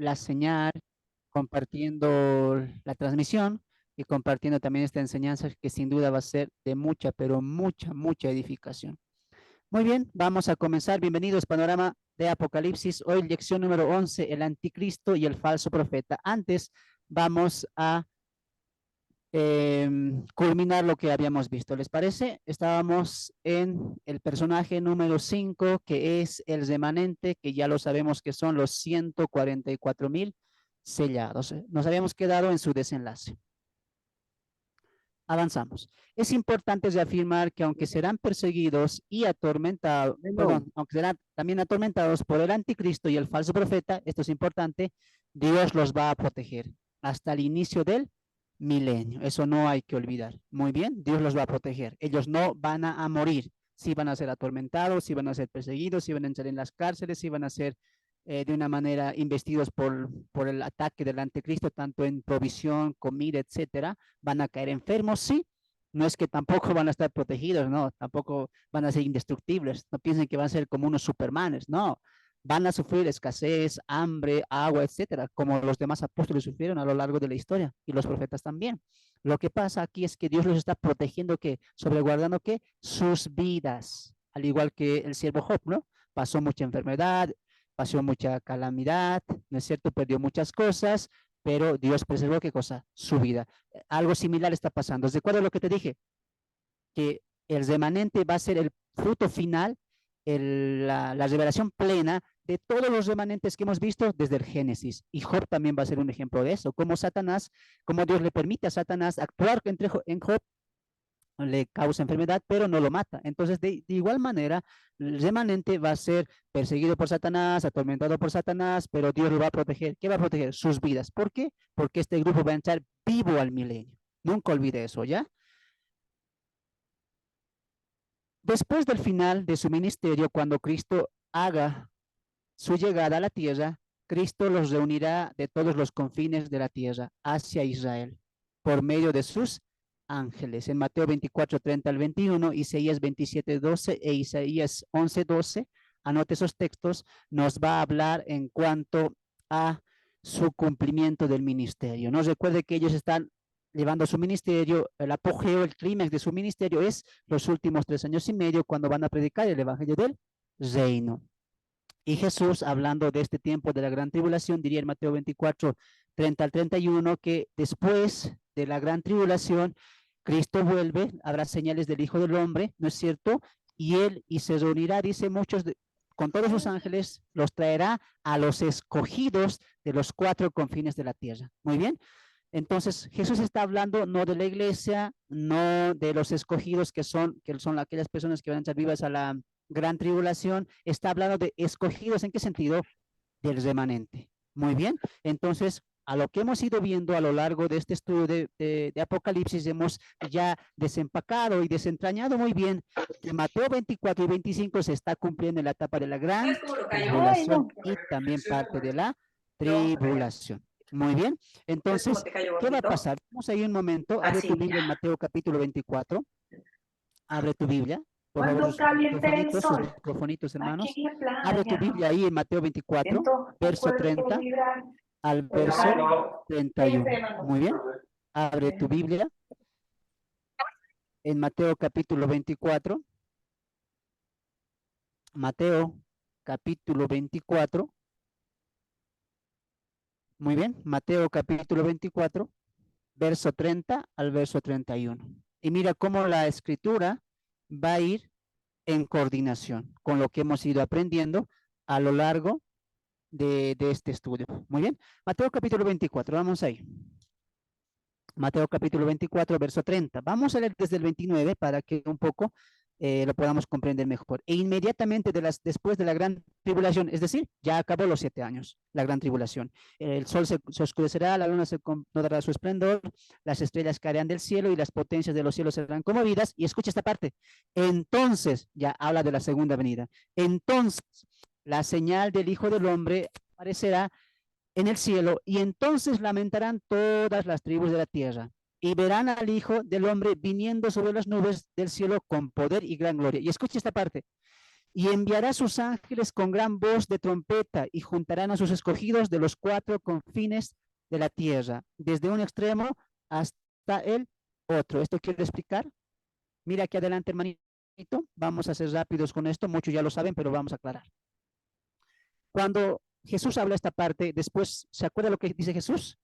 la señal, compartiendo la transmisión y compartiendo también esta enseñanza que sin duda va a ser de mucha, pero mucha edificación. Muy bien, vamos a comenzar. Bienvenidos, Panorama de Apocalipsis. Hoy lección número 11, el anticristo y el falso profeta. Antes vamos a culminar lo que habíamos visto. ¿Les parece? Estábamos en el personaje número 5, que es el remanente, que ya lo sabemos que son los 144,000 sellados. Nos habíamos quedado en su desenlace. Avanzamos. Es importante reafirmar que aunque serán perseguidos y atormentados, aunque serán también atormentados por el anticristo y el falso profeta, esto es importante, Dios los va a proteger hasta el inicio del milenio. Eso no hay que olvidar. Muy bien, Dios los va a proteger. Ellos no van a morir. Sí van a ser atormentados, sí van a ser perseguidos, sí van a entrar en las cárceles, sí van a ser de una manera investidos por el ataque del anticristo, tanto en provisión, comida, etcétera. Van a caer enfermos, sí. No es que tampoco van a estar protegidos, no, tampoco van a ser indestructibles. No piensen que van a ser como unos supermanes, no. Van a sufrir escasez, hambre, agua, etcétera, como los demás apóstoles sufrieron a lo largo de la historia y los profetas también. Lo que pasa aquí es que Dios los está protegiendo, que sobreguardando que sus vidas, al igual que el siervo Job, ¿no? Pasó mucha enfermedad, pasó mucha calamidad, ¿no es cierto? Perdió muchas cosas, pero Dios preservó, ¿qué cosa? Su vida. Algo similar está pasando. ¿Recuerdas lo que te dije? Que el remanente va a ser el fruto final, la revelación plena de todos los remanentes que hemos visto desde el Génesis. Y Job también va a ser un ejemplo de eso. Como Satanás, como Dios le permite a Satanás actuar en Job, le causa enfermedad, pero no lo mata. Entonces, de igual manera, el remanente va a ser perseguido por Satanás, atormentado por Satanás, pero Dios lo va a proteger. ¿Qué va a proteger? Sus vidas. ¿Por qué? Porque este grupo va a entrar vivo al milenio. Nunca olvide eso, ¿ya? Después del final de su ministerio, cuando Cristo haga su llegada a la tierra, Cristo los reunirá de todos los confines de la tierra hacia Israel por medio de sus ángeles. En Mateo 24, 30 al 21, Isaías 27, 12 e Isaías 11, 12, anote esos textos, nos va a hablar en cuanto a su cumplimiento del ministerio. No recuerde que ellos están llevando su ministerio, el apogeo, el clímax de su ministerio es los últimos 3 años y medio cuando van a predicar el evangelio del reino. Y Jesús, hablando de este tiempo de la gran tribulación, diría en Mateo 24, 30 al 31, que después de la gran tribulación, Cristo vuelve, habrá señales del Hijo del Hombre, ¿no es cierto? Y se reunirá, dice muchos, con todos sus ángeles, los traerá a los escogidos de los 4 confines de la tierra. Muy bien. Entonces, Jesús está hablando no de la iglesia, no de los escogidos que son aquellas personas que van a estar vivas a la gran tribulación, está hablando de escogidos. ¿En qué sentido? Del remanente. Muy bien. Entonces, a lo que hemos ido viendo a lo largo de este estudio de Apocalipsis, hemos ya desempacado y desentrañado muy bien que Mateo 24 y 25 se está cumpliendo en la etapa de la gran tribulación y también parte de la tribulación. Muy bien. Entonces, ¿qué va a pasar? Vamos a ir un momento. Abre tu Biblia en Mateo capítulo 24. Abre tu Biblia. Por favor, sus microfonitos, hermanos. Abre tu Biblia ahí en Mateo 24, verso 30 al verso 31. Muy bien. Abre tu Biblia en Mateo capítulo 24. Mateo capítulo 24. Muy bien. Mateo capítulo 24, verso 30 al verso 31. Y mira cómo la escritura va a ir en coordinación con lo que hemos ido aprendiendo a lo largo de este estudio. Muy bien. Mateo capítulo 24, vamos ahí. Mateo capítulo 24, verso 30. Vamos a leer desde el 29 para que un poco lo podamos comprender mejor. E inmediatamente después de la gran tribulación, es decir, ya acabó los 7 años, la gran tribulación. El sol se oscurecerá, la luna no dará su esplendor, las estrellas caerán del cielo y las potencias de los cielos serán conmovidas. Y escucha esta parte. Entonces, ya habla de la segunda venida. Entonces, la señal del Hijo del Hombre aparecerá en el cielo, y entonces lamentarán todas las tribus de la tierra, y verán al Hijo del Hombre viniendo sobre las nubes del cielo con poder y gran gloria. Y escucha esta parte. y enviará sus ángeles con gran voz de trompeta y juntarán a sus escogidos de los cuatro confines de la tierra, desde un extremo hasta el otro. ¿Esto quiere explicar? Mira aquí adelante, hermanito. Vamos a ser rápidos con esto. Muchos ya lo saben, pero vamos a aclarar. Cuando Jesús habla esta parte, después, ¿se acuerda lo que dice Jesús?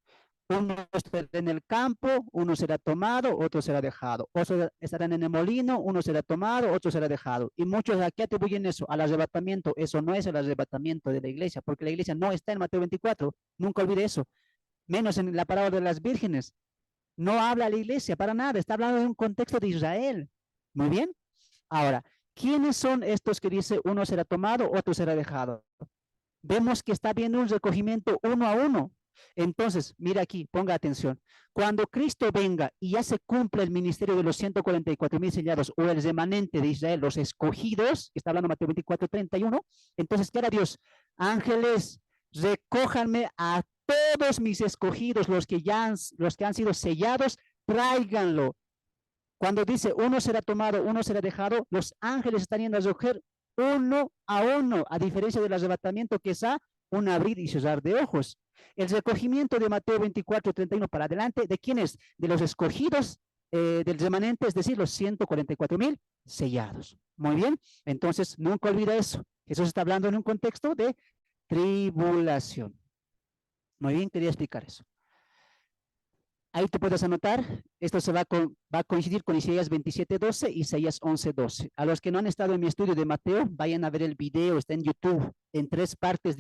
Uno estará en el campo, uno será tomado, otro será dejado. Otros estarán en el molino, uno será tomado, otro será dejado. Y muchos aquí atribuyen eso al arrebatamiento. Eso no es el arrebatamiento de la iglesia, porque la iglesia no está en Mateo 24. Nunca olvide eso. Menos en la parábola de las vírgenes. No habla la iglesia para nada. Está hablando de un contexto de Israel. Muy bien. Ahora, ¿quiénes son estos que dice uno será tomado, otro será dejado? Vemos que está viendo un recogimiento uno a uno. Entonces, mira aquí, ponga atención. Cuando Cristo venga y ya se cumple el ministerio de los 144,000 sellados o el remanente de Israel, los escogidos, que está hablando Mateo 24:31, entonces, ¿qué hará Dios? Ángeles, recójanme a todos mis escogidos, los que han sido sellados, tráiganlo. Cuando dice uno será tomado, uno será dejado, los ángeles están yendo a recoger uno a uno, a diferencia del arrebatamiento que es a un abrir y cerrar de ojos. El recogimiento de Mateo 24:31 para adelante, ¿de quién es? De los escogidos del remanente, es decir, los 144,000 sellados. Muy bien, entonces nunca olvida eso. Jesús está hablando en un contexto de tribulación. Muy bien, quería explicar eso. Ahí te puedes anotar, esto va a coincidir con Isaías 27:12 y Isaías 11:12. A los que no han estado en mi estudio de Mateo, vayan a ver el video, está en YouTube, en 3 partes,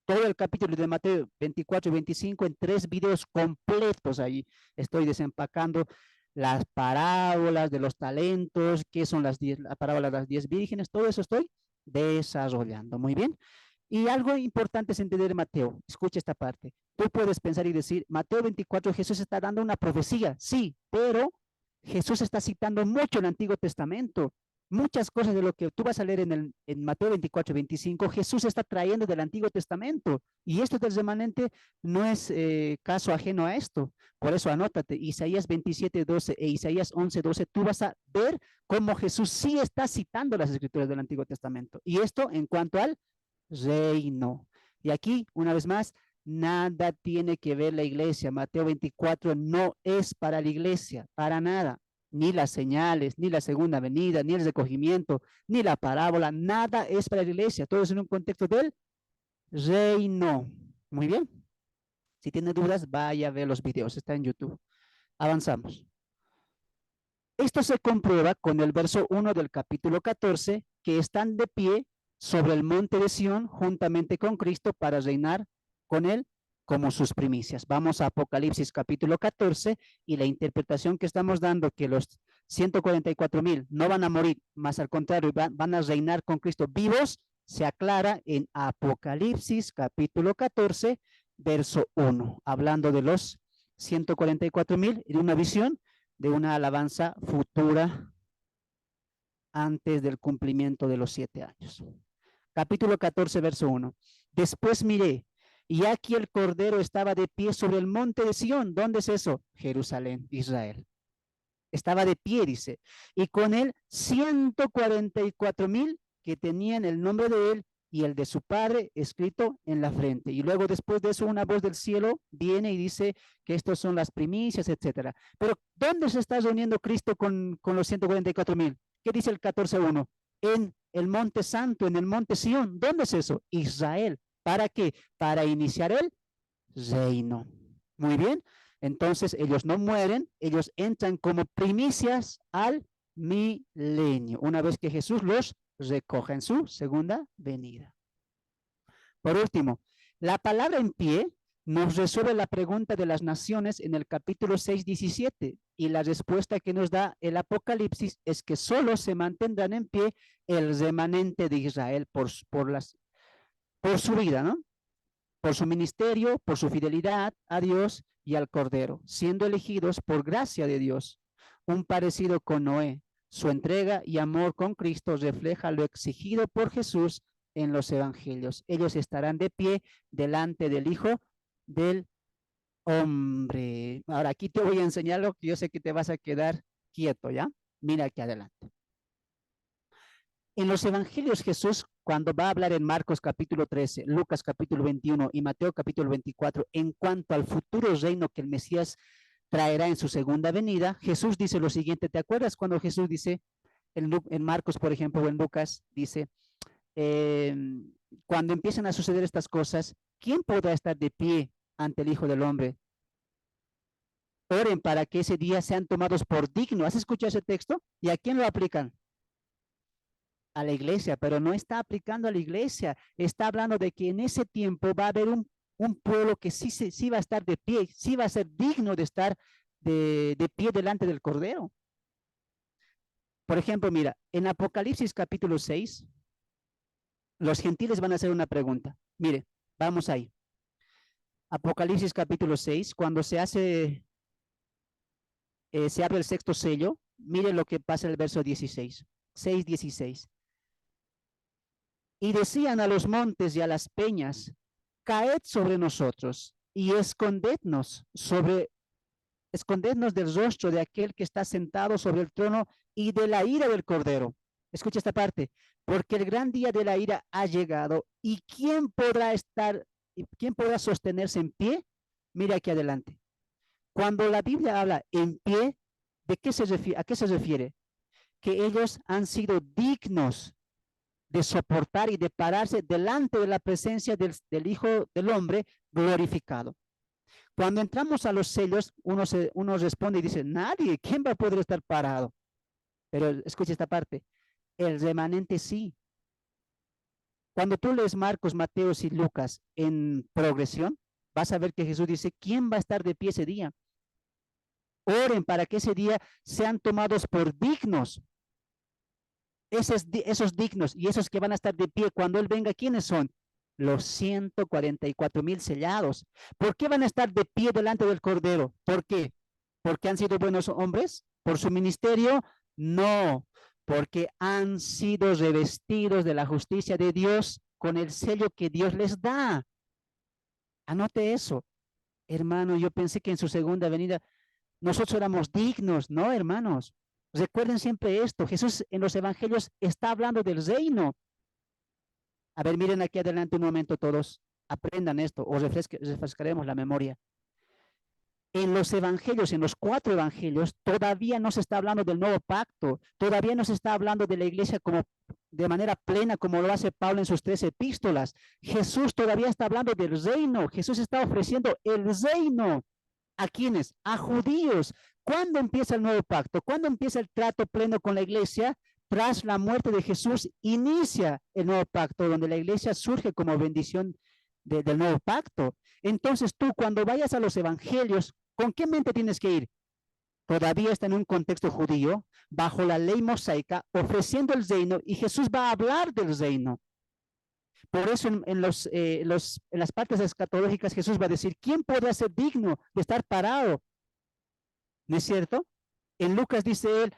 todo el capítulo de Mateo 24 y 25, en 3 videos completos. Ahí estoy desempacando las parábolas de los talentos, qué son la parábola de las 10 vírgenes, todo eso estoy desarrollando. Muy bien. Y algo importante es entender Mateo. Escucha esta parte. Tú puedes pensar y decir, Mateo 24, Jesús está dando una profecía. Sí, pero Jesús está citando mucho el Antiguo Testamento. Muchas cosas de lo que tú vas a leer en Mateo 24, 25, Jesús está trayendo del Antiguo Testamento. Y esto del remanente no es caso ajeno a esto. Por eso anótate, Isaías 27:12 e Isaías 11:12, tú vas a ver cómo Jesús sí está citando las escrituras del Antiguo Testamento. Y esto en cuanto al reino. Y aquí, una vez más, nada tiene que ver la iglesia. Mateo 24 no es para la iglesia, para nada. Ni las señales, ni la segunda venida, ni el recogimiento, ni la parábola, nada es para la iglesia. Todo es en un contexto del reino. Muy bien. Si tiene dudas, vaya a ver los videos, está en YouTube. Avanzamos. Esto se comprueba con el verso 1 del capítulo 14, que están de pie sobre el monte de Sión juntamente con Cristo para reinar con él como sus primicias. Vamos a Apocalipsis capítulo 14 y la interpretación que estamos dando que los 144,000 no van a morir, más al contrario, van a reinar con Cristo vivos, se aclara en Apocalipsis capítulo 14, verso 1, hablando de los 144,000 y de una visión de una alabanza futura antes del cumplimiento de los 7 años. Capítulo 14, verso 1. Después miré, y aquí el Cordero estaba de pie sobre el monte de Sión. ¿Dónde es eso? Jerusalén, Israel. Estaba de pie, dice, y con él 144,000 que tenían el nombre de él y el de su padre escrito en la frente. Y luego después de eso una voz del cielo viene y dice que estos son las primicias, etcétera. Pero ¿dónde se está reuniendo Cristo con los 144,000? ¿Qué dice el 14:1? En el monte santo, en el monte Sión. ¿Dónde es eso? Israel. ¿Para qué? Para iniciar el reino. Muy bien. Entonces ellos no mueren, ellos entran como primicias al milenio, una vez que Jesús los recoja en su segunda venida. Por último, la palabra en pie nos resuelve la pregunta de las naciones en el capítulo 6:17 y la respuesta que nos da el Apocalipsis es que solo se mantendrán en pie el remanente de Israel por su vida, ¿no? Por su ministerio, por su fidelidad a Dios y al Cordero, siendo elegidos por gracia de Dios. Un parecido con Noé. Su entrega y amor con Cristo refleja lo exigido por Jesús en los evangelios. Ellos estarán de pie delante del Hijo del Hombre. Ahora aquí te voy a enseñar lo que yo sé que te vas a quedar quieto, ¿ya? Mira aquí adelante. En los evangelios Jesús, cuando va a hablar en Marcos capítulo 13, Lucas capítulo 21 y Mateo capítulo 24, en cuanto al futuro reino que el Mesías traerá en su segunda venida, Jesús dice lo siguiente. ¿Te acuerdas cuando Jesús dice en Marcos, por ejemplo, o en Lucas, dice, eh, cuando empiezan a suceder estas cosas, ¿quién podrá estar de pie ante el Hijo del Hombre? Oren para que ese día sean tomados por digno. ¿Has escuchado ese texto? ¿Y a quién lo aplican? A la iglesia, pero no está aplicando a la iglesia. Está hablando de que en ese tiempo va a haber un pueblo que sí va a estar de pie, sí va a ser digno de estar de pie delante del Cordero. Por ejemplo, mira, en Apocalipsis capítulo 6, los gentiles van a hacer una pregunta. Mire, vamos ahí. Apocalipsis capítulo 6, cuando se abre el sexto sello, mire lo que pasa en el verso 16, 6:16. Y decían a los montes y a las peñas, caed sobre nosotros y escondednos del rostro de aquel que está sentado sobre el trono y de la ira del Cordero. Escucha esta parte, porque el gran día de la ira ha llegado y ¿quién podrá sostenerse en pie? Mira aquí adelante. Cuando la Biblia habla en pie, ¿a qué se refiere? Que ellos han sido dignos de soportar y de pararse delante de la presencia del Hijo del Hombre glorificado. Cuando entramos a los sellos, uno responde y dice, nadie, ¿quién va a poder estar parado? Pero escucha esta parte, el remanente sí. Cuando tú lees Marcos, Mateo y Lucas en progresión, vas a ver que Jesús dice, ¿quién va a estar de pie ese día? Oren para que ese día sean tomados por dignos. Esos dignos y esos que van a estar de pie cuando Él venga, ¿quiénes son? Los 144,000 sellados. ¿Por qué van a estar de pie delante del Cordero? ¿Por qué? ¿Porque han sido buenos hombres? ¿Por su ministerio? No, porque han sido revestidos de la justicia de Dios con el sello que Dios les da. Anote eso. Hermano, yo pensé que en su segunda venida nosotros éramos dignos, ¿no, hermanos? Recuerden siempre esto, Jesús en los evangelios está hablando del reino. A ver, miren aquí adelante un momento todos, aprendan esto o refrescaremos la memoria. En los evangelios, en los 4 evangelios, todavía no se está hablando del nuevo pacto, todavía no se está hablando de la iglesia como de manera plena como lo hace Pablo en sus 3 epístolas. Jesús todavía está hablando del reino, Jesús está ofreciendo el reino. ¿A quiénes? A judíos. ¿Cuándo empieza el nuevo pacto? ¿Cuándo empieza el trato pleno con la iglesia? Tras la muerte de Jesús inicia el nuevo pacto, donde la iglesia surge como bendición del nuevo pacto. Entonces tú cuando vayas a los evangelios, ¿con qué mente tienes que ir? Todavía está en un contexto judío, bajo la ley mosaica, ofreciendo el reino, y Jesús va a hablar del reino. Por eso en las partes escatológicas Jesús va a decir, ¿quién podrá ser digno de estar parado? ¿No es cierto? En Lucas dice él,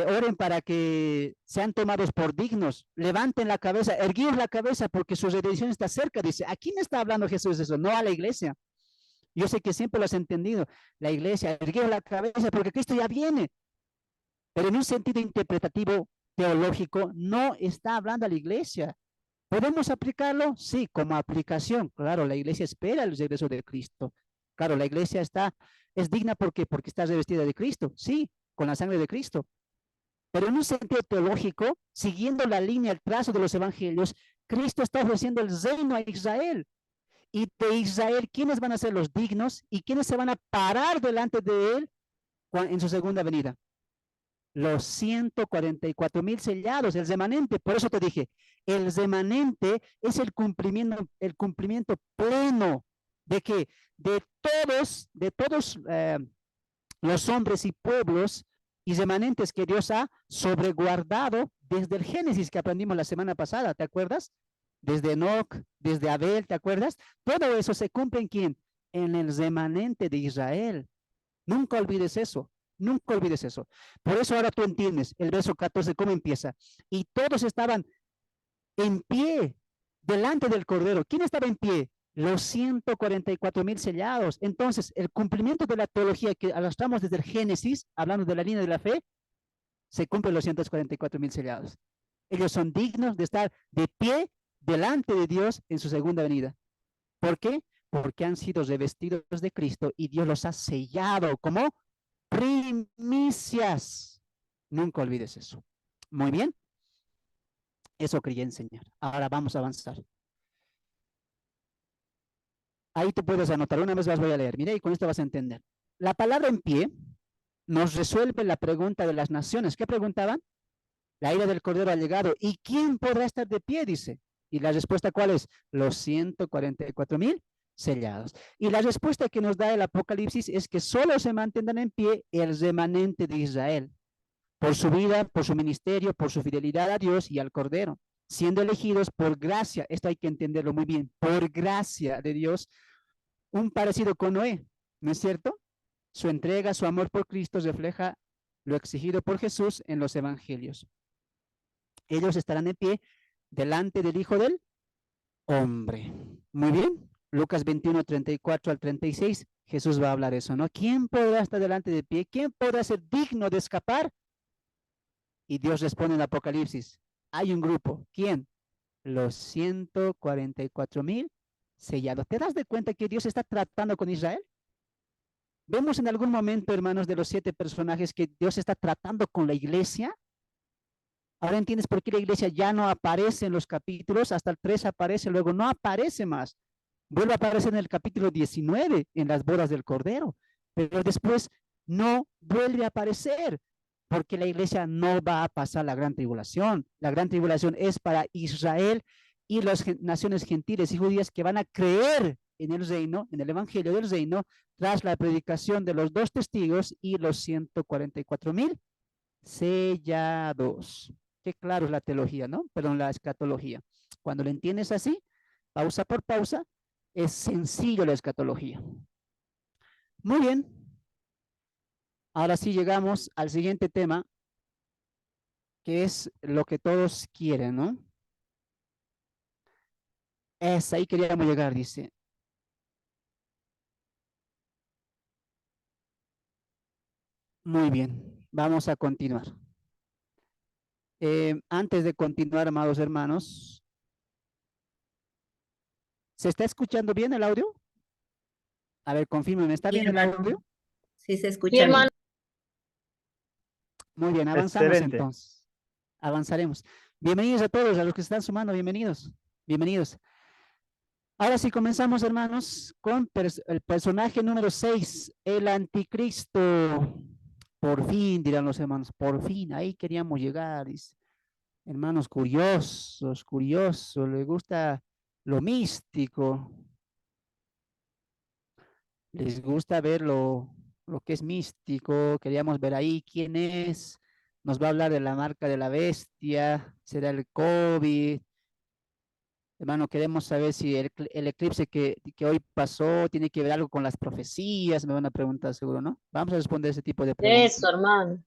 oren para que sean tomados por dignos, levanten la cabeza, erguid la cabeza porque su redención está cerca. Dice, ¿a quién está hablando Jesús de eso? No a la iglesia. Yo sé que siempre lo has entendido. La iglesia, erguid la cabeza porque Cristo ya viene. Pero en un sentido interpretativo, teológico, no está hablando a la iglesia. ¿Podemos aplicarlo? Sí, como aplicación. Claro, la iglesia espera el regreso de Cristo. Claro, la iglesia es digna porque está revestida de Cristo. Sí, con la sangre de Cristo. Pero en un sentido teológico, siguiendo la línea, el trazo de los evangelios, Cristo está ofreciendo el reino a Israel. Y de Israel, ¿quiénes van a ser los dignos y quiénes se van a parar delante de él en su segunda venida? Los 144,000 sellados, el remanente. Por eso te dije, el remanente es el cumplimiento pleno de que de todos los hombres y pueblos y remanentes que Dios ha sobreguardado desde el Génesis que aprendimos la semana pasada, ¿te acuerdas? Desde Enoc, desde Abel, ¿te acuerdas? Todo eso se cumple en ¿quién? En el remanente de Israel. Nunca olvides eso. Nunca olvides eso. Por eso ahora tú entiendes el verso 14, cómo empieza. Y todos estaban en pie delante del Cordero. ¿Quién estaba en pie? Los 144,000 sellados. Entonces, el cumplimiento de la teología que arrastramos desde el Génesis, hablando de la línea de la fe, se cumplen los 144,000 sellados. Ellos son dignos de estar de pie delante de Dios en su segunda venida. ¿Por qué? Porque han sido revestidos de Cristo y Dios los ha sellado como primicias. Nunca olvides eso. Muy bien. Eso quería enseñar. Ahora vamos a avanzar. Ahí tú puedes anotar. Una vez más voy a leer. Mira, y con esto vas a entender. La palabra en pie nos resuelve la pregunta de las naciones. ¿Qué preguntaban? La ira del Cordero ha llegado. ¿Y quién podrá estar de pie? Dice. Y la respuesta, ¿cuál es? Los 144,000 sellados. Y la respuesta que nos da el Apocalipsis es que solo se mantendrán en pie el remanente de Israel, por su vida, por su ministerio, por su fidelidad a Dios y al Cordero, siendo elegidos por gracia. Esto hay que entenderlo muy bien. Por gracia de Dios, un parecido con Noé, ¿no es cierto? Su entrega, su amor por Cristo refleja lo exigido por Jesús en los evangelios. Ellos estarán en pie delante del Hijo del Hombre. Muy bien. Lucas 21, 34 al 36, Jesús va a hablar eso, ¿no? ¿Quién podrá estar delante de pie? ¿Quién podrá ser digno de escapar? Y Dios responde en Apocalipsis. Hay un grupo. ¿Quién? Los 144,000 sellados. ¿Te das de cuenta que Dios está tratando con Israel? Vemos en algún momento, hermanos, de los 7 personajes que Dios está tratando con la iglesia. Ahora entiendes por qué la iglesia ya no aparece en los capítulos, hasta el 3 aparece, luego no aparece más. Vuelve a aparecer en el capítulo 19, en las bodas del Cordero, pero después no vuelve a aparecer, porque la iglesia no va a pasar la gran tribulación. La gran tribulación es para Israel y las naciones gentiles y judías que van a creer en el reino, en el evangelio del reino, tras la predicación de los 2 testigos y los 144,000 sellados. Qué claro es la teología, ¿no? Perdón, la escatología. Cuando lo entiendes así, pausa por pausa, es sencillo la escatología. Muy bien. Ahora sí llegamos al siguiente tema, que es lo que todos quieren, ¿no? Es ahí queríamos llegar, dice. Muy bien, vamos a continuar. Antes de continuar, amados hermanos, ¿se está escuchando bien el audio? A ver, confírmeme, ¿está Sí, bien el hermano. audio? Sí, se escucha bien. Muy bien, avanzamos Excelente. entonces. Avanzaremos. Bienvenidos a todos, a los que se están sumando, bienvenidos. Bienvenidos. Ahora sí comenzamos, hermanos, con el personaje número 6, el anticristo. Por fin, dirán los hermanos, por fin, ahí queríamos llegar. Dice. Hermanos curiosos, les gusta lo místico, les gusta ver lo que es místico, queríamos ver ahí quién es, nos va a hablar de la marca de la bestia, será el COVID. Hermano, queremos saber si el eclipse que hoy pasó tiene que ver algo con las profecías, me van a preguntar seguro, ¿no? Vamos a responder ese tipo de preguntas. Eso, hermano.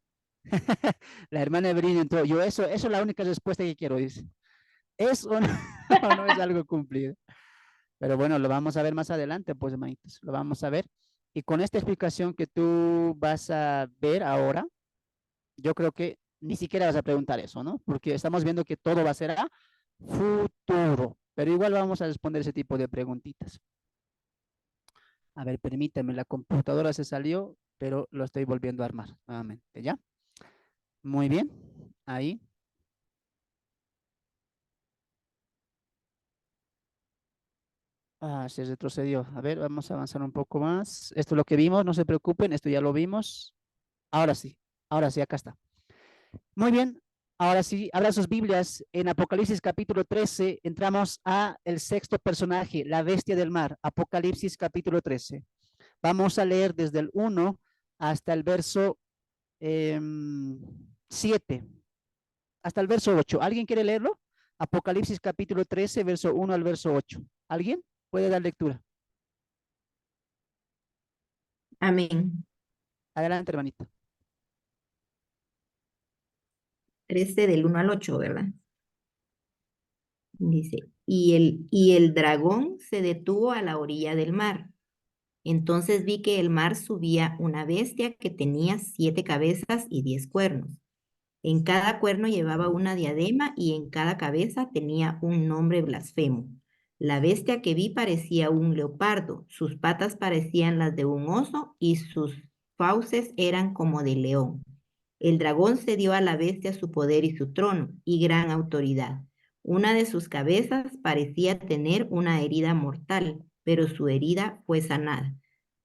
La hermana Evelyn entró, eso es la única respuesta que quiero, dice. Eso no, no es algo cumplido. Pero bueno, lo vamos a ver más adelante, pues, hermanitos, lo vamos a ver. Y con esta explicación que tú vas a ver ahora, yo creo que ni siquiera vas a preguntar eso, ¿no? Porque estamos viendo que todo va a ser a futuro. Pero igual vamos a responder ese tipo de preguntitas. A ver, permítame, la computadora se salió, pero lo estoy volviendo a armar nuevamente, ¿ya? Muy bien, ahí. Ah, se retrocedió. A ver, vamos a avanzar un poco más. Esto es lo que vimos, no se preocupen, esto ya lo vimos. Ahora sí, acá está. Muy bien, ahora sí, abran sus Biblias. En Apocalipsis capítulo 13, entramos a el sexto personaje, la bestia del mar. Apocalipsis capítulo 13. Vamos a leer desde el 1 hasta el verso 7, hasta el verso 8. ¿Alguien quiere leerlo? Apocalipsis capítulo 13, verso 1 al verso 8. ¿Alguien puede dar lectura? Amén. Adelante, hermanito. 13 del 1 al 8, ¿verdad? Dice, y el dragón se detuvo a la orilla del mar. Entonces vi que el mar subía una bestia que tenía 7 cabezas y 10 cuernos, En cada cuerno llevaba una diadema y en cada cabeza tenía un nombre blasfemo. La bestia que vi parecía un leopardo, sus patas parecían las de un oso y sus fauces eran como de león. El dragón cedió a la bestia su poder y su trono y gran autoridad. Una de sus cabezas parecía tener una herida mortal, pero su herida fue sanada.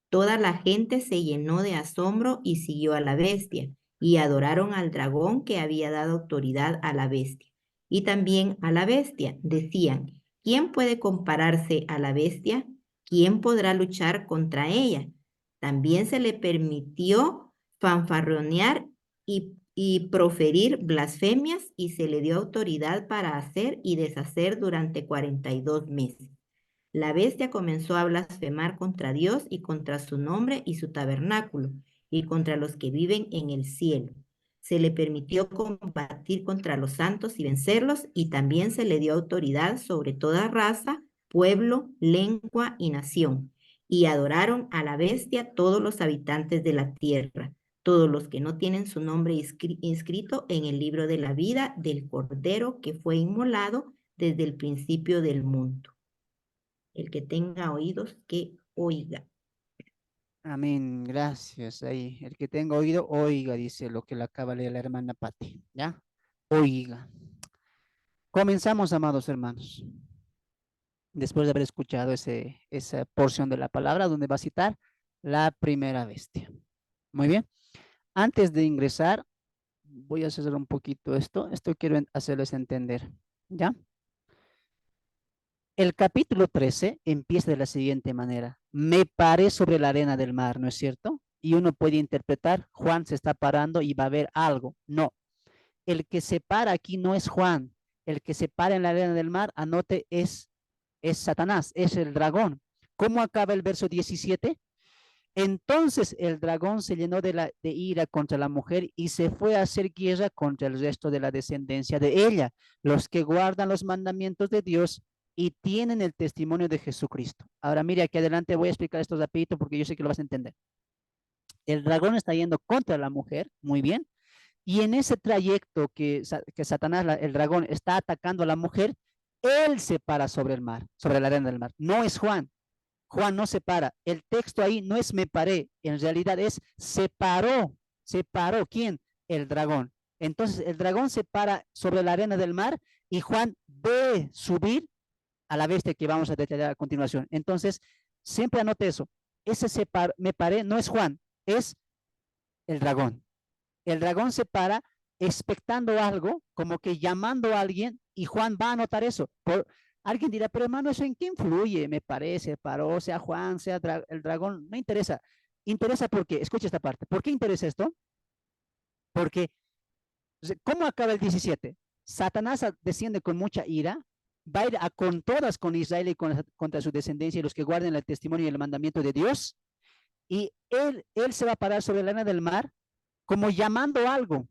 Toda la gente se llenó de asombro y siguió a la bestia, y adoraron al dragón que había dado autoridad a la bestia. Y también a la bestia decían, ¿quién puede compararse a la bestia? ¿Quién podrá luchar contra ella? También se le permitió fanfarronear y proferir blasfemias y se le dio autoridad para hacer y deshacer durante 42 meses. La bestia comenzó a blasfemar contra Dios y contra su nombre y su tabernáculo, y contra los que viven en el cielo. Se le permitió combatir contra los santos y vencerlos, y también se le dio autoridad sobre toda raza, pueblo, lengua y nación. Y adoraron a la bestia todos los habitantes de la tierra, todos los que no tienen su nombre inscrito en el libro de la vida del Cordero que fue inmolado desde el principio del mundo. El que tenga oídos, que oiga. Amén, gracias. Ahí, el que tenga oído, oiga, dice lo que le acaba de leer la hermana Patti, ¿ya? Oiga. Comenzamos, amados hermanos. Después de haber escuchado esa porción de la palabra donde va a citar la primera bestia. Muy bien. Antes de ingresar, voy a hacer un poquito esto. Esto quiero hacerles entender, ¿ya? El capítulo 13 empieza de la siguiente manera. Me paré sobre la arena del mar, ¿no es cierto? Y uno puede interpretar, Juan se está parando y va a ver algo. No, el que se para aquí no es Juan. El que se para en la arena del mar, anote, es Satanás, es el dragón. ¿Cómo acaba el verso 17? Entonces el dragón se llenó de ira contra la mujer y se fue a hacer guerra contra el resto de la descendencia de ella, los que guardan los mandamientos de Dios y tienen el testimonio de Jesucristo. Ahora mire, aquí adelante voy a explicar esto rapidito porque yo sé que lo vas a entender. El dragón está yendo contra la mujer, muy bien, y en ese trayecto que Satanás, el dragón, está atacando a la mujer, él se para sobre el mar, sobre la arena del mar. No es Juan. Juan no se para. El texto ahí no es me paré, en realidad es se paró. ¿Se paró quién? El dragón. Entonces el dragón se para sobre la arena del mar y Juan ve subir a la bestia que vamos a detallar a continuación. Entonces, siempre anote eso. Ese me paré no es Juan, es el dragón. El dragón se para expectando algo, como que llamando a alguien, y Juan va a anotar eso. Alguien dirá, pero hermano, ¿eso en qué influye? Me parece, paró, sea Juan, sea el dragón, no interesa. Interesa porque, escucha esta parte, ¿por qué interesa esto? Porque, ¿cómo acaba el 17? Satanás desciende con mucha ira, va a ir con todas con Israel y contra su descendencia y los que guarden el testimonio y el mandamiento de Dios, y él se va a parar sobre la arena del mar como llamando algo,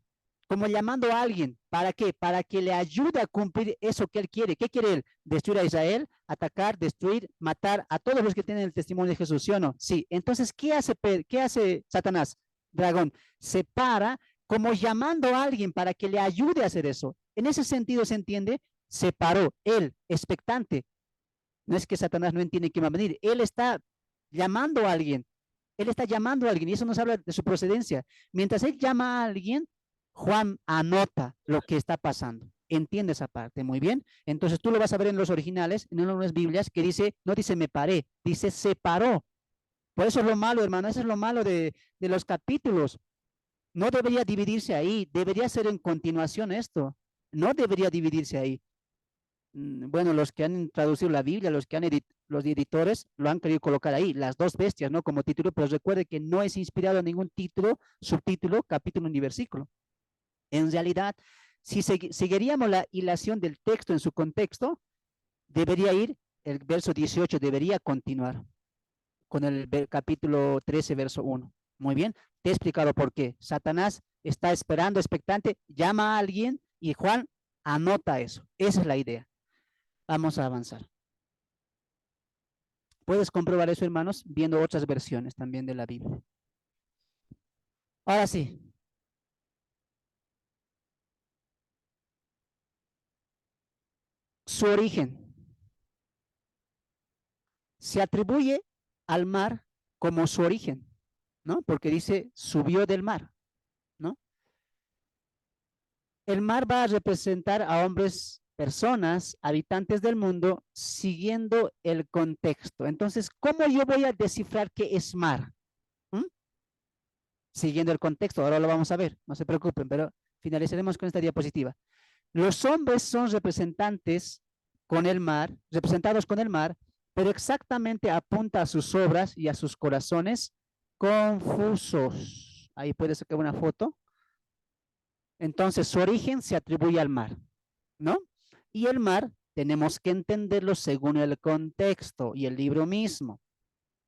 como llamando a alguien. ¿Para qué? Para que le ayude a cumplir eso que él quiere. ¿Qué quiere él? Destruir a Israel, atacar, destruir, matar a todos los que tienen el testimonio de Jesús, ¿sí o no? Sí. Entonces, qué hace Satanás? Dragón. Se para como llamando a alguien para que le ayude a hacer eso. En ese sentido, ¿se entiende? Se paró, él, expectante. No es que Satanás no entiende que va a venir. Él está llamando a alguien. Él está llamando a alguien y eso nos habla de su procedencia. Mientras él llama a alguien, Juan anota lo que está pasando. Entiende esa parte, muy bien. Entonces tú lo vas a ver en los originales, en unas Biblias, que dice, no dice me paré, dice se paró. Por eso es lo malo, hermano, eso es lo malo de los capítulos. No debería dividirse ahí, debería ser en continuación esto. No debería dividirse ahí. Bueno, los que han traducido la Biblia, los editores lo han querido colocar ahí, las dos bestias, ¿no? Como título, pero recuerde que no es inspirado en ningún título, subtítulo, capítulo ni versículo. En realidad, si seguiríamos la hilación del texto en su contexto, debería ir, el verso 18 debería continuar con el capítulo 13, verso 1. Muy bien, te he explicado por qué. Satanás está esperando, expectante, llama a alguien y Juan anota eso. Esa es la idea. Vamos a avanzar. Puedes comprobar eso, hermanos, viendo otras versiones también de la Biblia. Ahora sí, su origen. Se atribuye al mar como su origen, ¿no? Porque dice, subió del mar, ¿no? El mar va a representar a hombres, personas, habitantes del mundo, siguiendo el contexto. Entonces, ¿cómo yo voy a descifrar qué es mar? ¿Mm? Siguiendo el contexto, ahora lo vamos a ver, no se preocupen, pero finalizaremos con esta diapositiva. Los hombres son representantes con el mar, representados con el mar, pero exactamente apunta a sus obras y a sus corazones confusos. Ahí puede sacar una foto. Entonces, su origen se atribuye al mar, ¿no? Y el mar tenemos que entenderlo según el contexto y el libro mismo.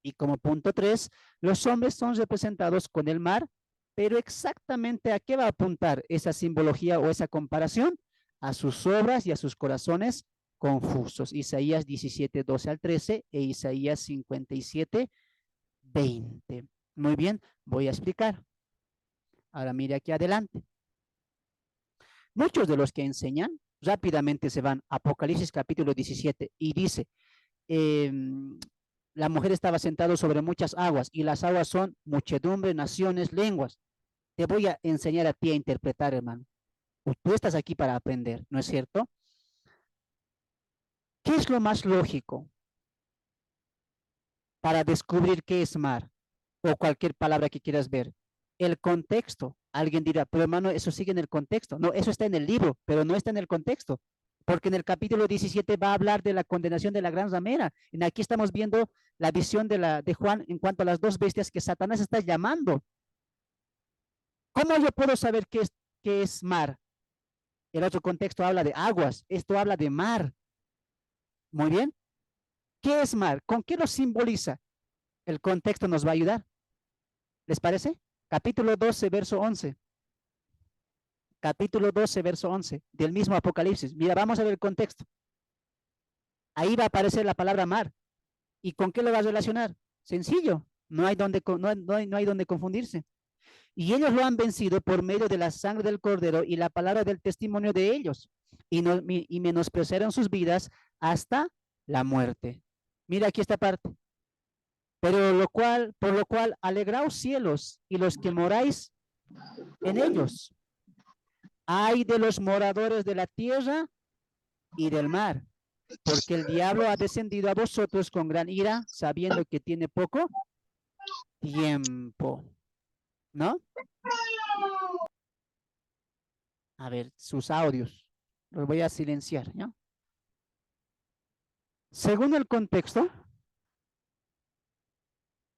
Y como punto 3, los hombres son representados con el mar, pero exactamente a qué va a apuntar esa simbología o esa comparación, a sus obras y a sus corazones confusos. Isaías 17, 12 al 13 e Isaías 57, 20. Muy bien, voy a explicar. Ahora mire aquí adelante. Muchos de los que enseñan rápidamente se van a Apocalipsis capítulo 17 y dice, la mujer estaba sentada sobre muchas aguas y las aguas son muchedumbre, naciones, lenguas. Te voy a enseñar a ti a interpretar, hermano. Tú estás aquí para aprender, ¿no es cierto? ¿Qué es lo más lógico para descubrir qué es mar o cualquier palabra que quieras ver? El contexto. Alguien dirá, pero hermano, eso sigue en el contexto. No, eso está en el libro, pero no está en el contexto. Porque en el capítulo 17 va a hablar de la condenación de la gran ramera. Y aquí estamos viendo la visión de Juan en cuanto a las dos bestias que Satanás está llamando. ¿Cómo yo puedo saber qué es mar? El otro contexto habla de aguas, esto habla de mar. Muy bien. ¿Qué es mar? ¿Con qué lo simboliza? El contexto nos va a ayudar. ¿Les parece? Capítulo 12, verso 11. Capítulo 12, verso 11 del mismo Apocalipsis. Mira, vamos a ver el contexto. Ahí va a aparecer la palabra mar. ¿Y con qué lo va a relacionar? Sencillo. No hay donde confundirse. Y ellos lo han vencido por medio de la sangre del cordero y la palabra del testimonio de ellos. Y menospreciaron sus vidas hasta la muerte. Mira aquí esta parte. Por lo cual, alegraos cielos y los que moráis en ellos. Ay de los moradores de la tierra y del mar, porque el diablo ha descendido a vosotros con gran ira, sabiendo que tiene poco tiempo. ¿No? A ver, sus audios. Los voy a silenciar, ¿no? Según el contexto,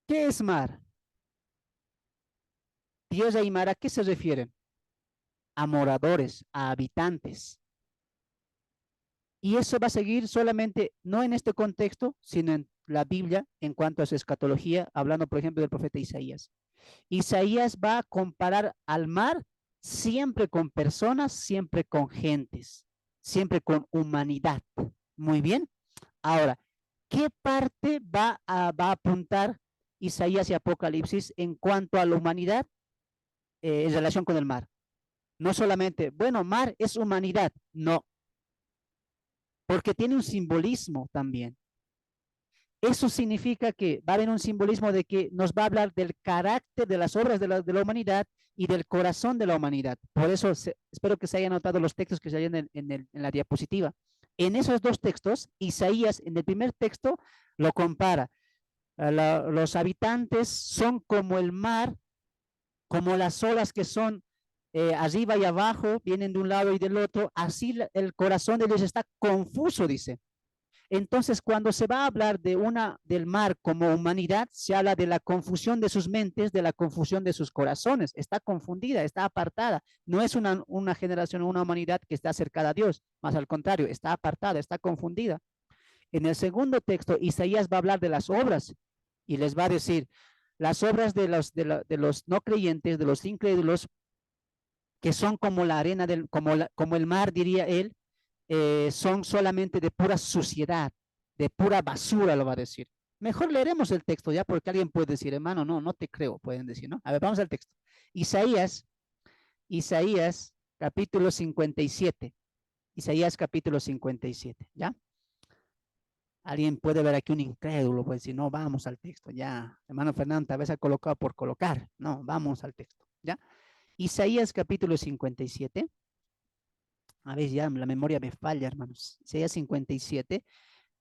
¿qué es mar? Tierra y mar, ¿a qué se refieren? A moradores, a habitantes. Y eso va a seguir solamente, no en este contexto, sino en la Biblia, en cuanto a su escatología, hablando, por ejemplo, del profeta Isaías. Isaías va a comparar al mar siempre con personas, siempre con gentes, siempre con humanidad. Muy bien. Ahora, ¿qué parte va a apuntar Isaías y Apocalipsis en cuanto a la humanidad en relación con el mar? No solamente, bueno, mar es humanidad, no, porque tiene un simbolismo también. Eso significa que va a haber un simbolismo de que nos va a hablar del carácter de las obras de la humanidad y del corazón de la humanidad. Por eso espero que se hayan notado los textos que se hayan en la diapositiva. En esos dos textos, Isaías en el primer texto lo compara. Los habitantes son como el mar, como las olas que son arriba y abajo, vienen de un lado y del otro. Así el corazón de Dios está confuso, dice. Entonces, cuando se va a hablar del mar como humanidad, se habla de la confusión de sus mentes, de la confusión de sus corazones. Está confundida, está apartada. No es una generación, una humanidad que está acercada a Dios, más al contrario, está apartada, está confundida. En el segundo texto, Isaías va a hablar de las obras y les va a decir, las obras de los no creyentes, de los incrédulos, que son como la arena, como el mar, diría él, son solamente de pura suciedad, de pura basura, lo va a decir. Mejor leeremos el texto ya, porque alguien puede decir, hermano, no te creo, pueden decir, ¿no? A ver, vamos al texto. Isaías, capítulo 57. Isaías capítulo 57, ¿ya? Alguien puede ver aquí un incrédulo, pues si no, vamos al texto, ya. Hermano Fernando, tal vez ha colocado por colocar. No, vamos al texto, ¿ya? Isaías capítulo 57. A ver, ya la memoria me falla, hermanos. Isaías 57,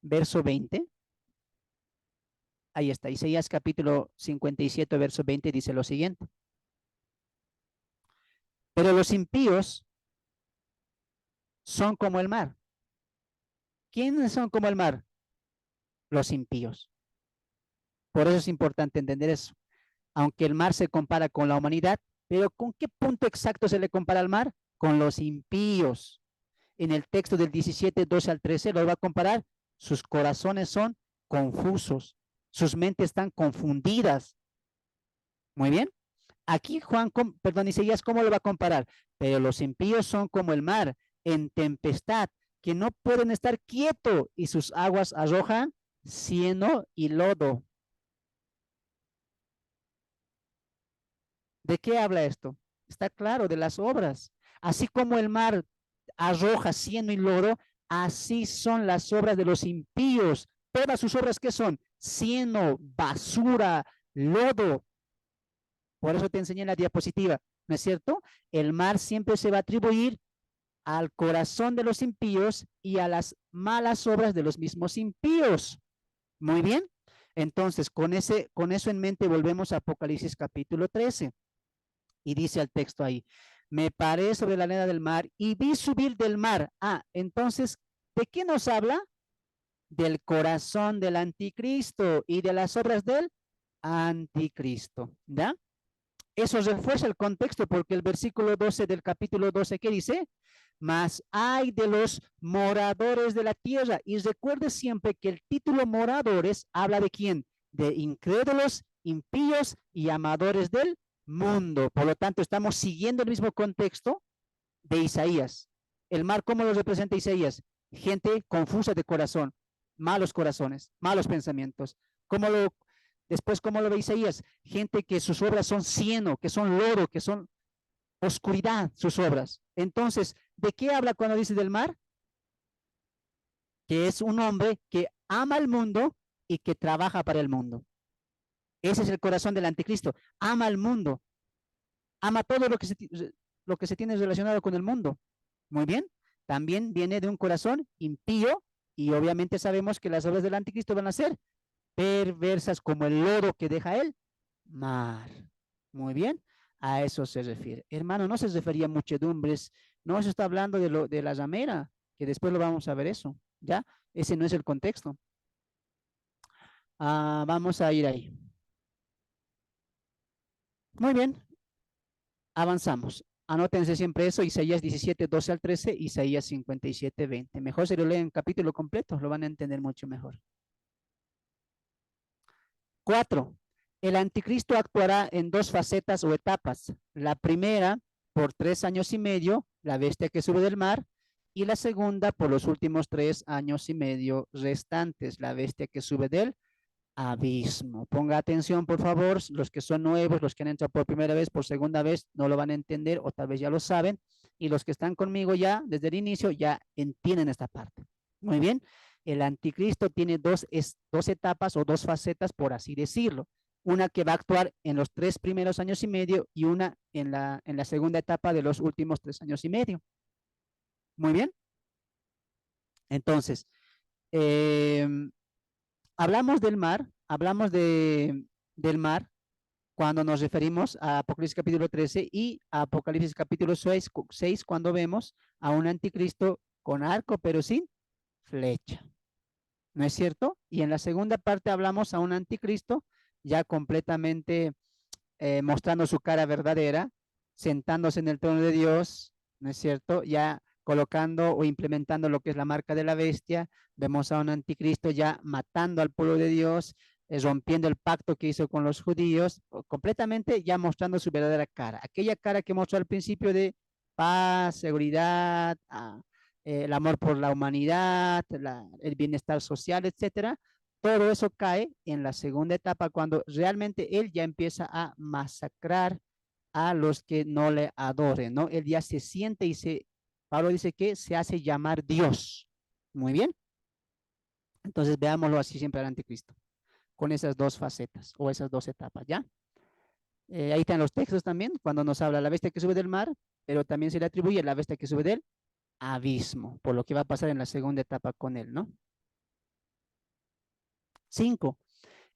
verso 20. Ahí está, Isaías capítulo 57, verso 20 dice lo siguiente. Pero los impíos son como el mar. ¿Quiénes son como el mar? Los impíos. Por eso es importante entender eso. Aunque el mar se compara con la humanidad, pero ¿con qué punto exacto se le compara al mar? Con los impíos. En el texto del 17, 12 al 13 lo va a comparar. Sus corazones son confusos, sus mentes están confundidas. Muy bien. Aquí Juan, perdón, Isaías, ¿cómo lo va a comparar? Pero los impíos son como el mar en tempestad, que no pueden estar quietos y sus aguas arrojan cieno y lodo. ¿De qué habla esto? Está claro, de las obras. Así como el mar arroja cieno y lodo, así son las obras de los impíos. Todas sus obras, ¿qué son? Cieno, basura, lodo. Por eso te enseñé en la diapositiva, ¿no es cierto? El mar siempre se va a atribuir al corazón de los impíos y a las malas obras de los mismos impíos. Muy bien. Entonces, con eso en mente volvemos a Apocalipsis capítulo 13. Y dice el texto ahí, me paré sobre la arena del mar y vi subir del mar. Ah, entonces, ¿de qué nos habla? Del corazón del anticristo y de las obras del anticristo, ¿ya? Eso refuerza el contexto porque el versículo 12 del capítulo 12, ¿qué dice? Mas hay de los moradores de la tierra. Y recuerde siempre que el título moradores habla de quién? De incrédulos, impíos y amadores del mundo. Por lo tanto, estamos siguiendo el mismo contexto de Isaías. El mar, ¿cómo lo representa Isaías? Gente confusa de corazón, malos corazones, malos pensamientos. Después, ¿cómo lo ve Isaías? Gente que sus obras son cieno, que son lodo, que son oscuridad, sus obras. Entonces, ¿de qué habla cuando dice del mar? Que es un hombre que ama el mundo y que trabaja para el mundo. Ese es el corazón del anticristo. Ama el mundo, ama todo lo que se tiene relacionado con el mundo. Muy bien. También viene de un corazón impío y obviamente sabemos que las obras del anticristo van a ser perversas como el lodo que deja el mar. Muy bien. A eso se refiere. Hermano, no se refería a muchedumbres. No se está hablando de la ramera, que después lo vamos a ver eso. ¿Ya? Ese no es el contexto. Vamos a ir ahí. Muy bien. Avanzamos. Anótense siempre eso, Isaías 17, 12 al 13, Isaías 57, 20. Mejor si lo leen capítulo completo, lo van a entender mucho mejor. 4. El anticristo actuará en dos facetas o etapas. La primera, por 3 años y medio, la bestia que sube del mar, y la segunda, por los últimos 3 años y medio restantes, la bestia que sube del abismo. Ponga atención, por favor, los que son nuevos, los que han entrado por primera vez, por segunda vez, no lo van a entender o tal vez ya lo saben, y los que están conmigo ya desde el inicio ya entienden esta parte. Muy bien, el anticristo tiene dos etapas o dos facetas, por así decirlo. Una que va a actuar en los 3 primeros años y medio y una en la segunda etapa de los últimos 3 años y medio. Muy bien. Entonces, hablamos del mar, del mar cuando nos referimos a Apocalipsis capítulo 13 y a Apocalipsis capítulo 6 cuando vemos a un anticristo con arco pero sin flecha. ¿No es cierto? Y en la segunda parte hablamos a un anticristo ya completamente mostrando su cara verdadera, sentándose en el trono de Dios, ¿no es cierto? Ya colocando o implementando lo que es la marca de la bestia, vemos a un anticristo ya matando al pueblo de Dios, rompiendo el pacto que hizo con los judíos, completamente ya mostrando su verdadera cara, aquella cara que mostró al principio de paz, seguridad, el amor por la humanidad, el bienestar social, etcétera. Todo eso cae en la segunda etapa cuando realmente él ya empieza a masacrar a los que no le adoren, ¿no? Él ya se siente y se Pablo dice que se hace llamar Dios. Muy bien. Entonces veámoslo así siempre al anticristo, con esas dos facetas o esas dos etapas, ¿ya? Ahí están los textos también, cuando nos habla la bestia que sube del mar, pero también se le atribuye la bestia que sube del abismo, por lo que va a pasar en la segunda etapa con él, ¿no? 5.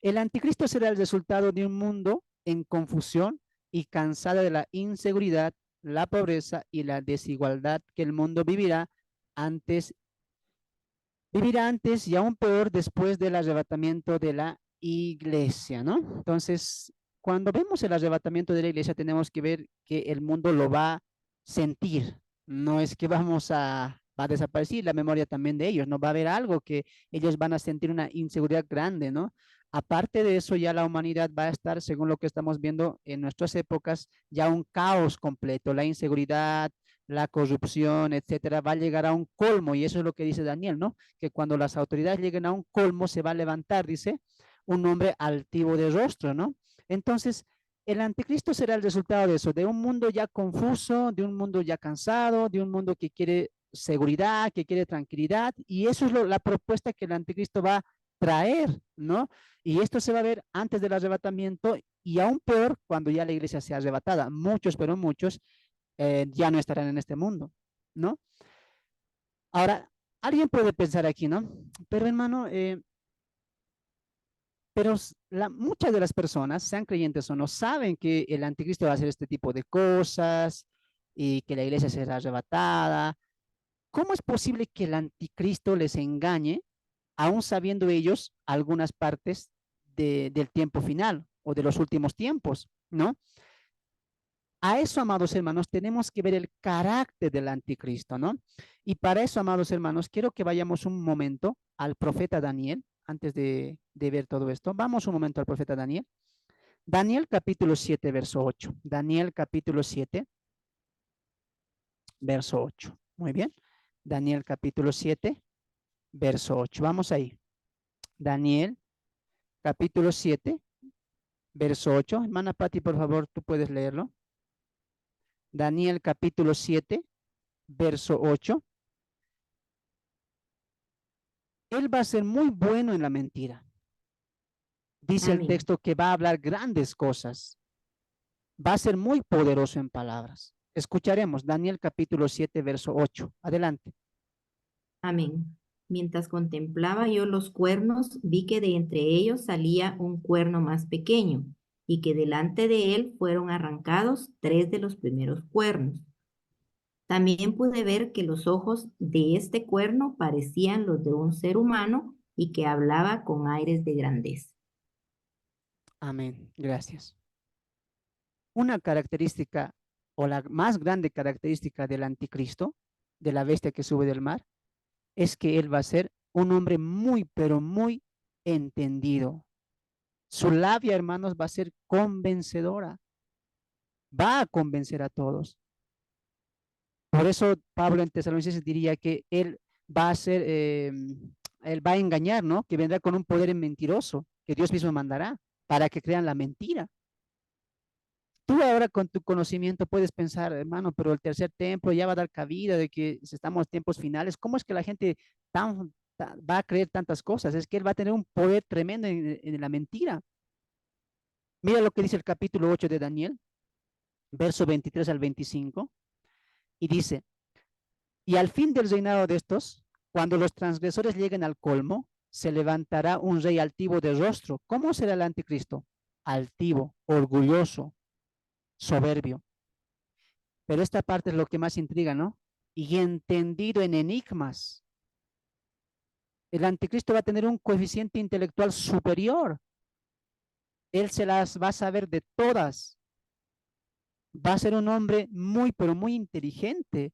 El anticristo será el resultado de un mundo en confusión y cansada de la inseguridad, la pobreza y la desigualdad que el mundo vivirá antes y aún peor después del arrebatamiento de la iglesia, ¿no? Entonces, cuando vemos el arrebatamiento de la iglesia, tenemos que ver que el mundo lo va a sentir. No es que va a desaparecer la memoria también de ellos, no va a haber algo que ellos van a sentir una inseguridad grande, ¿no? Aparte de eso, ya la humanidad va a estar, según lo que estamos viendo en nuestras épocas, ya un caos completo, la inseguridad, la corrupción, etcétera, va a llegar a un colmo, y eso es lo que dice Daniel, ¿no? Que cuando las autoridades lleguen a un colmo, se va a levantar, dice, un hombre altivo de rostro, ¿no? Entonces, el anticristo será el resultado de eso, de un mundo ya confuso, de un mundo ya cansado, de un mundo que quiere seguridad, que quiere tranquilidad, y eso es la propuesta que el anticristo va a traer, ¿no? Y esto se va a ver antes del arrebatamiento y aún peor cuando ya la iglesia sea arrebatada. Muchos, pero muchos, ya no estarán en este mundo, ¿no? Ahora, alguien puede pensar aquí, ¿no? Pero hermano, pero muchas de las personas, sean creyentes o no, saben que el anticristo va a hacer este tipo de cosas y que la iglesia será arrebatada. ¿Cómo es posible que el anticristo les engañe, aún sabiendo ellos algunas partes del tiempo final o de los últimos tiempos, ¿no? A eso, amados hermanos, tenemos que ver el carácter del anticristo, ¿no? Y para eso, amados hermanos, quiero que vayamos un momento al profeta Daniel, antes de ver todo esto. Vamos un momento al profeta Daniel. Daniel capítulo 7, verso 8. Daniel capítulo 7, verso 8. Muy bien. Daniel capítulo 7, verso 8. Vamos ahí. Daniel capítulo 7, verso 8. Hermana Patti, por favor, tú puedes leerlo. Daniel capítulo 7, verso 8. Él va a ser muy bueno en la mentira. Dice el Amén. texto que va a hablar grandes cosas. Va a ser muy poderoso en palabras. Escucharemos Daniel capítulo 7, verso 8. Adelante. Amén. Mientras contemplaba yo los cuernos, vi que de entre ellos salía un cuerno más pequeño, y que delante de él fueron arrancados tres de los primeros cuernos. También pude ver que los ojos de este cuerno parecían los de un ser humano y que hablaba con aires de grandeza. Amén. Gracias. Una característica o la más grande característica del anticristo, de la bestia que sube del mar, es que él va a ser un hombre muy, pero muy entendido. Su labia, hermanos, va a ser convencedora. Va a convencer a todos. Por eso Pablo en Tesalonicenses diría que él va a ser, él va a engañar, ¿no? Que vendrá con un poder mentiroso que Dios mismo mandará para que crean la mentira. Tú ahora con tu conocimiento puedes pensar, hermano, pero el tercer templo ya va a dar cabida de que estamos en tiempos finales. ¿Cómo es que la gente va a creer tantas cosas? Es que él va a tener un poder tremendo en la mentira. Mira lo que dice el capítulo 8 de Daniel, verso 23 al 25, y dice, y al fin del reinado de estos, cuando los transgresores lleguen al colmo, se levantará un rey altivo de rostro. ¿Cómo será el anticristo? Altivo, orgulloso, soberbio. Pero esta parte es lo que más intriga, ¿no? Y entendido en enigmas. El anticristo va a tener un coeficiente intelectual superior. Él se las va a saber de todas. Va a ser un hombre muy, pero muy inteligente.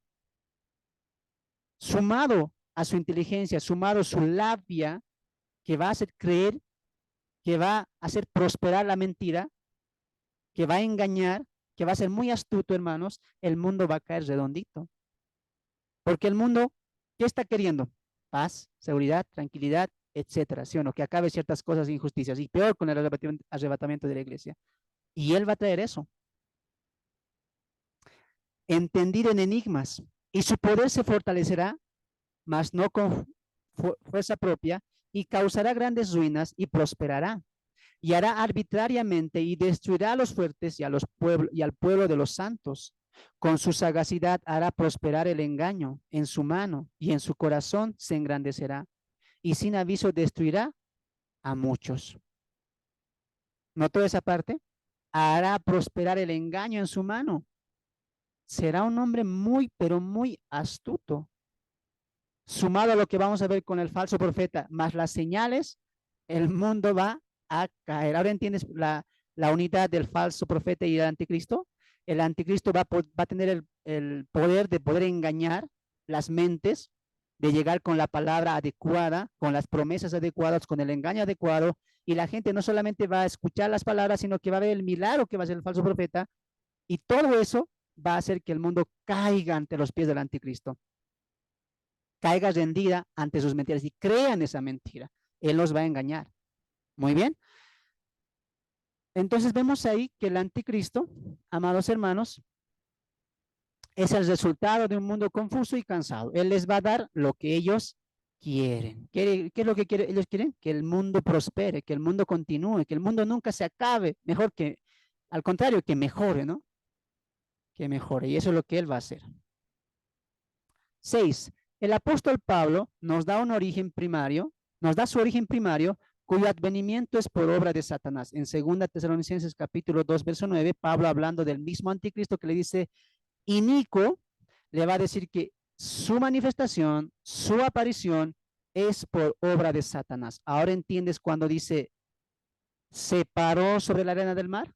Sumado a su inteligencia, sumado a su labia, que va a hacer creer, que va a hacer prosperar la mentira, que va a engañar, que va a ser muy astuto, hermanos, el mundo va a caer redondito. Porque el mundo, ¿qué está queriendo? Paz, seguridad, tranquilidad, etcétera, ¿sí o no? Que acabe ciertas cosas e injusticias, y peor con el arrebatamiento de la iglesia. Y él va a traer eso. Entendido en enigmas. y su poder se fortalecerá, mas no con fuerza propia, y causará grandes ruinas y prosperará, y hará arbitrariamente y destruirá a los fuertes y, a los y al pueblo de los santos. Con su sagacidad hará prosperar el engaño en su mano, y en su corazón se engrandecerá, y sin aviso destruirá a muchos. ¿Notó esa parte? Hará prosperar el engaño en su mano. Será un hombre muy, pero muy astuto. Sumado a lo que vamos a ver con el falso profeta, más las señales, el mundo va a caer. Ahora entiendes la unidad del falso profeta y el anticristo. El anticristo va a tener el poder de poder engañar las mentes, de llegar con la palabra adecuada, con las promesas adecuadas, con el engaño adecuado, y la gente no solamente va a escuchar las palabras, sino que va a ver el milagro que va a ser el falso profeta, y todo eso va a hacer que el mundo caiga ante los pies del anticristo, caiga rendida ante sus mentiras y crean esa mentira. Él los va a engañar. Muy bien. Entonces vemos ahí que el anticristo, amados hermanos, es el resultado de un mundo confuso y cansado. Él les va a dar lo que ellos quieren. ¿Qué es lo que ellos quieren? Que el mundo prospere, que el mundo continúe, que el mundo nunca se acabe, mejor que, al contrario, que mejore, ¿no? Que mejore. Y eso es lo que él va a hacer. 6. El apóstol Pablo nos da un origen primario, nos da su origen primario, cuyo advenimiento es por obra de Satanás. En 2 Tesalonicenses capítulo 2, verso 9, Pablo, hablando del mismo anticristo que le dice inicuo, le va a decir que su manifestación, su aparición es por obra de Satanás. Ahora entiendes cuando dice se paró sobre la arena del mar.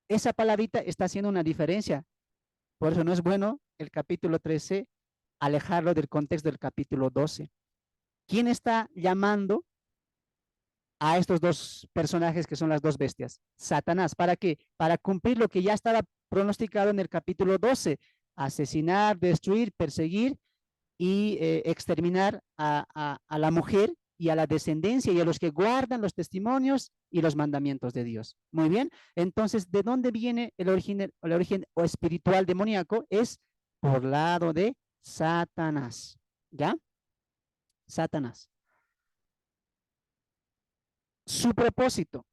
Esa palabrita está haciendo una diferencia. Por eso no es bueno el capítulo 13 alejarlo del contexto del capítulo 12. ¿Quién está llamando a estos dos personajes que son las dos bestias? Satanás. ¿Para qué? Para cumplir lo que ya estaba pronosticado en el capítulo 12. Asesinar, destruir, perseguir y exterminar a la mujer y a la descendencia y a los que guardan los testimonios y los mandamientos de Dios. Muy bien. Entonces, ¿de dónde viene el origen o espiritual demoníaco? Es por lado de Satanás. ¿Ya? Satanás. Su propósito,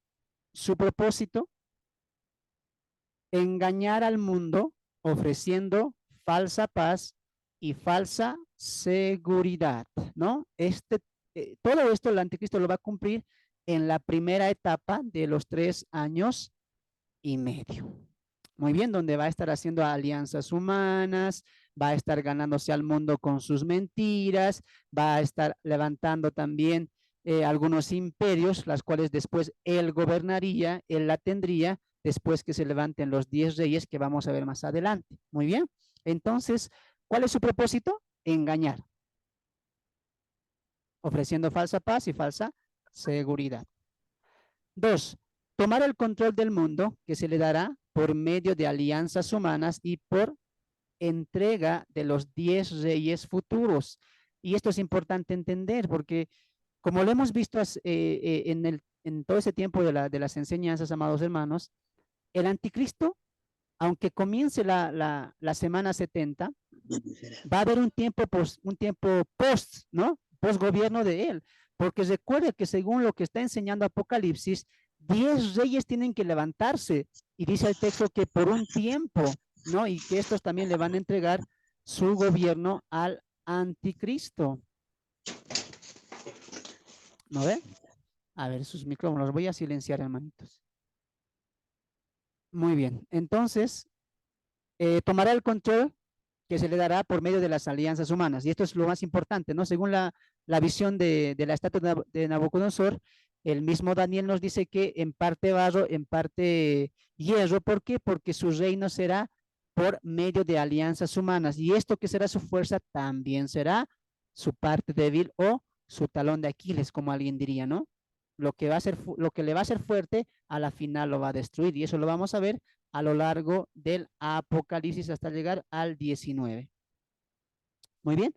engañar al mundo ofreciendo falsa paz y falsa seguridad, ¿no? Todo esto el anticristo lo va a cumplir en la primera etapa de los 3 años y medio. Muy bien, donde va a estar haciendo alianzas humanas, va a estar ganándose al mundo con sus mentiras, va a estar levantando también algunos imperios, las cuales después él gobernaría, él la tendría, después que se levanten los 10 reyes que vamos a ver más adelante. Muy bien, entonces, ¿cuál es su propósito? Engañar, ofreciendo falsa paz y falsa seguridad. 2. Tomar el control del mundo que se le dará por medio de alianzas humanas y por entrega de los 10 reyes futuros. Y esto es importante entender porque como lo hemos visto en todo ese tiempo de las enseñanzas, amados hermanos, el anticristo, aunque comience la semana 70, va a haber un tiempo post, ¿no? Post gobierno de él. Porque recuerda que según lo que está enseñando Apocalipsis, 10 reyes tienen que levantarse. Y dice el texto que por un tiempo, ¿no? Y que estos también le van a entregar su gobierno al anticristo. ¿No ve? A ver, sus micrófonos los voy a silenciar, hermanitos. Muy bien. Entonces, tomará el control que se le dará por medio de las alianzas humanas. Y esto es lo más importante, ¿no? Según la visión de la estatua de Nabucodonosor, el mismo Daniel nos dice que en parte barro, en parte hierro. ¿Por qué? Porque su reino será por medio de alianzas humanas. Y esto que será su fuerza también será su parte débil o su talón de Aquiles, como alguien diría, ¿no? Lo que le va a hacer fuerte, a la final lo va a destruir. Y eso lo vamos a ver a lo largo del Apocalipsis hasta llegar al 19. Muy bien.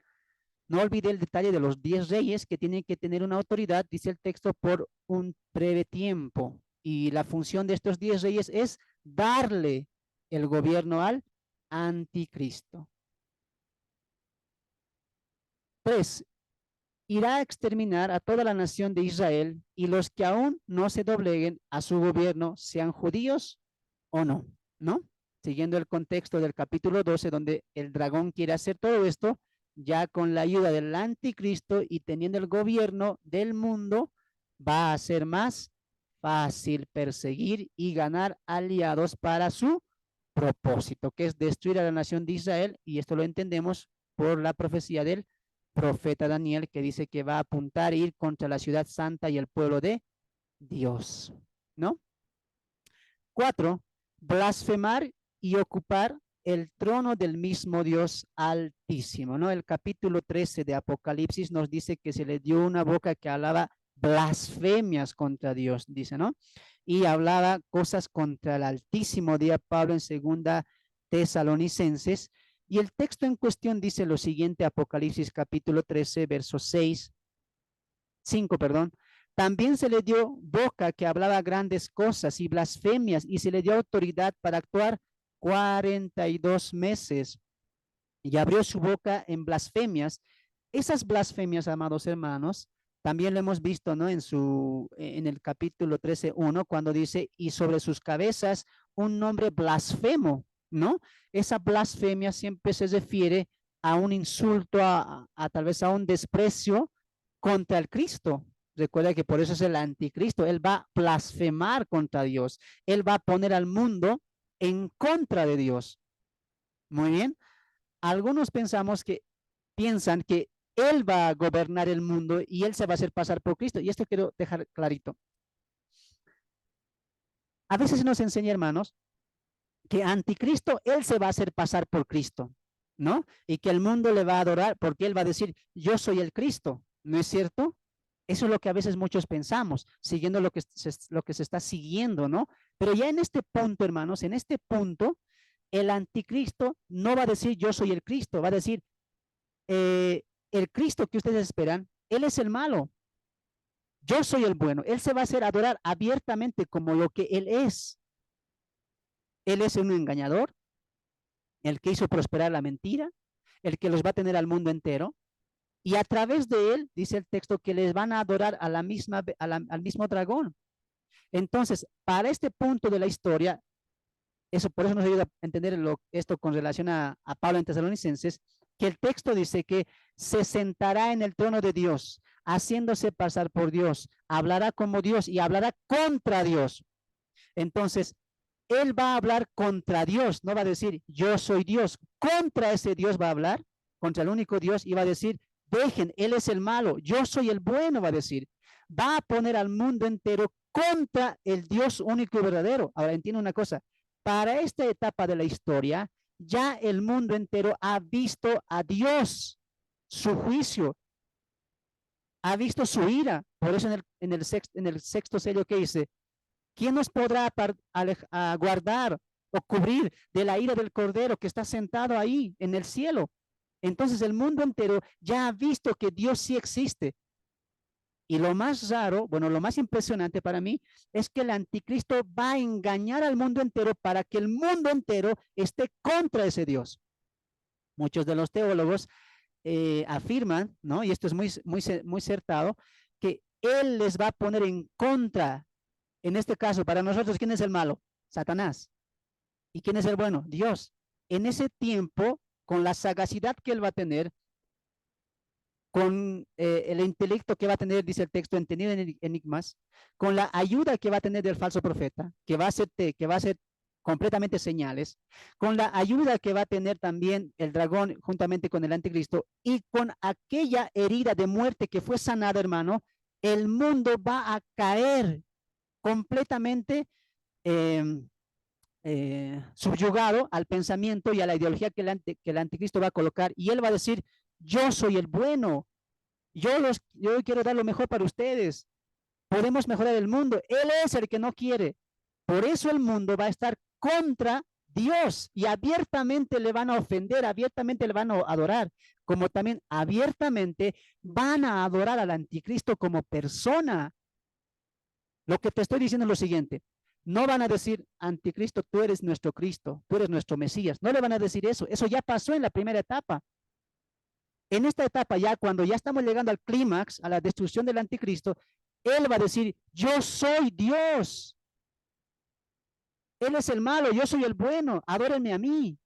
No olvide el detalle de los 10 reyes que tienen que tener una autoridad, dice el texto, por un breve tiempo. Y la función de estos 10 reyes es darle el gobierno al anticristo. 3. Irá a exterminar a toda la nación de Israel y los que aún no se dobleguen a su gobierno, sean judíos o no, ¿no? Siguiendo el contexto del capítulo 12, donde el dragón quiere hacer todo esto, ya con la ayuda del anticristo y teniendo el gobierno del mundo, va a ser más fácil perseguir y ganar aliados para su propósito, que es destruir a la nación de Israel, y esto lo entendemos por la profecía del profeta Daniel, que dice que va a apuntar a ir contra la ciudad santa y el pueblo de Dios, ¿no? 4. Blasfemar y ocupar el trono del mismo Dios altísimo, ¿no? El capítulo 13 de Apocalipsis nos dice que se le dio una boca que hablaba blasfemias contra Dios, dice, ¿no? Y hablaba cosas contra el Altísimo, día Pablo en segunda Tesalonicenses. Y el texto en cuestión dice lo siguiente, Apocalipsis capítulo 13, verso 5, perdón. También se le dio boca que hablaba grandes cosas y blasfemias, y se le dio autoridad para actuar 42 meses. Y abrió su boca en blasfemias. Esas blasfemias, amados hermanos, también lo hemos visto, ¿no? En el capítulo 13:1, cuando dice, y sobre sus cabezas un nombre blasfemo, ¿no? Esa blasfemia siempre se refiere a un insulto, a tal vez a un desprecio contra el Cristo. Recuerda que por eso es el anticristo. Él va a blasfemar contra Dios. Él va a poner al mundo en contra de Dios. Muy bien. Algunos piensan que él va a gobernar el mundo y él se va a hacer pasar por Cristo. Y esto quiero dejar clarito. A veces nos enseña, hermanos, que anticristo, él se va a hacer pasar por Cristo, ¿no? Y que el mundo le va a adorar porque él va a decir, yo soy el Cristo, ¿no es cierto? Eso es lo que a veces muchos pensamos, siguiendo lo que se está siguiendo, ¿no? Pero ya en este punto, hermanos, en este punto, el anticristo no va a decir yo soy el Cristo, va a decir el Cristo que ustedes esperan, él es el malo, yo soy el bueno. Él se va a hacer adorar abiertamente como lo que él es. Él es un engañador, el que hizo prosperar la mentira, el que los va a tener al mundo entero. Y a través de él, dice el texto, que les van a adorar a la misma, al mismo dragón. Entonces, para este punto de la historia, por eso nos ayuda a entender esto con relación a Pablo en Tesalonicenses, que el texto dice que se sentará en el trono de Dios, haciéndose pasar por Dios, hablará como Dios y hablará contra Dios. Entonces, él va a hablar contra Dios, no va a decir yo soy Dios, contra ese Dios va a hablar, contra el único Dios, y va a decir, dejen, él es el malo, yo soy el bueno, va a decir. Va a poner al mundo entero contra el Dios único y verdadero. Ahora entiendo una cosa, para esta etapa de la historia, ya el mundo entero ha visto a Dios, su juicio, ha visto su ira. Por eso en el sexto sello que dice, ¿quién nos podrá guardar o cubrir de la ira del Cordero que está sentado ahí en el cielo? Entonces el mundo entero ya ha visto que Dios sí existe. Y lo más raro, bueno, lo más impresionante para mí es que el anticristo va a engañar al mundo entero para que el mundo entero esté contra ese Dios. Muchos de los teólogos afirman, ¿no? Y esto es muy acertado, que él les va a poner en contra. En este caso, para nosotros, ¿quién es el malo? Satanás. ¿Y quién es el bueno? Dios. En ese tiempo, con la sagacidad que él va a tener, con el intelecto que va a tener, dice el texto, entendido en enigmas, con la ayuda que va a tener del falso profeta, que va a hacer completamente señales, con la ayuda que va a tener también el dragón juntamente con el anticristo, y con aquella herida de muerte que fue sanada, hermano, el mundo va a caer completamente subyugado al pensamiento y a la ideología que el anticristo va a colocar, y él va a decir, yo soy el bueno, yo quiero dar lo mejor para ustedes, podemos mejorar el mundo, él es el que no quiere. Por eso el mundo va a estar contra Dios y abiertamente le van a ofender, abiertamente le van a adorar, como también abiertamente van a adorar al anticristo como persona. Lo que te estoy diciendo es lo siguiente, no van a decir, anticristo, tú eres nuestro Cristo, tú eres nuestro Mesías, no le van a decir eso, eso ya pasó en la primera etapa. En esta etapa ya, cuando ya estamos llegando al clímax, a la destrucción del anticristo, él va a decir, yo soy Dios. Él es el malo, yo soy el bueno, adórenme a mí.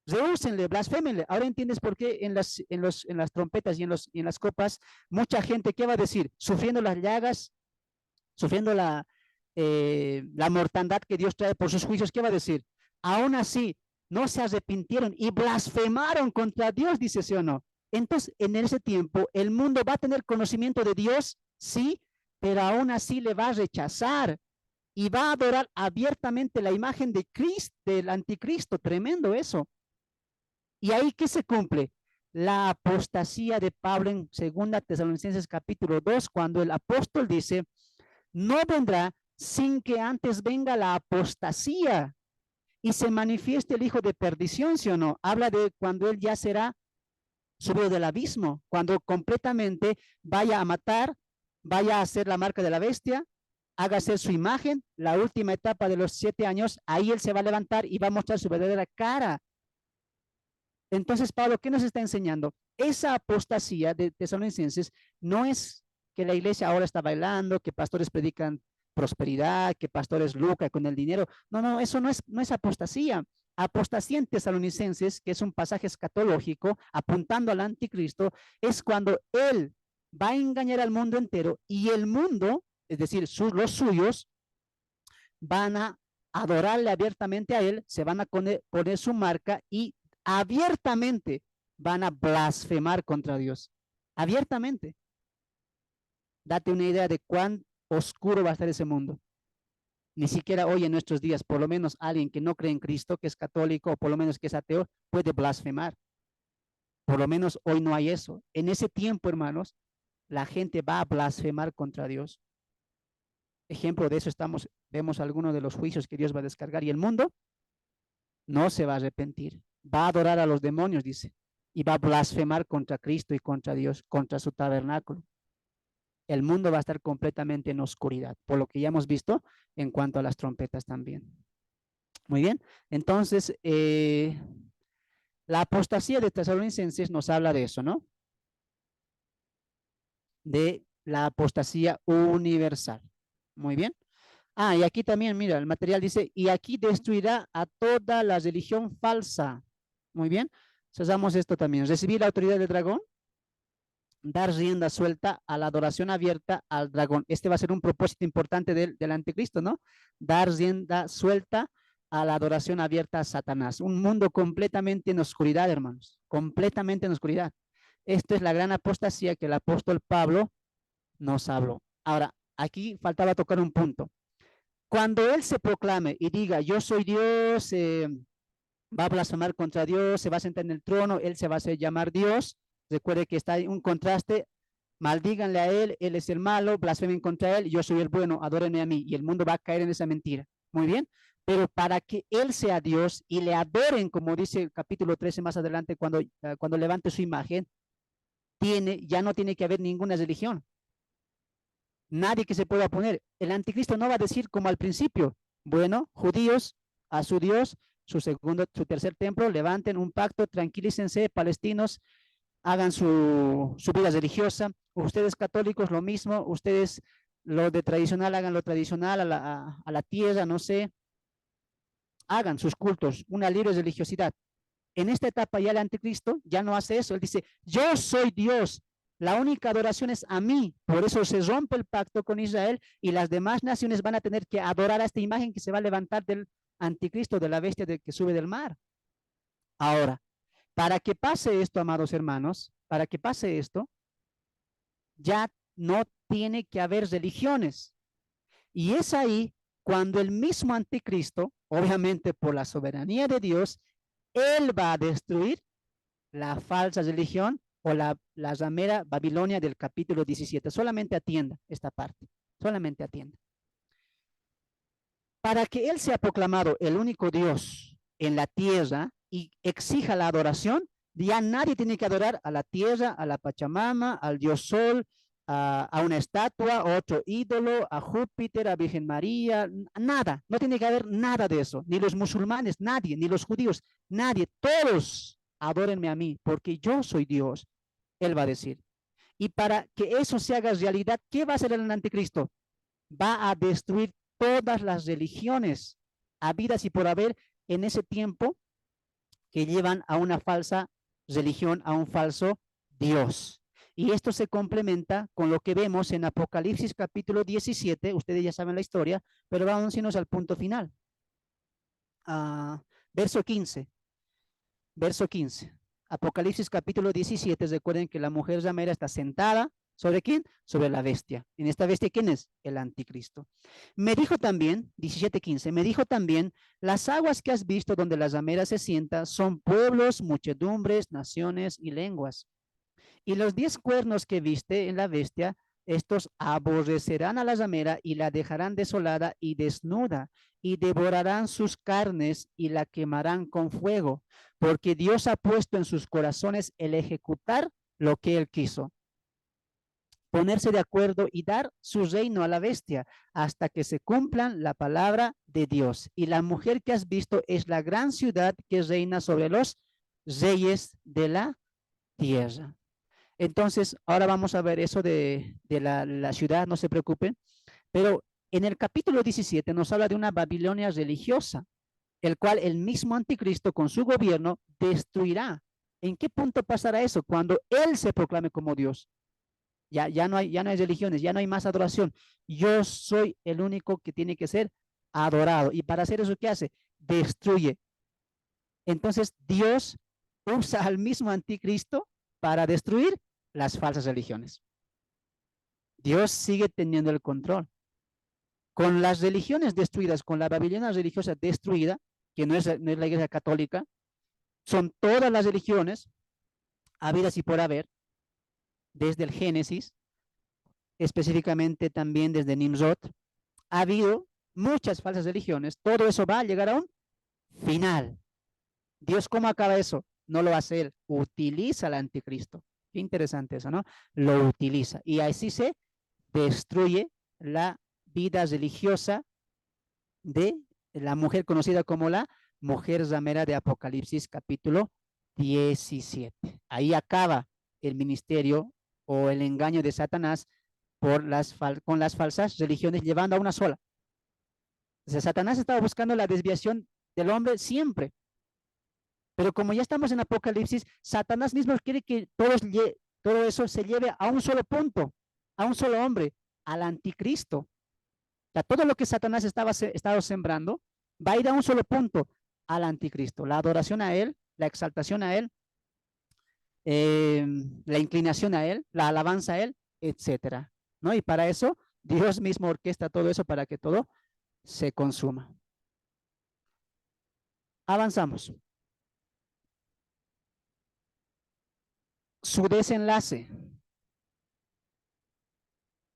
Rehúsenle, blasfémenle. Ahora entiendes por qué en las trompetas y en las copas, mucha gente, ¿qué va a decir? Sufriendo las llagas, sufriendo la mortandad que Dios trae por sus juicios, ¿qué va a decir? Aún así, no se arrepintieron y blasfemaron contra Dios, dice sí o no. Entonces, en ese tiempo, el mundo va a tener conocimiento de Dios, sí, pero aún así le va a rechazar y va a adorar abiertamente la imagen de Cristo, del anticristo. Tremendo eso. Y ahí, ¿qué se cumple? La apostasía de Pablo en 2 Tesalonicenses capítulo 2, cuando el apóstol dice, no vendrá sin que antes venga la apostasía y se manifieste el hijo de perdición, ¿sí o no? Habla de cuando él ya será subido del abismo, cuando completamente vaya a matar, vaya a hacer la marca de la bestia, haga hacer su imagen, la última etapa de los 7 años, ahí él se va a levantar y va a mostrar su verdadera cara. Entonces, Pablo, ¿qué nos está enseñando? Esa apostasía de Tesalonicenses no es que la iglesia ahora está bailando, que pastores predican prosperidad, que pastores lucran con el dinero. No, no, eso no es apostasía. Apostasía en Tesalonicenses, que es un pasaje escatológico apuntando al anticristo, es cuando él va a engañar al mundo entero y el mundo, es decir, los suyos, van a adorarle abiertamente a él, se van a poner su marca y abiertamente van a blasfemar contra Dios. Abiertamente. Date una idea de cuán oscuro va a estar ese mundo. Ni siquiera hoy en nuestros días, por lo menos alguien que no cree en Cristo, que es católico o por lo menos que es ateo, puede blasfemar. Por lo menos hoy no hay eso. En ese tiempo, hermanos, la gente va a blasfemar contra Dios. Ejemplo de eso vemos algunos de los juicios que Dios va a descargar y el mundo no se va a arrepentir. Va a adorar a los demonios, dice, y va a blasfemar contra Cristo y contra Dios, contra su tabernáculo. El mundo va a estar completamente en oscuridad, por lo que ya hemos visto en cuanto a las trompetas también. Muy bien, entonces, la apostasía de Tesalonicenses nos habla de eso, ¿no? De la apostasía universal. Muy bien. Y aquí también, mira, el material dice, y aquí destruirá a toda la religión falsa. Muy bien. Hagamos esto también. Recibir la autoridad del dragón, dar rienda suelta a la adoración abierta al dragón. Este va a ser un propósito importante del anticristo, ¿no? Dar rienda suelta a la adoración abierta a Satanás. Un mundo completamente en oscuridad, hermanos. Completamente en oscuridad. Esto es la gran apostasía que el apóstol Pablo nos habló. Ahora, aquí faltaba tocar un punto. Cuando él se proclame y diga, yo soy Dios, va a blasfemar contra Dios, se va a sentar en el trono, él se va a hacer llamar Dios. Recuerde que está ahí un contraste, maldíganle a él es el malo, blasfemen contra él, yo soy el bueno, adórenme a mí. Y el mundo va a caer en esa mentira. Muy bien, pero para que él sea Dios y le adoren, como dice el capítulo 13 más adelante, cuando levante su imagen, ya no tiene que haber ninguna religión. Nadie que se pueda oponer. El anticristo no va a decir como al principio, bueno, judíos a su Dios, su tercer templo, levanten un pacto, tranquilícense, palestinos, hagan su vida religiosa. Ustedes católicos lo mismo, ustedes lo de tradicional, hagan lo tradicional a la tierra, no sé, hagan sus cultos, una libre religiosidad. En esta etapa ya el anticristo ya no hace eso, él dice, yo soy Dios, la única adoración es a mí, por eso se rompe el pacto con Israel y las demás naciones van a tener que adorar a esta imagen que se va a levantar del anticristo, de la bestia que sube del mar. Ahora, para que pase esto, amados hermanos, para que pase esto, ya no tiene que haber religiones. Y es ahí cuando el mismo anticristo, obviamente por la soberanía de Dios, él va a destruir la falsa religión o la ramera Babilonia del capítulo 17. Solamente atienda esta parte, solamente atienda. Para que él sea proclamado el único Dios en la tierra y exija la adoración, ya nadie tiene que adorar a la tierra, a la Pachamama, al Dios Sol, a una estatua, a otro ídolo, a Júpiter, a Virgen María, no tiene que haber nada de eso, ni los musulmanes, nadie, ni los judíos, nadie, todos adórenme a mí, porque yo soy Dios, él va a decir. Y para que eso se haga realidad, ¿qué va a hacer el anticristo? Va a destruir todas las religiones habidas y por haber en ese tiempo que llevan a una falsa religión, a un falso Dios. Y esto se complementa con lo que vemos en Apocalipsis capítulo 17, ustedes ya saben la historia, pero vamos a irnos al punto final. Verso 15. Verso 15. Apocalipsis capítulo 17, recuerden que la mujer ramera está sentada, ¿sobre quién? Sobre la bestia. En esta bestia, ¿quién es? El anticristo. Me dijo también, 17:15, me dijo también, las aguas que has visto donde la ramera se sienta son pueblos, muchedumbres, naciones y lenguas. Y los 10 cuernos que viste en la bestia, estos aborrecerán a la ramera y la dejarán desolada y desnuda, y devorarán sus carnes y la quemarán con fuego, porque Dios ha puesto en sus corazones el ejecutar lo que él quiso, ponerse de acuerdo y dar su reino a la bestia hasta que se cumplan la palabra de Dios. Y la mujer que has visto es la gran ciudad que reina sobre los reyes de la tierra. Entonces, ahora vamos a ver eso de la ciudad, no se preocupen, pero en el capítulo 17 nos habla de una Babilonia religiosa, el cual el mismo anticristo con su gobierno destruirá. ¿En qué punto pasará eso? Cuando él se proclame como Dios. Ya no hay religiones, ya no hay más adoración. Yo soy el único que tiene que ser adorado. Y para hacer eso, ¿qué hace? Destruye. Entonces, Dios usa al mismo anticristo para destruir las falsas religiones. Dios sigue teniendo el control. Con las religiones destruidas, con la Babilonia religiosa destruida, que no es la iglesia católica, son todas las religiones habidas y por haber, desde el Génesis, específicamente también desde Nimrod, ha habido muchas falsas religiones, todo eso va a llegar a un final. Dios, ¿cómo acaba eso? No lo hace él, utiliza al anticristo. Qué interesante eso, ¿no? Lo utiliza y así se destruye la vida religiosa de la mujer conocida como la mujer ramera de Apocalipsis capítulo 17. Ahí acaba el ministerio o el engaño de Satanás con las falsas religiones, llevando a una sola. O sea, Satanás estaba buscando la desviación del hombre siempre. Pero como ya estamos en Apocalipsis, Satanás mismo quiere que todo eso se lleve a un solo punto, a un solo hombre, al anticristo. O sea, todo lo que Satanás estaba sembrando va a ir a un solo punto, al anticristo. La adoración a él, la exaltación a él, la inclinación a él, la alabanza a él, etcétera, ¿no? Y para eso, Dios mismo orquesta todo eso para que todo se consuma. Avanzamos. Su desenlace.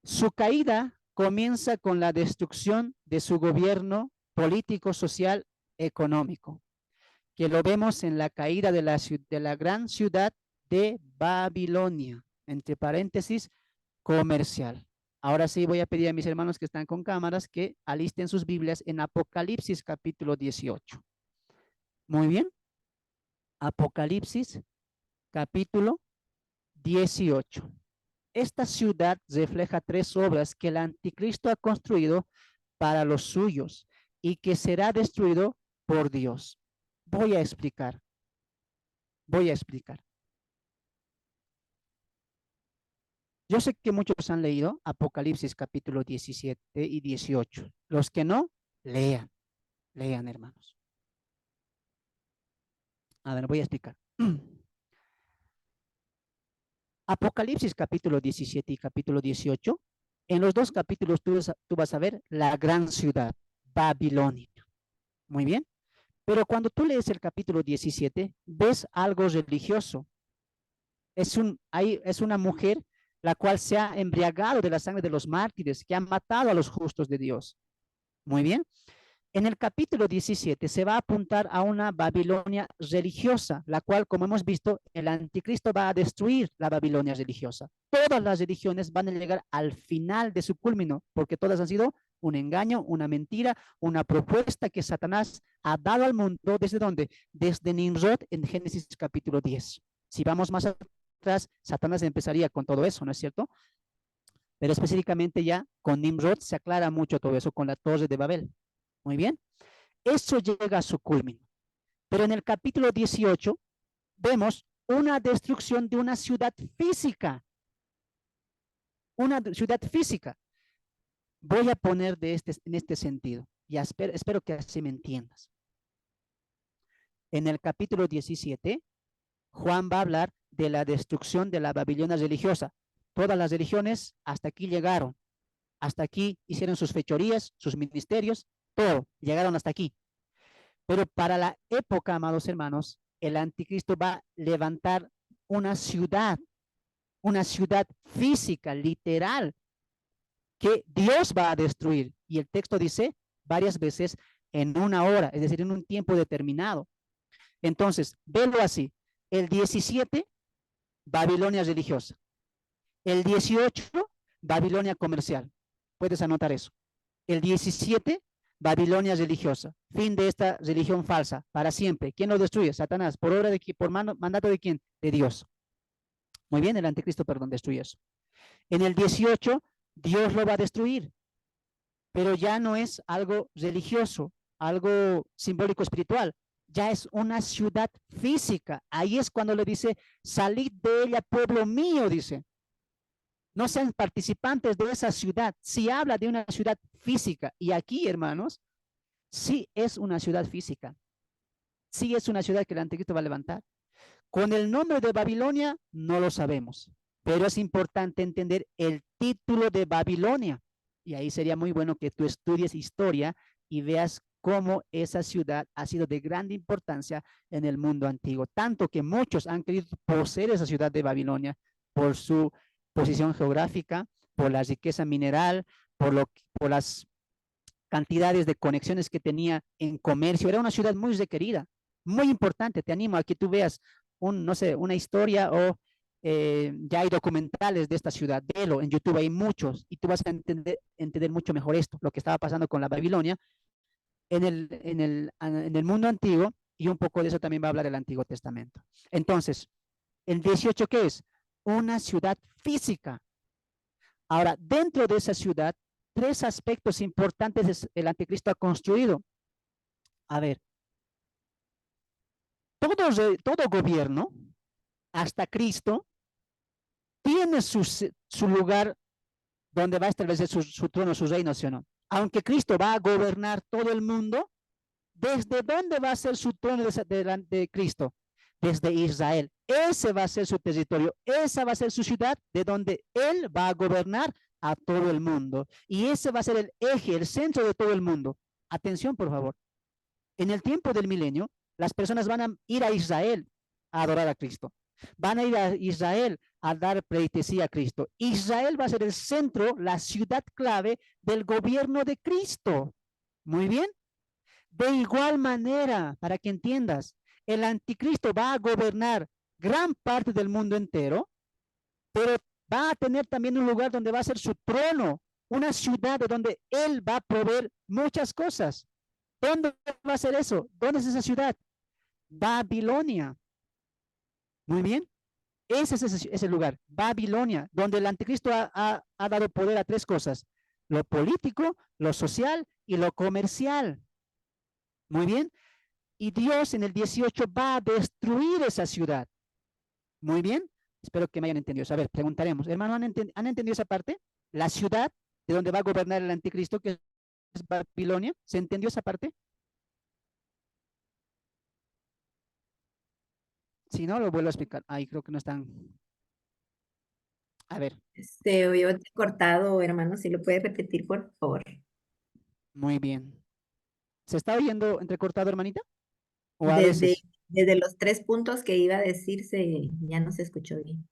Su caída comienza con la destrucción de su gobierno político, social, económico, que lo vemos en la caída de la gran ciudad de Babilonia, entre paréntesis, comercial. Ahora sí voy a pedir a mis hermanos que están con cámaras que alisten sus Biblias en Apocalipsis capítulo 18. Muy bien. Apocalipsis capítulo 18. Esta ciudad refleja 3 obras que el anticristo ha construido para los suyos y que será destruido por Dios. Voy a explicar. Yo sé que muchos han leído Apocalipsis capítulo 17 y 18. Los que no, lean, hermanos. A ver, voy a explicar. Apocalipsis capítulo 17 y capítulo 18, en los 2 capítulos tú vas a ver la gran ciudad, Babilonia. Muy bien. Pero cuando tú lees el capítulo 17, ves algo religioso. Es una mujer la cual se ha embriagado de la sangre de los mártires, que han matado a los justos de Dios. Muy bien. En el capítulo 17 se va a apuntar a una Babilonia religiosa, la cual, como hemos visto, el anticristo va a destruir la Babilonia religiosa. Todas las religiones van a llegar al final de su culmino, porque todas han sido Un engaño, una mentira, una propuesta que Satanás ha dado al mundo. ¿Desde dónde? Desde Nimrod en Génesis capítulo 10. Si vamos más atrás, Satanás empezaría con todo eso, ¿no es cierto? Pero específicamente ya con Nimrod se aclara mucho todo eso con la torre de Babel. Muy bien. Eso llega a su culmino. Pero en el capítulo 18 vemos una destrucción de una ciudad física. Una ciudad física. Voy a poner en este sentido. Y espero que así me entiendas. En el capítulo 17, Juan va a hablar de la destrucción de la Babilonia religiosa. Todas las religiones hasta aquí llegaron. Hasta aquí hicieron sus fechorías, sus ministerios, todo. Llegaron hasta aquí. Pero para la época, amados hermanos, el anticristo va a levantar una ciudad física, literal, que Dios va a destruir. Y el texto dice varias veces en una hora, es decir, en un tiempo determinado. Entonces, velo así. El 17, Babilonia religiosa. El 18, Babilonia comercial. Puedes anotar eso. El 17, Babilonia religiosa. Fin de esta religión falsa, para siempre. ¿Quién lo destruye? Satanás. ¿Por obra de quién? ¿Por mandato de quién? De Dios. Muy bien, el anticristo, perdón, destruye eso. En el 18, Dios lo va a destruir. Pero ya no es algo religioso, algo simbólico espiritual. Ya es una ciudad física. Ahí es cuando le dice, salid de ella, pueblo mío, dice. No sean participantes de esa ciudad. Si habla de una ciudad física, y aquí, hermanos, sí es una ciudad física. Sí es una ciudad que el anticristo va a levantar. Con el nombre de Babilonia, no lo sabemos. Pero es importante entender el título de Babilonia. Y ahí sería muy bueno que tú estudies historia y veas cómo esa ciudad ha sido de gran importancia en el mundo antiguo. Tanto que muchos han querido poseer esa ciudad de Babilonia por su posición geográfica, por la riqueza mineral, por las cantidades de conexiones que tenía en comercio. Era una ciudad muy requerida, muy importante. Te animo a que tú veas no sé, una historia o ya hay documentales de esta ciudad. Velo, en YouTube hay muchos y tú vas a entender mucho mejor esto, lo que estaba pasando con la Babilonia en el mundo antiguo, y un poco de eso también va a hablar el Antiguo Testamento. Entonces, el 18, ¿qué es? Una ciudad física. Ahora, dentro de esa ciudad, tres aspectos importantes el anticristo ha construido. A ver, todo gobierno, hasta Cristo, tiene su lugar donde va a establecer su trono, su reino, ¿sí o no? Aunque Cristo va a gobernar todo el mundo, ¿desde dónde va a ser su trono de Cristo? Desde Israel. Ese va a ser su territorio, esa va a ser su ciudad, de donde Él va a gobernar a todo el mundo. Y ese va a ser el eje, el centro de todo el mundo. Atención, por favor. En el tiempo del milenio, las personas van a ir a Israel a adorar a Cristo. Van a ir a Israel a dar pleitesía a Cristo. Israel va a ser el centro, la ciudad clave del gobierno de Cristo. Muy bien. De igual manera, para que entiendas, el anticristo va a gobernar gran parte del mundo entero, pero va a tener también un lugar donde va a ser su trono, una ciudad de donde él va a proveer muchas cosas. ¿Dónde va a ser eso? ¿Dónde es esa ciudad? Babilonia. Muy bien. Ese es ese lugar, Babilonia, donde el anticristo ha dado poder a tres cosas: lo político, lo social y lo comercial. Muy bien. Y Dios en el 18 va a destruir esa ciudad. Muy bien. Espero que me hayan entendido. A ver, preguntaremos. Hermano, ¿han entendido esa parte? La ciudad de donde va a gobernar el anticristo, que es Babilonia. ¿Se entendió esa parte? Si no, lo vuelvo a explicar. Ahí creo que no están. A ver, Se oyó cortado, hermano, si lo puede repetir, por favor. muy bien. ¿Se está oyendo entrecortado, hermanita? ¿O a Desde, veces? desde los 3 puntos que iba a decirse, ya no se escuchó bien.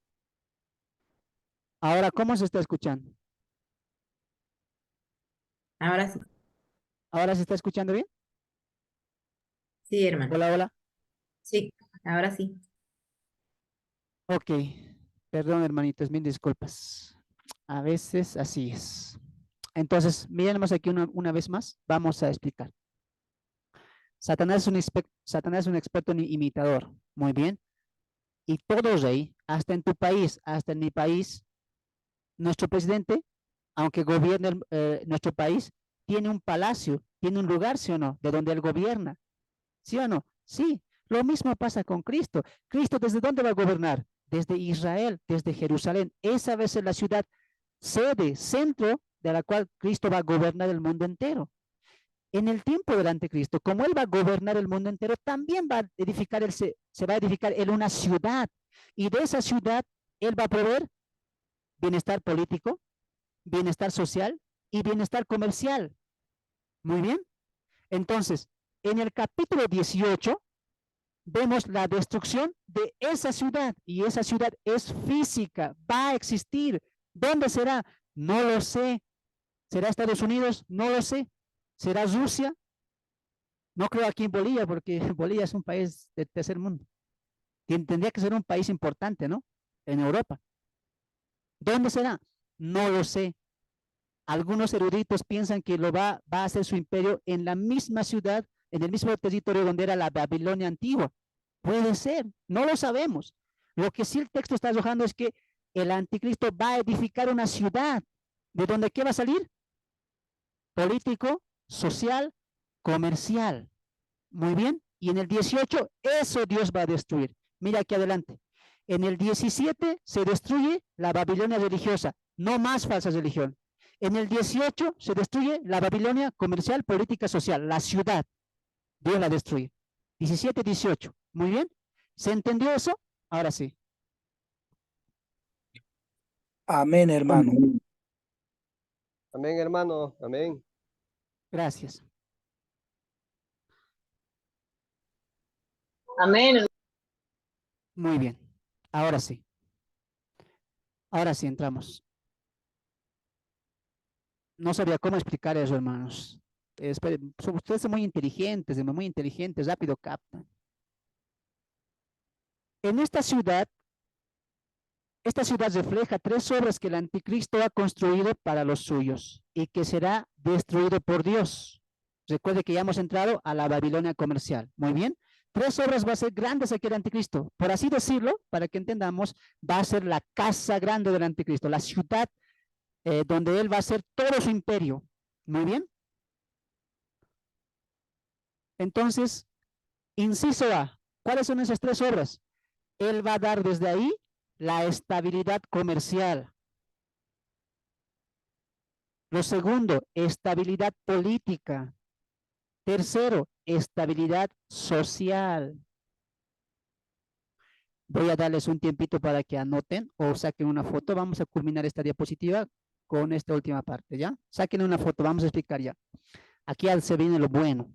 Ahora, ¿cómo se está escuchando? Ahora sí, ¿Ahora se está escuchando bien? sí, hermano. Hola, hola. Sí, ahora sí. Ok. Perdón, hermanitos, mil disculpas. A veces así es. Entonces, miremos aquí una vez más, vamos a explicar. Satanás es un experto en imitador, muy bien. Y todo rey, hasta en tu país, hasta en mi país, nuestro presidente, aunque gobierne nuestro país, tiene un palacio, tiene un lugar, ¿sí o no? De donde él gobierna, ¿sí o no? Sí, lo mismo pasa con Cristo. Cristo, ¿desde dónde va a gobernar? Desde Israel, desde Jerusalén. Esa va a ser la ciudad sede, centro de la cual Cristo va a gobernar el mundo entero. En el tiempo del anticristo, como él va a gobernar el mundo entero, también va a edificar, se va a edificar en una ciudad. Y de esa ciudad, él va a proveer bienestar político, bienestar social y bienestar comercial. Muy bien. Entonces, en el capítulo 18 vemos la destrucción de esa ciudad y esa ciudad es física, va a existir. ¿Dónde será? No lo sé. ¿Será Estados Unidos? No lo sé. ¿Será Rusia? No creo aquí en Bolivia porque Bolivia es un país de tercer mundo. Tendría que ser un país importante, ¿no? En Europa. ¿Dónde será? No lo sé. Algunos eruditos piensan que va a hacer su imperio en la misma ciudad, en el mismo territorio donde era la Babilonia antigua. Puede ser, no lo sabemos. Lo que sí el texto está arrojando es que el anticristo va a edificar una ciudad. ¿De donde qué va a salir? Político, social, comercial. Muy bien. Y en el 18, eso Dios va a destruir. Mira aquí adelante. En el 17 se destruye la Babilonia religiosa, no más falsa religión. En el 18 se destruye la Babilonia comercial, política, social, la ciudad. Dios la destruye. 17, 18. Muy bien. ¿Se entendió eso? Ahora sí. Amén, hermano. Amén, hermano. Amén. Gracias. Amén. Muy bien. Ahora sí. Ahora sí entramos. No sabía cómo explicar eso, hermanos. Ustedes son muy inteligentes, rápido captan. En esta ciudad refleja tres obras que el anticristo ha construido para los suyos y que será destruido por Dios. Recuerde que ya hemos entrado a la Babilonia comercial. Muy bien. Tres obras va a ser grandes aquí el anticristo. Por así decirlo, para que entendamos, va a ser la casa grande del anticristo, la ciudad donde él va a hacer todo su imperio. Muy bien. Entonces, inciso A, ¿cuáles son esas tres obras? Él va a dar desde ahí la estabilidad comercial. Lo segundo, estabilidad política. Tercero, estabilidad social. Voy a darles un tiempito para que anoten o saquen una foto. Vamos a culminar esta diapositiva con esta última parte, ¿ya? Saquen una foto, vamos a explicar ya. Aquí se viene lo bueno.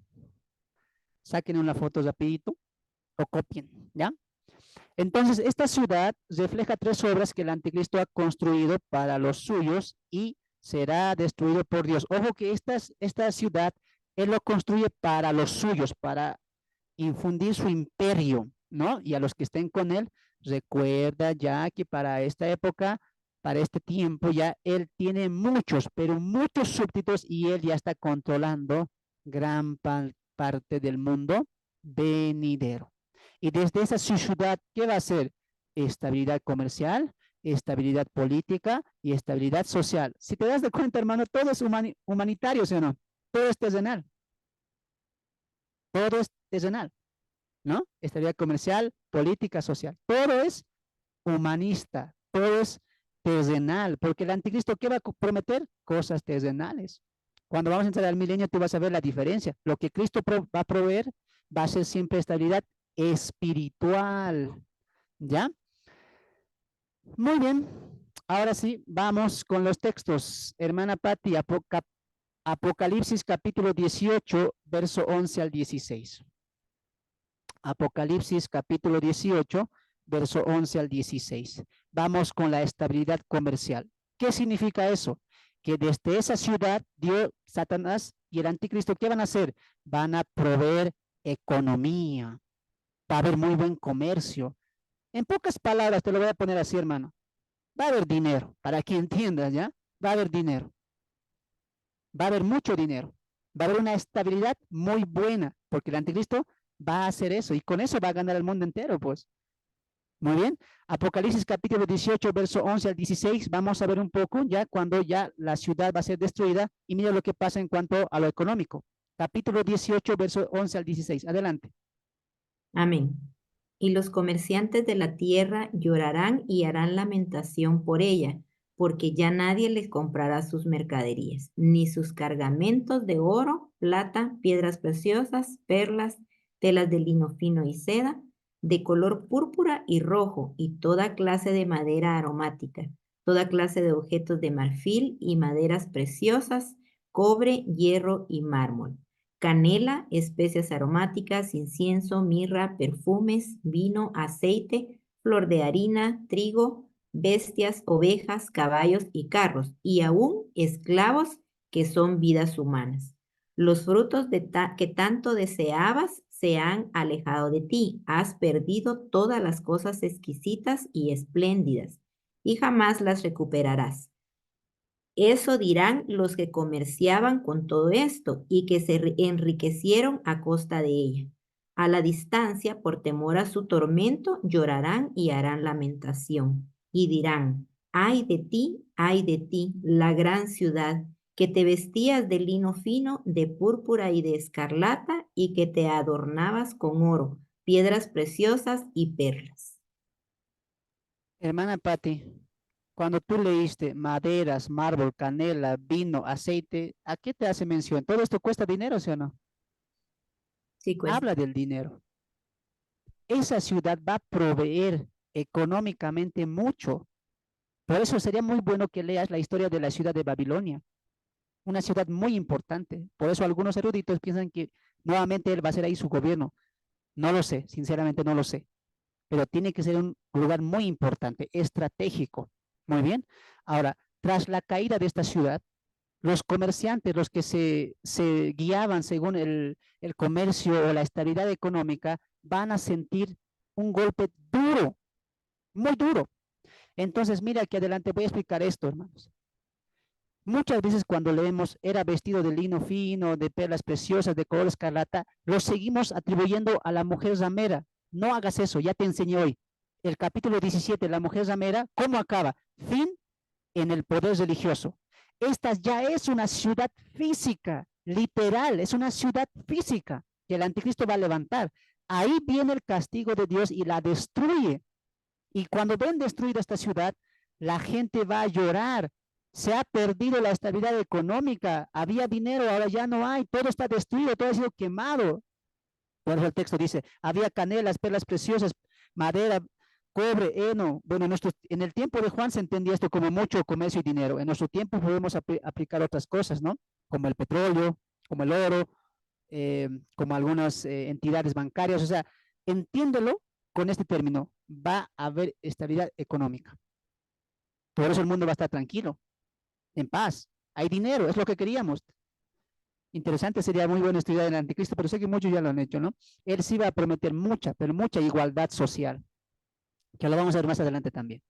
Saquen una foto rapidito o copien, ¿ya? Entonces, esta ciudad refleja tres obras que el anticristo ha construido para los suyos y será destruido por Dios. Ojo que esta ciudad, él lo construye para los suyos, para infundir su imperio, ¿no? Y a los que estén con él, recuerda ya que para esta época, para este tiempo, ya él tiene muchos, pero muchos súbditos y él ya está controlando gran parte del mundo venidero. Y desde esa ciudad, ¿qué va a hacer? Estabilidad comercial, estabilidad política y estabilidad social. Si te das de cuenta, hermano, todo es humanitario, ¿sí o no? Todo es terrenal. Todo es terrenal, ¿no? Estabilidad comercial, política, social. Todo es humanista, todo es terrenal, porque el anticristo, ¿qué va a prometer? Cosas terrenales. Cuando vamos a entrar al milenio, tú vas a ver la diferencia. Lo que Cristo va a proveer va a ser siempre estabilidad espiritual, ¿ya? Muy bien, ahora sí, vamos con los textos. Hermana Patti, Apocalipsis capítulo 18, verso 11 al 16. Apocalipsis capítulo 18, verso 11 al 16. Vamos con la estabilidad comercial. ¿Qué significa eso? Que desde esa ciudad, Dios, Satanás y el anticristo, ¿qué van a hacer? Van a proveer economía. Va a haber muy buen comercio. En pocas palabras, te lo voy a poner así, hermano. Va a haber dinero, para que entiendas, ¿ya? Va a haber dinero. Va a haber mucho dinero, va a haber una estabilidad muy buena, porque el anticristo va a hacer eso y con eso va a ganar el mundo entero, pues. Muy bien. Apocalipsis capítulo 18, verso 11 al 16. Vamos a ver un poco ya cuando ya la ciudad va a ser destruida y mira lo que pasa en cuanto a lo económico. Capítulo 18, verso 11 al 16. Adelante. Amén. Y los comerciantes de la tierra llorarán y harán lamentación por ella, porque ya nadie les comprará sus mercaderías, ni sus cargamentos de oro, plata, piedras preciosas, perlas, telas de lino fino y seda, de color púrpura y rojo, y toda clase de madera aromática, toda clase de objetos de marfil y maderas preciosas, cobre, hierro y mármol, canela, especias aromáticas, incienso, mirra, perfumes, vino, aceite, flor de harina, trigo, bestias, ovejas, caballos y carros, y aún esclavos que son vidas humanas. Los frutos que tanto deseabas se han alejado de ti. Has perdido todas las cosas exquisitas y espléndidas, y jamás las recuperarás. Eso dirán los que comerciaban con todo esto y que se enriquecieron a costa de ella. A la distancia, por temor a su tormento, llorarán y harán lamentación. Y dirán, ay de ti, la gran ciudad, que te vestías de lino fino, de púrpura y de escarlata, y que te adornabas con oro, piedras preciosas y perlas. Hermana Patti, cuando tú leíste maderas, mármol, canela, vino, aceite, ¿a qué te hace mención? ¿Todo esto cuesta dinero, sí o no? Sí, cuesta. Habla del dinero. Esa ciudad va a proveer económicamente mucho. Por eso sería muy bueno que leas la historia de la ciudad de Babilonia, una ciudad muy importante. Por eso algunos eruditos piensan que nuevamente él va a ser ahí su gobierno. No lo sé, sinceramente no lo sé, pero tiene que ser un lugar muy importante, estratégico. Muy bien. Ahora, tras la caída de esta ciudad, los comerciantes, los que se guiaban según el comercio o la estabilidad económica, van a sentir un golpe duro, muy duro. Entonces, mira aquí adelante, voy a explicar esto, hermanos. Muchas veces cuando leemos era vestido de lino fino, de perlas preciosas, de color escarlata, lo seguimos atribuyendo a la mujer ramera. No hagas eso, ya te enseñé hoy. El capítulo 17, la mujer ramera, ¿cómo acaba? Fin en el poder religioso. Esta ya es una ciudad física, literal, es una ciudad física que el anticristo va a levantar. Ahí viene el castigo de Dios y la destruye. Y cuando ven destruida esta ciudad, la gente va a llorar. Se ha perdido la estabilidad económica. Había dinero, ahora ya no hay. Todo está destruido, todo ha sido quemado. Por eso el texto dice, había canelas, perlas preciosas, madera, cobre, heno. Bueno, en el tiempo de Juan se entendía esto como mucho comercio y dinero. En nuestro tiempo podemos aplicar otras cosas, ¿no? Como el petróleo, como el oro, como algunas entidades bancarias. O sea, entiéndelo con este término. Va a haber estabilidad económica. Por eso el mundo va a estar tranquilo, en paz. Hay dinero, es lo que queríamos. Interesante, sería muy bueno estudiar el anticristo, pero sé que muchos ya lo han hecho, ¿no? Él sí va a prometer mucha, pero mucha igualdad social, que lo vamos a ver más adelante también.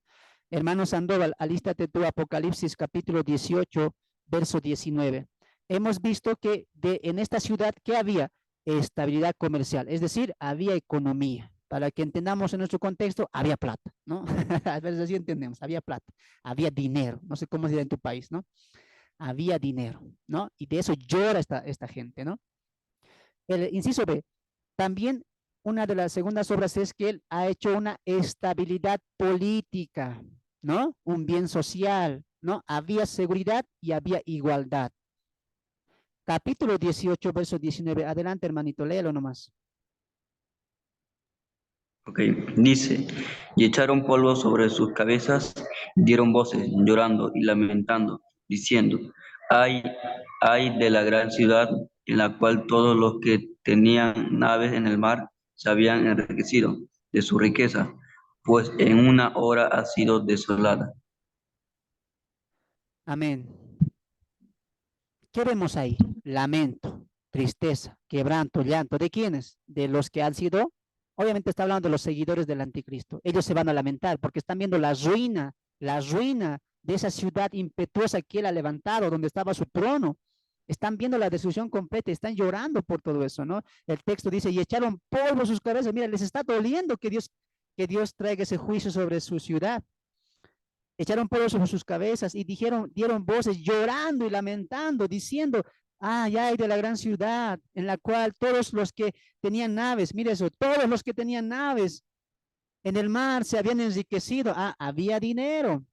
Hermano Sandoval, alístate tu Apocalipsis capítulo 18, verso 19. Hemos visto que en esta ciudad, ¿qué había? Estabilidad comercial, es decir, había economía. Para que entendamos en nuestro contexto, había plata, ¿no? A veces así entendemos, había plata, había dinero, no sé cómo se en tu país, ¿no? Había dinero, ¿no? Y de eso llora esta gente, ¿no? El inciso B, también una de las segundas obras es que él ha hecho una estabilidad política, ¿no? Un bien social, ¿no? Había seguridad y había igualdad. Capítulo 18, verso 19. Adelante, hermanito, léelo nomás. Ok, dice, y echaron polvo sobre sus cabezas, dieron voces, llorando y lamentando, diciendo, ay, ay de la gran ciudad en la cual todos los que tenían naves en el mar se habían enriquecido de su riqueza, pues en una hora ha sido desolada. Amén. ¿Qué vemos ahí? Lamento, tristeza, quebranto, llanto. ¿De quiénes? De los que han sido, obviamente está hablando de los seguidores del anticristo. Ellos se van a lamentar porque están viendo la ruina de esa ciudad impetuosa que él ha levantado, donde estaba su trono. Están viendo la destrucción completa, están llorando por todo eso, ¿no? El texto dice, y echaron polvo a sus cabezas. Mira, les está doliendo que Dios traiga ese juicio sobre su ciudad. Echaron polvo sobre sus cabezas y dieron voces llorando y lamentando, diciendo, ya hay de la gran ciudad en la cual todos los que tenían naves, mire eso, todos los que tenían naves en el mar se habían enriquecido. Había dinero.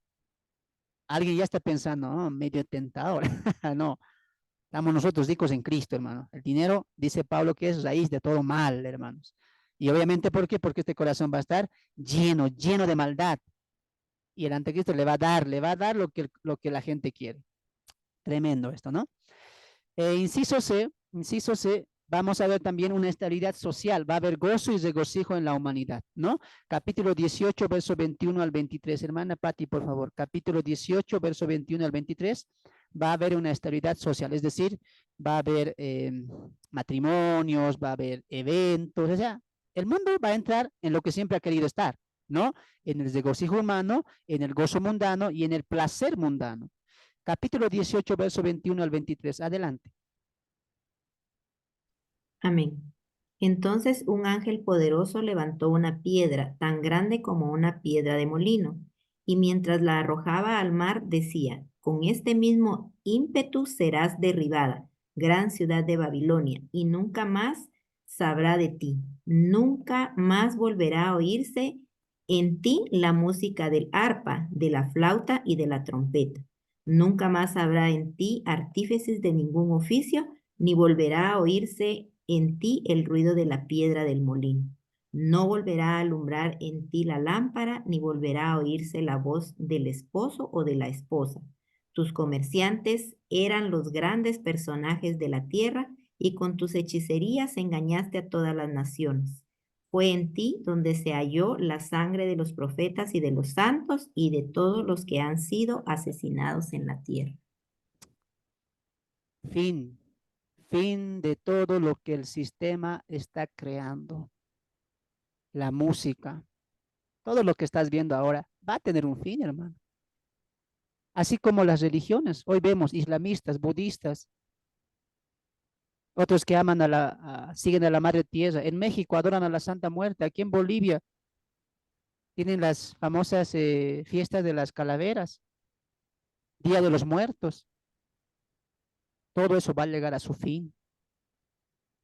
Alguien ya está pensando, medio tentador. No, estamos nosotros ricos en Cristo, hermano. El dinero, dice Pablo, que es raíz de todo mal, hermanos. Y obviamente, ¿por qué? Porque este corazón va a estar lleno de maldad. Y el anticristo le va a dar lo que la gente quiere. Tremendo esto, ¿no? Inciso C, vamos a ver también una estabilidad social. Va a haber gozo y regocijo en la humanidad, ¿no? Capítulo 18, verso 21 al 23. Hermana Patti, por favor. Capítulo 18, verso 21 al 23. Va a haber una estabilidad social, es decir, va a haber matrimonios, va a haber eventos, o sea, el mundo va a entrar en lo que siempre ha querido estar, ¿no? En el regocijo humano, en el gozo mundano y en el placer mundano. Capítulo 18, verso 21 al 23. Adelante. Amén. Entonces un ángel poderoso levantó una piedra tan grande como una piedra de molino, y mientras la arrojaba al mar decía, con este mismo ímpetu serás derribada, gran ciudad de Babilonia, y nunca más sabrá de ti. Nunca más volverá a oírse en ti la música del arpa, de la flauta y de la trompeta. Nunca más habrá en ti artífices de ningún oficio, ni volverá a oírse en ti el ruido de la piedra del molino. No volverá a alumbrar en ti la lámpara, ni volverá a oírse la voz del esposo o de la esposa. Tus comerciantes eran los grandes personajes de la tierra, y con tus hechicerías engañaste a todas las naciones. Fue en ti donde se halló la sangre de los profetas y de los santos y de todos los que han sido asesinados en la tierra. Fin de todo lo que el sistema está creando. La música, todo lo que estás viendo ahora va a tener un fin, hermano. Así como las religiones. Hoy vemos islamistas, budistas, otros que aman siguen a la Madre Tierra. En México adoran a la Santa Muerte. Aquí en Bolivia tienen las famosas fiestas de las calaveras, Día de los Muertos. Todo eso va a llegar a su fin.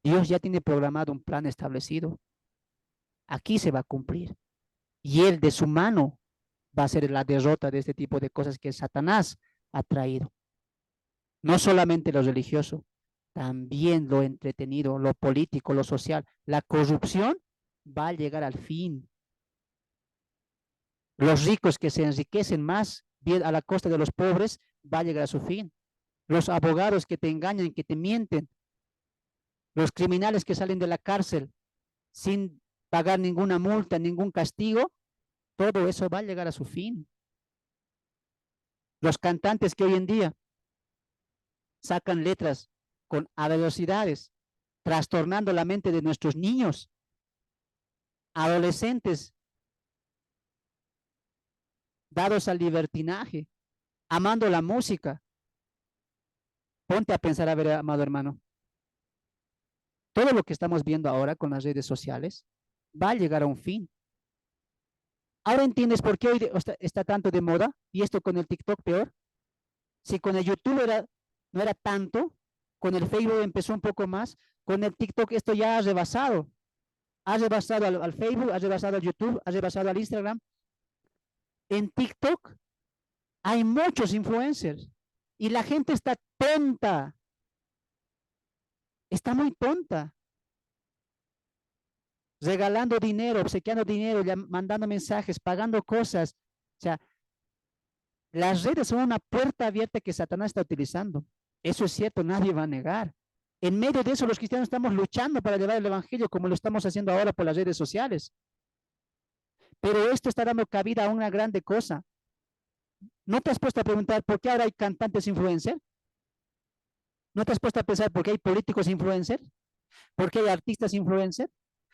Dios ya tiene programado un plan establecido. Aquí se va a cumplir. Y Él de su mano va a ser la derrota de este tipo de cosas que Satanás ha traído. No solamente lo religioso, también lo entretenido, lo político, lo social. La corrupción va a llegar al fin. Los ricos que se enriquecen más bien a la costa de los pobres va a llegar a su fin. Los abogados que te engañan, que te mienten, los criminales que salen de la cárcel sin pagar ninguna multa, ningún castigo, todo eso va a llegar a su fin. Los cantantes que hoy en día sacan letras con velocidades, trastornando la mente de nuestros niños, adolescentes, dados al libertinaje, amando la música. Ponte a pensar, a ver, amado hermano, todo lo que estamos viendo ahora con las redes sociales va a llegar a un fin. Ahora entiendes por qué hoy está tanto de moda, y esto con el TikTok peor. Si con el YouTube no era tanto, con el Facebook empezó un poco más, con el TikTok esto ya ha rebasado al Facebook, ha rebasado al YouTube, ha rebasado al Instagram. En TikTok hay muchos influencers y la gente está tonta, está muy tonta, regalando dinero, obsequiando dinero, mandando mensajes, pagando cosas. O sea, las redes son una puerta abierta que Satanás está utilizando. Eso es cierto, nadie va a negar. En medio de eso, los cristianos estamos luchando para llevar el evangelio como lo estamos haciendo ahora por las redes sociales. Pero esto está dando cabida a una grande cosa. ¿No te has puesto a preguntar por qué ahora hay cantantes influencers? ¿No te has puesto a pensar por qué hay políticos influencers? ¿Por qué hay artistas influencers?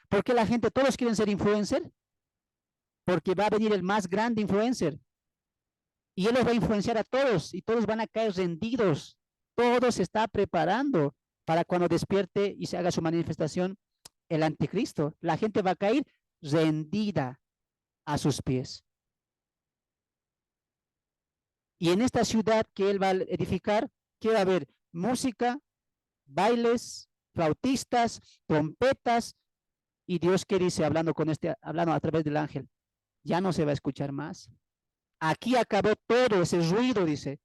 ¿Por qué la gente, todos quieren ser influencers? Porque va a venir el más grande influencer. Y él los va a influenciar a todos y todos van a caer rendidos Todo se está preparando para cuando despierte y se haga su manifestación el anticristo. La gente va a caer rendida a sus pies. Y en esta ciudad que él va a edificar, ¿qué va a haber? Música, bailes, flautistas, trompetas. Y Dios, ¿qué dice? Hablando a través del ángel, ya no se va a escuchar más. Aquí acabó todo ese ruido, dice.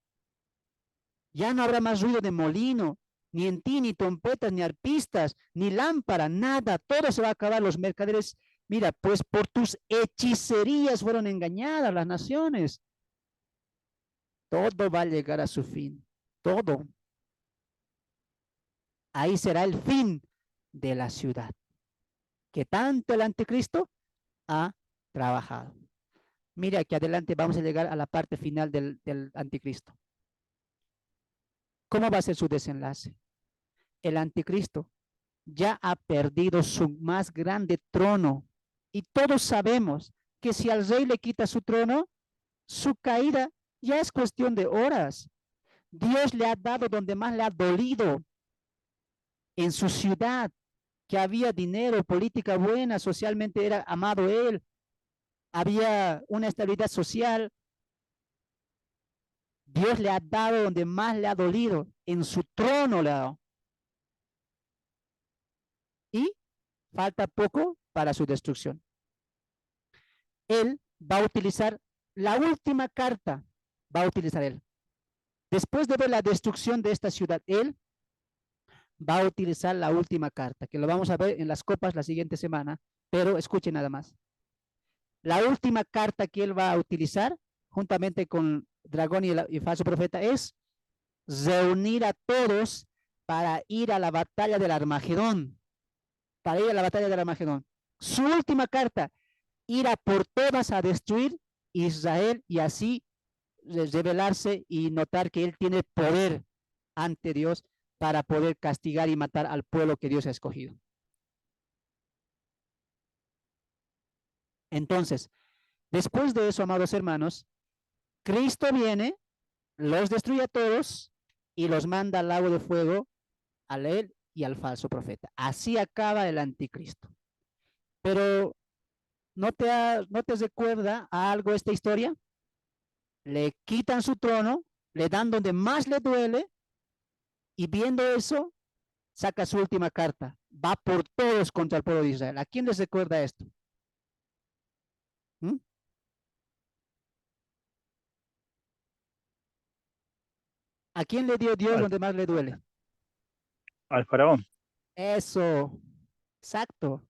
Ya no habrá más ruido de molino, ni en ti, ni trompetas, ni arpistas, ni lámpara, nada. Todo se va a acabar. Los mercaderes, mira, pues por tus hechicerías fueron engañadas las naciones. Todo va a llegar a su fin. Todo. Ahí será el fin de la ciudad que tanto el anticristo ha trabajado. Mira, aquí adelante vamos a llegar a la parte final del anticristo. ¿Cómo va a ser su desenlace? El anticristo ya ha perdido su más grande trono y todos sabemos que si al rey le quita su trono, su caída ya es cuestión de horas. Dios le ha dado donde más le ha dolido, en su ciudad, que había dinero, política buena, socialmente era amado él, había una estabilidad social. Dios le ha dado donde más le ha dolido, en su trono le ha dado. Y falta poco para su destrucción. Él va a utilizar la última carta, va a utilizar él. Después de ver la destrucción de esta ciudad, él va a utilizar la última carta, que lo vamos a ver en las copas la siguiente semana, pero escuchen nada más. La última carta que él va a utilizar, juntamente con Dragón y el falso profeta, es reunir a todos para ir a la batalla del Armagedón. Para ir a la batalla del Armagedón. Su última carta, ir a por todas a destruir Israel y así revelarse y notar que él tiene poder ante Dios para poder castigar y matar al pueblo que Dios ha escogido. Entonces, después de eso, amados hermanos, Cristo viene, los destruye a todos y los manda al lago de fuego a él y al falso profeta. Así acaba el anticristo. Pero ¿no te recuerda a algo esta historia? Le quitan su trono, le dan donde más le duele y viendo eso, saca su última carta. Va por todos contra el pueblo de Israel. ¿A quién les recuerda esto? ¿Mm? ¿A quién le dio Dios donde más le duele? Al faraón. Eso, exacto.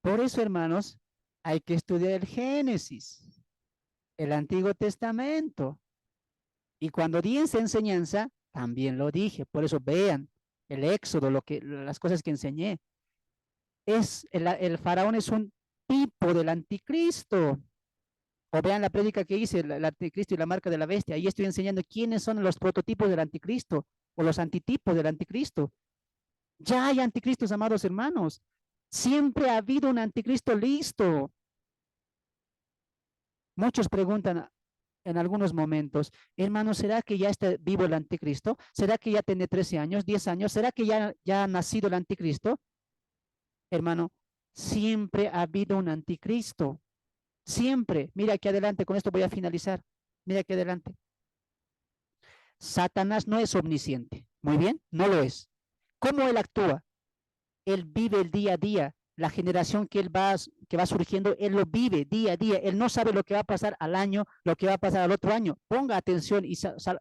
Por eso, hermanos, hay que estudiar el Génesis, el Antiguo Testamento. Y cuando di esa enseñanza, también lo dije. Por eso vean el Éxodo, las cosas que enseñé. El faraón es un tipo del anticristo. O vean la prédica que hice, el anticristo y la marca de la bestia. Ahí estoy enseñando quiénes son los prototipos del anticristo o los antitipos del anticristo. Ya hay anticristos, amados hermanos. Siempre ha habido un anticristo listo. Muchos preguntan en algunos momentos, hermano, ¿será que ya está vivo el anticristo? ¿Será que ya tiene 13 años, 10 años? ¿Será que ya ha nacido el anticristo? Hermano, siempre ha habido un anticristo. Siempre. Mira aquí adelante, con esto voy a finalizar. Mira aquí adelante. Satanás no es omnisciente. Muy bien, no lo es. ¿Cómo él actúa? Él vive el día a día. La generación que va surgiendo, él lo vive día a día. Él no sabe lo que va a pasar al año, lo que va a pasar al otro año. Ponga atención y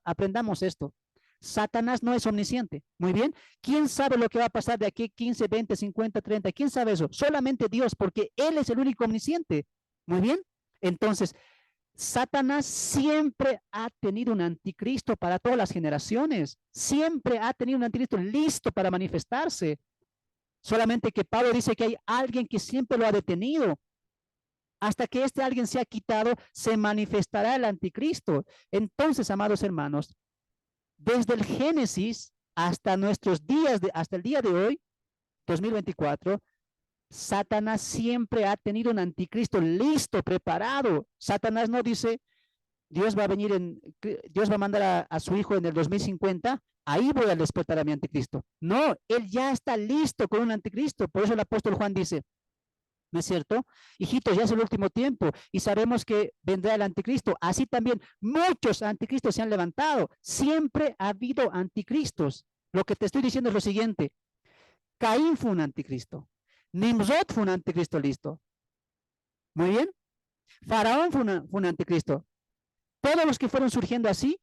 aprendamos esto. Satanás no es omnisciente. Muy bien. ¿Quién sabe lo que va a pasar de aquí 15, 20, 50, 30? ¿Quién sabe eso? Solamente Dios, porque Él es el único omnisciente. Muy bien. Entonces, Satanás siempre ha tenido un anticristo para todas las generaciones. Siempre ha tenido un anticristo listo para manifestarse. Solamente que Pablo dice que hay alguien que siempre lo ha detenido. Hasta que este alguien se ha quitado, se manifestará el anticristo. Entonces, amados hermanos, desde el Génesis hasta nuestros días, hasta el día de hoy, 2024, Satanás siempre ha tenido un anticristo listo, preparado. Satanás no dice, Dios va a venir Dios va a mandar a su hijo en el 2050, ahí voy a despertar a mi anticristo. No, él ya está listo con un anticristo. Por eso el apóstol Juan dice, ¿no es cierto? Hijitos, ya es el último tiempo y sabemos que vendrá el anticristo. Así también muchos anticristos se han levantado. Siempre ha habido anticristos. Lo que te estoy diciendo es lo siguiente. Caín fue un anticristo. Nimrod fue un anticristo listo. Muy bien. Faraón fue un anticristo. Todos los que fueron surgiendo así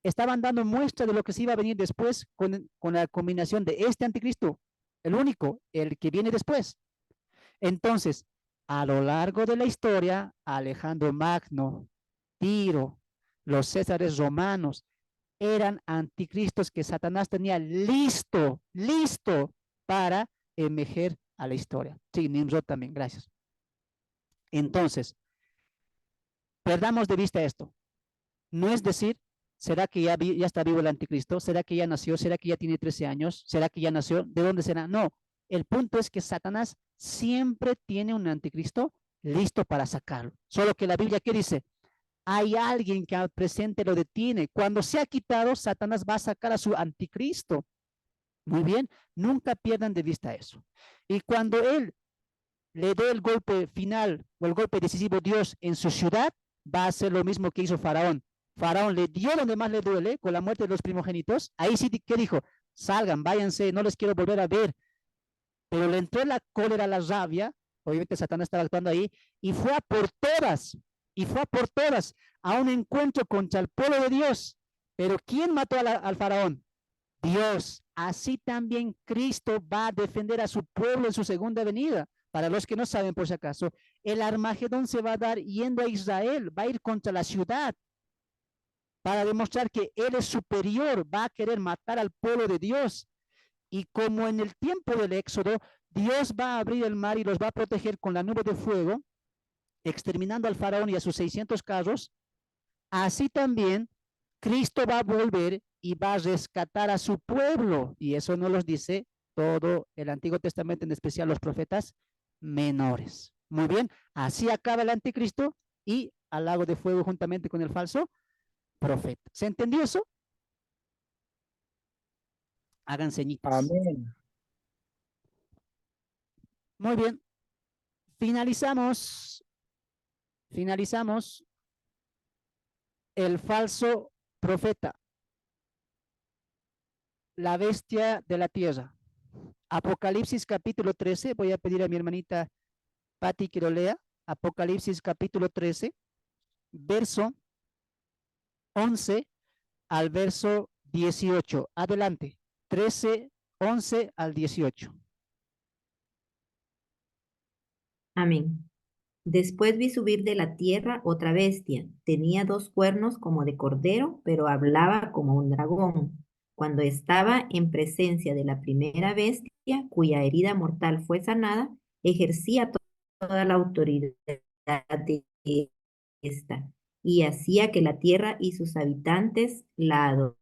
estaban dando muestra de lo que se iba a venir después con la combinación de este anticristo, el único, el que viene después. Entonces, a lo largo de la historia, Alejandro Magno, Tiro, los Césares romanos, eran anticristos que Satanás tenía listo para emerger a la historia. Sí, Nimrod también, gracias. Entonces, perdamos de vista esto. No es decir, ¿será que ya está vivo el anticristo? ¿Será que ya nació? ¿Será que ya tiene 13 años? ¿Será que ya nació? ¿De dónde será? No, el punto es que Satanás siempre tiene un anticristo listo para sacarlo. Solo que la Biblia, ¿qué dice? Hay alguien que al presente lo detiene. Cuando se ha quitado, Satanás va a sacar a su anticristo. Muy bien, nunca pierdan de vista eso. Y cuando él le dé el golpe final o el golpe decisivo Dios en su ciudad, va a hacer lo mismo que hizo Faraón. Faraón le dio donde más le duele, con la muerte de los primogénitos. Ahí sí, ¿qué dijo? Salgan, váyanse, no les quiero volver a ver. Pero le entró la cólera, la rabia, obviamente Satanás estaba actuando ahí, y fue a por todas, a un encuentro contra el pueblo de Dios. Pero ¿quién mató al faraón? Dios. Así también Cristo va a defender a su pueblo en su segunda venida. Para los que no saben, por si acaso, el Armagedón se va a dar yendo a Israel, va a ir contra la ciudad para demostrar que Él es superior, va a querer matar al pueblo de Dios. Y como en el tiempo del Éxodo, Dios va a abrir el mar y los va a proteger con la nube de fuego, exterminando al faraón y a sus 600 carros, así también Cristo va a volver y va a rescatar a su pueblo. Y eso nos lo dice todo el Antiguo Testamento, en especial los profetas menores. Muy bien, así acaba el anticristo y al lago de fuego juntamente con el falso profeta. ¿Se entendió eso? Hagan ceñitas. Amén. Muy bien. Finalizamos el falso profeta, la bestia de la tierra. Apocalipsis capítulo 13, voy a pedir a mi hermanita Patti que lo lea. Apocalipsis capítulo 13, verso 11 al verso 18. Adelante. 13, 11 al 18. Amén. Después vi subir de la tierra otra bestia. Tenía 2 cuernos como de cordero, pero hablaba como un dragón. Cuando estaba en presencia de la primera bestia, cuya herida mortal fue sanada, ejercía toda la autoridad de esta y hacía que la tierra y sus habitantes la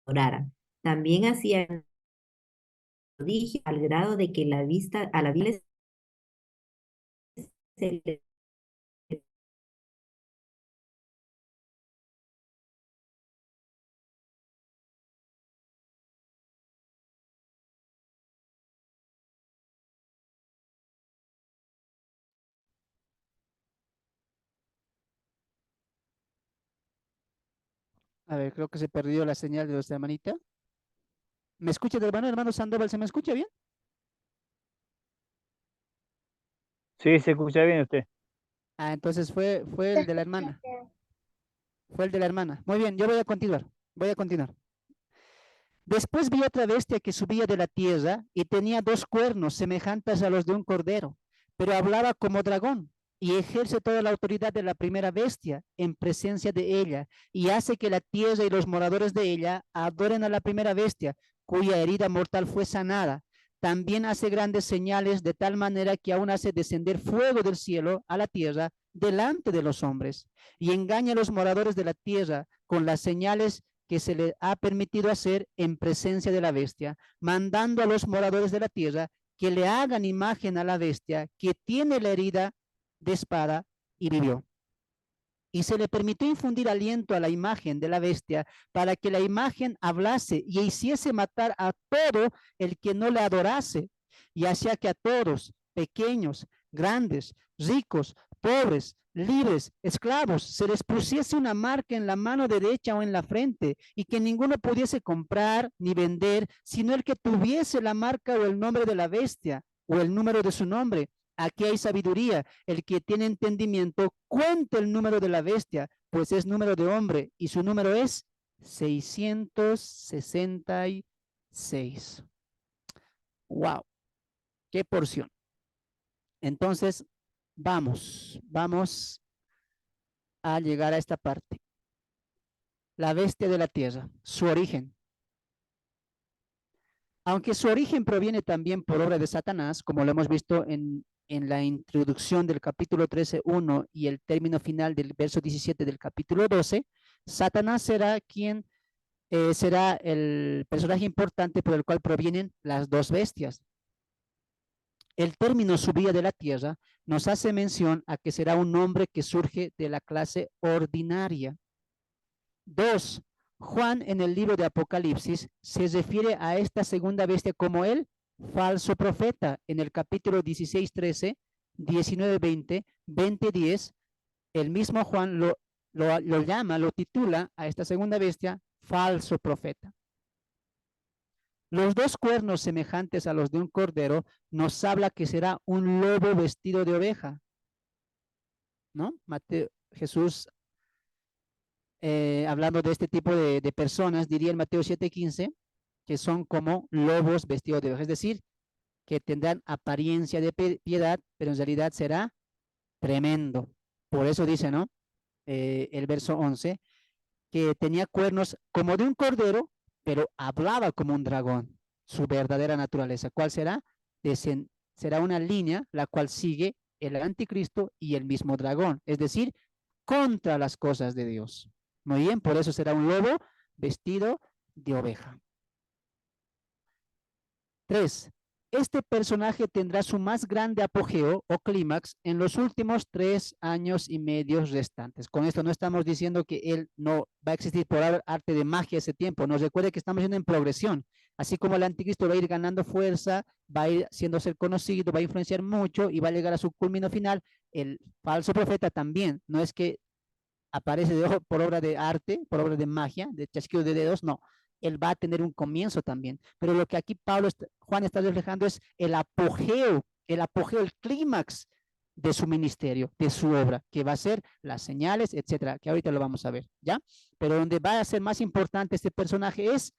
adoraran. También hacía prodigio al grado de que a la vista se le. A ver, creo que se perdió la señal de nuestra hermanita. ¿Me escucha de hermano Sandoval? ¿Se me escucha bien? Sí, se escucha bien usted. Ah, entonces fue el de la hermana. Fue el de la hermana. Muy bien, yo voy a continuar. Después vi otra bestia que subía de la tierra y tenía 2 cuernos semejantes a los de un cordero, pero hablaba como dragón y ejerce toda la autoridad de la primera bestia en presencia de ella y hace que la tierra y los moradores de ella adoren a la primera bestia, cuya herida mortal fue sanada. También hace grandes señales de tal manera que aún hace descender fuego del cielo a la tierra delante de los hombres y engaña a los moradores de la tierra con las señales que se le ha permitido hacer en presencia de la bestia, mandando a los moradores de la tierra que le hagan imagen a la bestia que tiene la herida de espada y vivió. y se le permitió infundir aliento a la imagen de la bestia para que la imagen hablase y hiciese matar a todo el que no le adorase, y hacía que a todos, pequeños, grandes, ricos, pobres, libres, esclavos, se les pusiese una marca en la mano derecha o en la frente, y que ninguno pudiese comprar ni vender, sino el que tuviese la marca o el nombre de la bestia o el número de su nombre. Aquí hay sabiduría. El que tiene entendimiento, cuente el número de la bestia, pues es número de hombre, y su número es 666. ¡Wow! ¡Qué porción! Entonces, vamos a llegar a esta parte. La bestia de la tierra, su origen. Aunque su origen proviene también por obra de Satanás, como lo hemos visto en la introducción del capítulo 13:1 y el término final del verso 17 del capítulo 12, Satanás será será el personaje importante por el cual provienen las dos bestias. El término subida de la tierra nos hace mención a que será un hombre que surge de la clase ordinaria. 2. Juan en el libro de Apocalipsis se refiere a esta segunda bestia como el falso profeta en el capítulo 16:13, 19:20, 20:10. El mismo Juan lo titula a esta segunda bestia falso profeta. Los dos cuernos semejantes a los de un cordero nos habla que será un lobo vestido de oveja, ¿no? Jesús, hablando de este tipo de personas, diría en Mateo 7:15, que son como lobos vestidos de oveja, es decir, que tendrán apariencia de piedad, pero en realidad será tremendo. Por eso dice, ¿no? El verso 11, que tenía cuernos como de un cordero, pero hablaba como un dragón, su verdadera naturaleza. ¿Cuál será? Será una línea la cual sigue el anticristo y el mismo dragón, es decir, contra las cosas de Dios. Muy bien, por eso será un lobo vestido de oveja. 3. Este personaje tendrá su más grande apogeo o clímax en los últimos 3 años y medio restantes. Con esto no estamos diciendo que él no va a existir por arte de magia ese tiempo. Nos recuerde que estamos yendo en progresión. Así como el anticristo va a ir ganando fuerza, va a ir siendo ser conocido, va a influenciar mucho y va a llegar a su culmino final, el falso profeta también. No es que aparece por obra de arte, por obra de magia, de chasquido de dedos, no. Él va a tener un comienzo también. Pero lo que aquí Juan está reflejando es el apogeo, el clímax de su ministerio, de su obra, que va a ser las señales, etcétera, que ahorita lo vamos a ver, ¿ya? Pero donde va a ser más importante este personaje es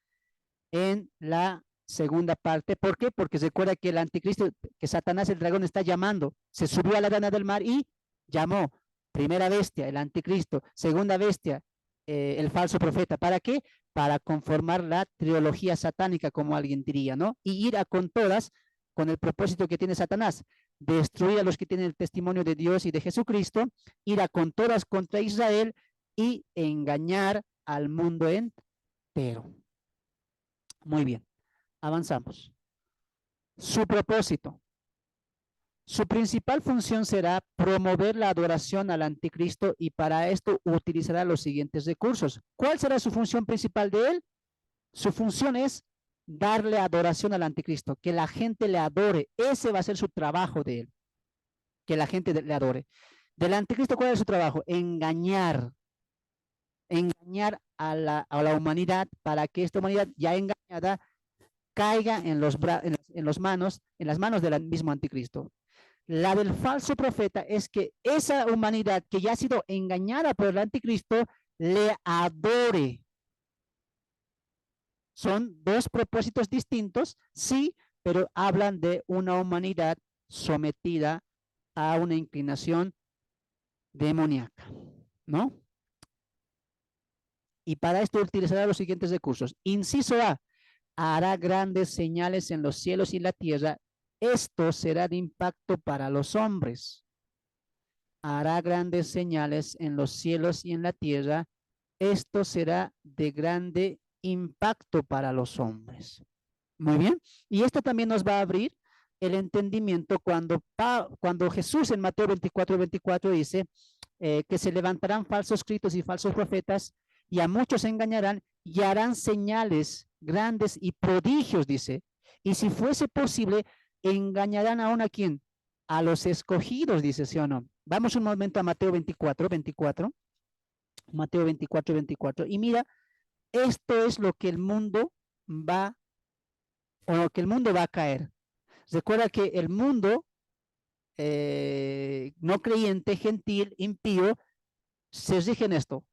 en la segunda parte. ¿Por qué? Porque recuerda que el anticristo, que Satanás, el dragón, está llamando, se subió a la rana del mar y llamó. Primera bestia, el anticristo. Segunda bestia, el falso profeta. ¿Para qué? Para conformar la trilogía satánica, como alguien diría, ¿no? Y ir a con todas, con el propósito que tiene Satanás, destruir a los que tienen el testimonio de Dios y de Jesucristo, ir a con todas contra Israel y engañar al mundo entero. Muy bien, avanzamos. Su propósito. Su principal función será promover la adoración al anticristo y para esto utilizará los siguientes recursos. ¿Cuál será su función principal de él? Su función es darle adoración al anticristo, que la gente le adore. Ese va a ser su trabajo de él, que la gente le adore. Del anticristo, ¿cuál es su trabajo? Engañar a la humanidad para que esta humanidad ya engañada caiga en las manos del mismo anticristo. La del falso profeta es que esa humanidad que ya ha sido engañada por el anticristo le adore. Son dos propósitos distintos, sí, pero hablan de una humanidad sometida a una inclinación demoníaca, ¿no? Y para esto utilizará los siguientes recursos. Inciso A, hará grandes señales en los cielos y la tierra. Esto será de impacto para los hombres. Hará grandes señales en los cielos y en la tierra. Esto será de grande impacto para los hombres. Muy bien. Y esto también nos va a abrir el entendimiento cuando Jesús en Mateo 24 dice que se levantarán falsos cristos y falsos profetas y a muchos engañarán y harán señales grandes y prodigios, dice. Y si fuese posible, engañarán aún a quién? A los escogidos, dice, ¿sí o no? Vamos un momento a Mateo 24. Mateo 24. Y mira, esto es lo que el mundo va, o lo que el mundo va a caer. Recuerda que el mundo no creyente, gentil, impío, se rige en esto,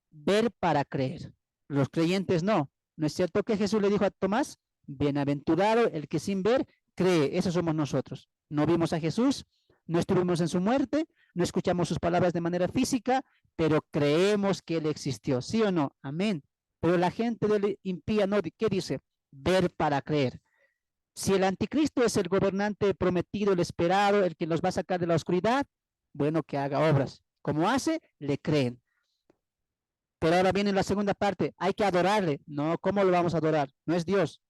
ver para creer. Los creyentes no. ¿No es cierto que Jesús le dijo a Tomás? Bienaventurado el que sin ver cree. Esos somos nosotros. No vimos a Jesús, no estuvimos en su muerte, no escuchamos sus palabras de manera física, pero creemos que Él existió. ¿Sí o no? Amén. Pero la gente del impía no, ¿qué dice? Ver para creer. Si el anticristo es el gobernante prometido, el esperado, el que nos va a sacar de la oscuridad, bueno, que haga obras. Como hace, le creen. Pero ahora viene la segunda parte, hay que adorarle. No, ¿cómo lo vamos a adorar? No es Dios.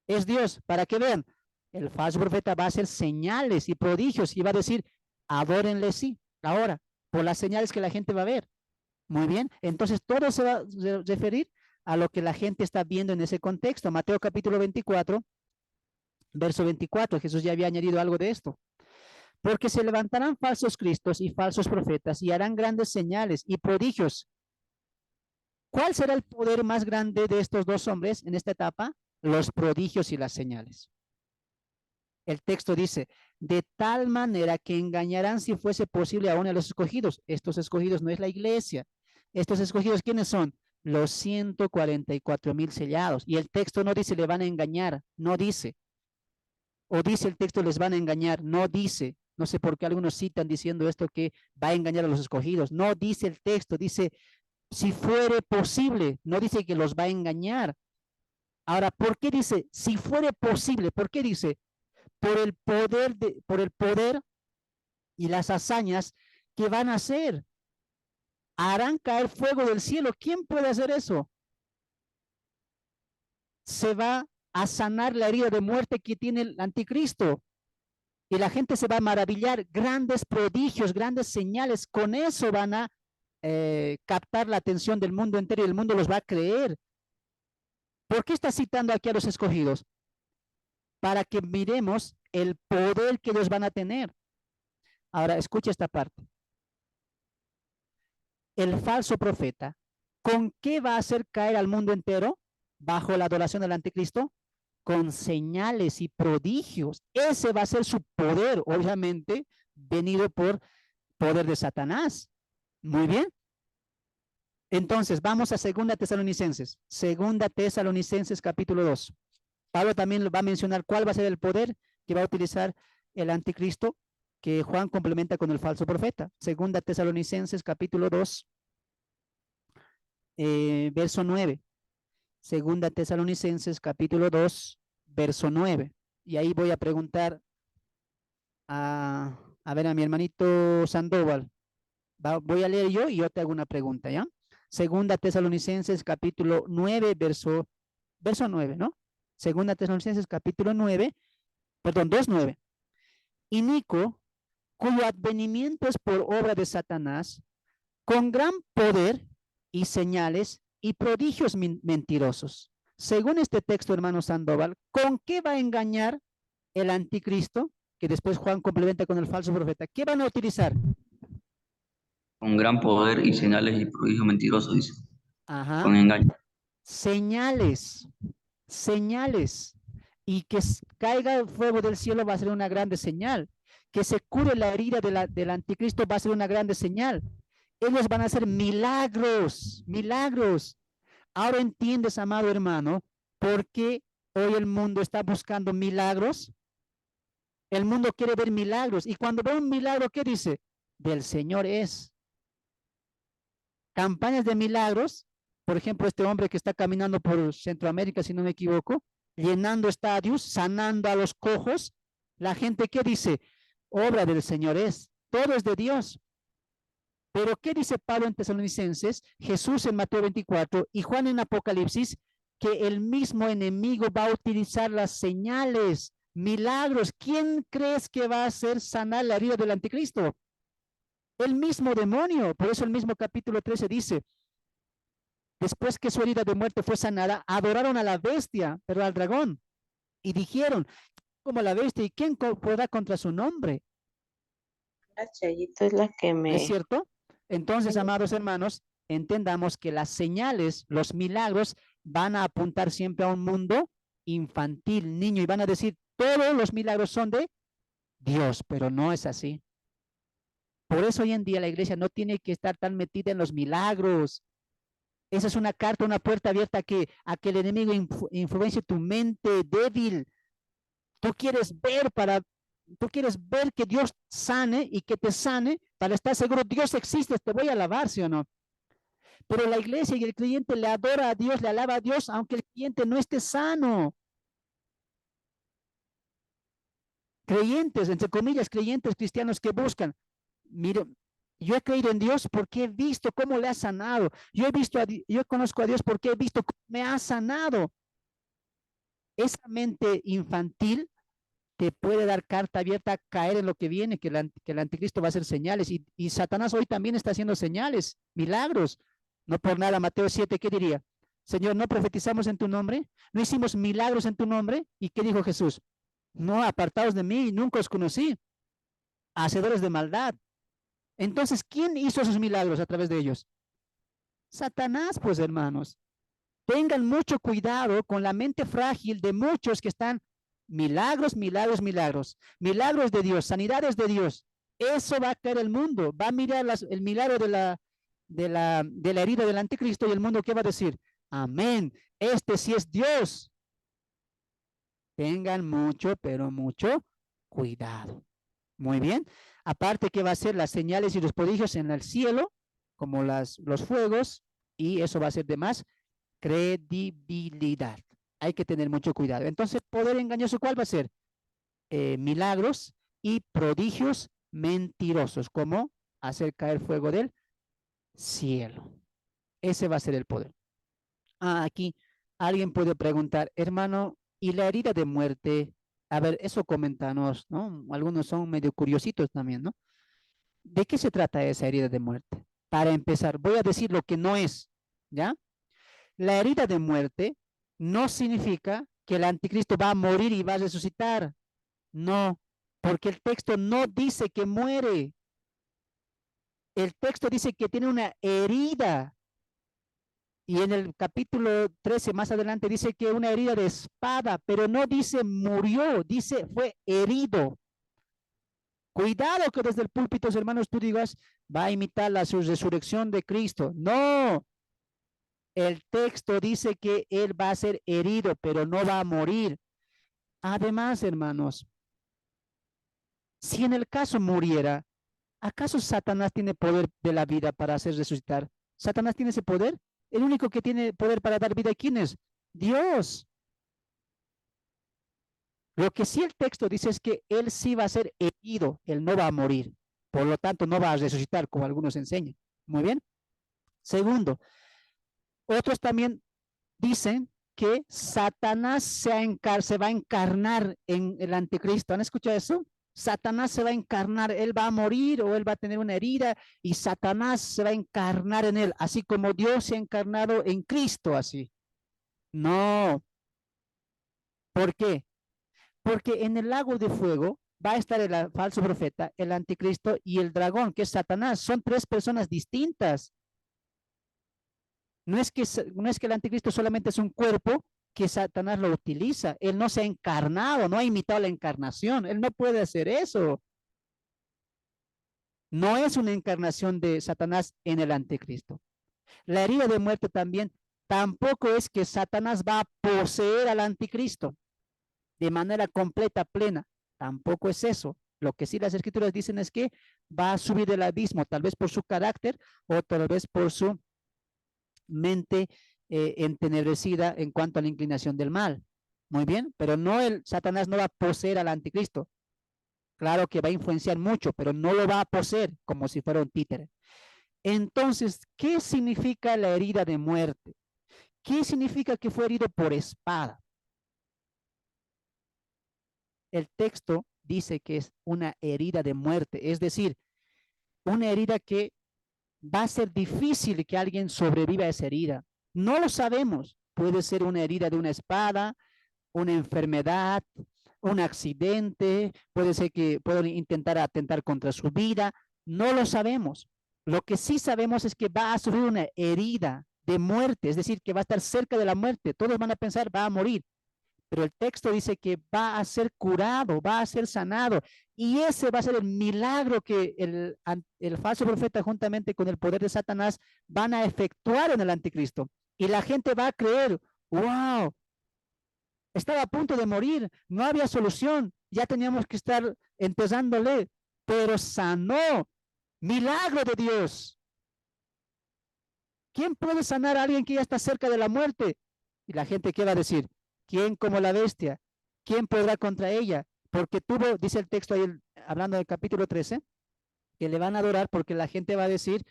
Es Dios, para que vean. El falso profeta va a hacer señales y prodigios y va a decir, adórenle sí, ahora, por las señales que la gente va a ver. Muy bien, entonces todo se va a referir a lo que la gente está viendo en ese contexto. Mateo capítulo 24, verso 24, Jesús ya había añadido algo de esto. Porque se levantarán falsos cristos y falsos profetas y harán grandes señales y prodigios. ¿Cuál será el poder más grande de estos dos hombres en esta etapa? Los prodigios y las señales. El texto dice, de tal manera que engañarán si fuese posible aún a los escogidos. Estos escogidos no es la iglesia. Estos escogidos, ¿quiénes son? Los 144,000 sellados. Y el texto no dice le van a engañar, no dice. O dice el texto les van a engañar, no dice. No sé por qué algunos citan diciendo esto que va a engañar a los escogidos. No dice el texto, dice si fuere posible, no dice que los va a engañar. Ahora, ¿por qué dice si fuere posible? ¿Por qué dice? Por el poder y las hazañas que van a hacer. Harán caer fuego del cielo. ¿Quién puede hacer eso? Se va a sanar la herida de muerte que tiene el anticristo. Y la gente se va a maravillar. Grandes prodigios, grandes señales. Con eso van a captar la atención del mundo entero y el mundo los va a creer. ¿Por qué está citando aquí a los escogidos? Para que miremos el poder que ellos van a tener. Ahora, escucha esta parte. El falso profeta, ¿con qué va a hacer caer al mundo entero bajo la adoración del anticristo? Con señales y prodigios. Ese va a ser su poder, obviamente, venido por poder de Satanás. Muy bien. Entonces, vamos a 2 Tesalonicenses. 2 Tesalonicenses capítulo 2. Pablo también va a mencionar cuál va a ser el poder que va a utilizar el anticristo, que Juan complementa con el falso profeta. 2 Tesalonicenses capítulo 2, verso 9. 2 Tesalonicenses capítulo 2, verso 9. Y ahí voy a preguntar a ver a mi hermanito Sandoval. Voy a leer yo y yo te hago una pregunta, ¿ya? 2 Tesalonicenses capítulo 9, verso 9, ¿no? 2 Tesalonicenses capítulo 9, perdón, 2:9. Y Nico, cuyo advenimiento es por obra de Satanás, con gran poder y señales y prodigios mentirosos. Según este texto, hermano Sandoval, ¿con qué va a engañar el anticristo? Que después Juan complementa con el falso profeta. ¿Qué van a utilizar? Con gran poder y señales y prodigios mentirosos, dice. Ajá. Con engaño. Señales. Y que caiga el fuego del cielo va a ser una grande señal. Que se cure la herida del anticristo va a ser una grande señal. Ellos van a hacer milagros. Ahora entiendes, amado hermano, por qué hoy el mundo está buscando milagros. El mundo quiere ver milagros. Y cuando ve un milagro, ¿qué dice? Del Señor es. Campañas de milagros. Por ejemplo, este hombre que está caminando por Centroamérica, si no me equivoco, llenando estadios, sanando a los cojos. La gente, ¿qué dice? Obra del Señor es. Todo es de Dios. Pero ¿qué dice Pablo en Tesalonicenses? Jesús en Mateo 24 y Juan en Apocalipsis, que el mismo enemigo va a utilizar las señales milagros. ¿Quién crees que va a hacer sanar la herida del anticristo? El mismo demonio. Por eso el mismo capítulo 13 dice, después que su herida de muerte fue sanada, adoraron a la bestia, pero al dragón, y dijeron, como la bestia, ¿y quién podrá contra su nombre? La Chayito es la que ¿No es me... cierto? Entonces, amados hermanos, entendamos que las señales, los milagros, van a apuntar siempre a un mundo infantil, niño, y van a decir, todos los milagros son de Dios, pero no es así. Por eso hoy en día la iglesia no tiene que estar tan metida en los milagros. Esa es una carta, una puerta abierta a que el enemigo influencie tu mente débil. Tú quieres ver que Dios sane y que te sane para estar seguro, Dios existe, te voy a alabar, ¿sí o no? Pero la iglesia y el creyente le adora a Dios, le alaba a Dios, aunque el creyente no esté sano. Creyentes, entre comillas, creyentes cristianos que buscan, mire, yo he creído en Dios porque he visto cómo le ha sanado. Yo conozco a Dios porque he visto cómo me ha sanado. Esa mente infantil te puede dar carta abierta a caer en lo que viene, que el anticristo va a hacer señales. Y Satanás hoy también está haciendo señales, milagros. No por nada, Mateo 7, ¿qué diría? Señor, ¿no profetizamos en tu nombre? ¿No hicimos milagros en tu nombre? ¿Y qué dijo Jesús? No, apartados de mí, nunca os conocí, hacedores de maldad. Entonces, ¿quién hizo esos milagros a través de ellos? Satanás, pues, hermanos. Tengan mucho cuidado con la mente frágil de muchos que están milagros, milagros, milagros. Milagros de Dios, sanidades de Dios. Eso va a caer el mundo. Va a mirar el milagro de la herida del anticristo y el mundo, ¿qué va a decir? Amén. Este sí es Dios. Tengan mucho, pero mucho cuidado. Muy bien. Aparte que va a ser las señales y los prodigios en el cielo, como los fuegos, y eso va a ser de más credibilidad. Hay que tener mucho cuidado. Entonces, poder engañoso, ¿cuál va a ser? Milagros y prodigios mentirosos, como hacer caer fuego del cielo. Ese va a ser el poder. Aquí alguien puede preguntar, hermano, ¿y la herida de muerte? A ver, eso coméntanos, ¿no? Algunos son medio curiositos también, ¿no? ¿De qué se trata esa herida de muerte? Para empezar, voy a decir lo que no es, ¿ya? La herida de muerte no significa que el anticristo va a morir y va a resucitar. No, porque el texto no dice que muere. El texto dice que tiene una herida. Y en el capítulo 13 más adelante dice que una herida de espada, pero no dice murió, dice fue herido. Cuidado que desde el púlpito, hermanos, tú digas, va a imitar la resurrección de Cristo. No, el texto dice que él va a ser herido, pero no va a morir. Además, hermanos, si en el caso muriera, ¿acaso Satanás tiene poder de la vida para hacer resucitar? ¿Satanás tiene ese poder? El único que tiene poder para dar vida, ¿quién es? Dios. Lo que sí el texto dice es que él sí va a ser herido, él no va a morir. Por lo tanto, no va a resucitar, como algunos enseñan. Muy bien. Segundo, otros también dicen que Satanás se va a encarnar en el anticristo. ¿Han escuchado eso? Satanás se va a encarnar, él va a morir o él va a tener una herida y Satanás se va a encarnar en él, así como Dios se ha encarnado en Cristo, así. No. ¿Por qué? Porque en el lago de fuego va a estar el falso profeta, el anticristo y el dragón, que es Satanás. Son tres personas distintas. No es que el anticristo solamente es un cuerpo que Satanás lo utiliza. Él no se ha encarnado, no ha imitado la encarnación. Él no puede hacer eso. No es una encarnación de Satanás en el anticristo. La herida de muerte también tampoco es que Satanás va a poseer al anticristo de manera completa, plena. Tampoco es eso. Lo que sí las escrituras dicen es que va a subir del abismo, tal vez por su carácter o tal vez por su mente entenebrecida en cuanto a la inclinación del mal. Muy bien, pero no Satanás no va a poseer al anticristo. Claro que va a influenciar mucho, pero no lo va a poseer como si fuera un títere. Entonces, ¿qué significa la herida de muerte? ¿Qué significa que fue herido por espada? el texto dice que es una herida de muerte, es decir, una herida que va a ser difícil que alguien sobreviva a esa herida. No lo sabemos. Puede ser una herida de una espada, una enfermedad, un accidente, puede ser que puedan intentar atentar contra su vida. No lo sabemos. Lo que sí sabemos es que va a sufrir una herida de muerte, es decir, que va a estar cerca de la muerte. Todos van a pensar, va a morir. Pero el texto dice que va a ser curado, va a ser sanado. Y ese va a ser el milagro que el falso profeta juntamente con el poder de Satanás van a efectuar en el anticristo. Y la gente va a creer, wow, estaba a punto de morir, no había solución, ya teníamos que estar enterrándole, pero sanó. Milagro de Dios. ¿Quién puede sanar a alguien que ya está cerca de la muerte? Y la gente, ¿qué va a decir? ¿Quién como la bestia? ¿Quién podrá contra ella? Porque tuvo, dice el texto ahí, hablando del capítulo 13, que le van a adorar porque la gente va a decir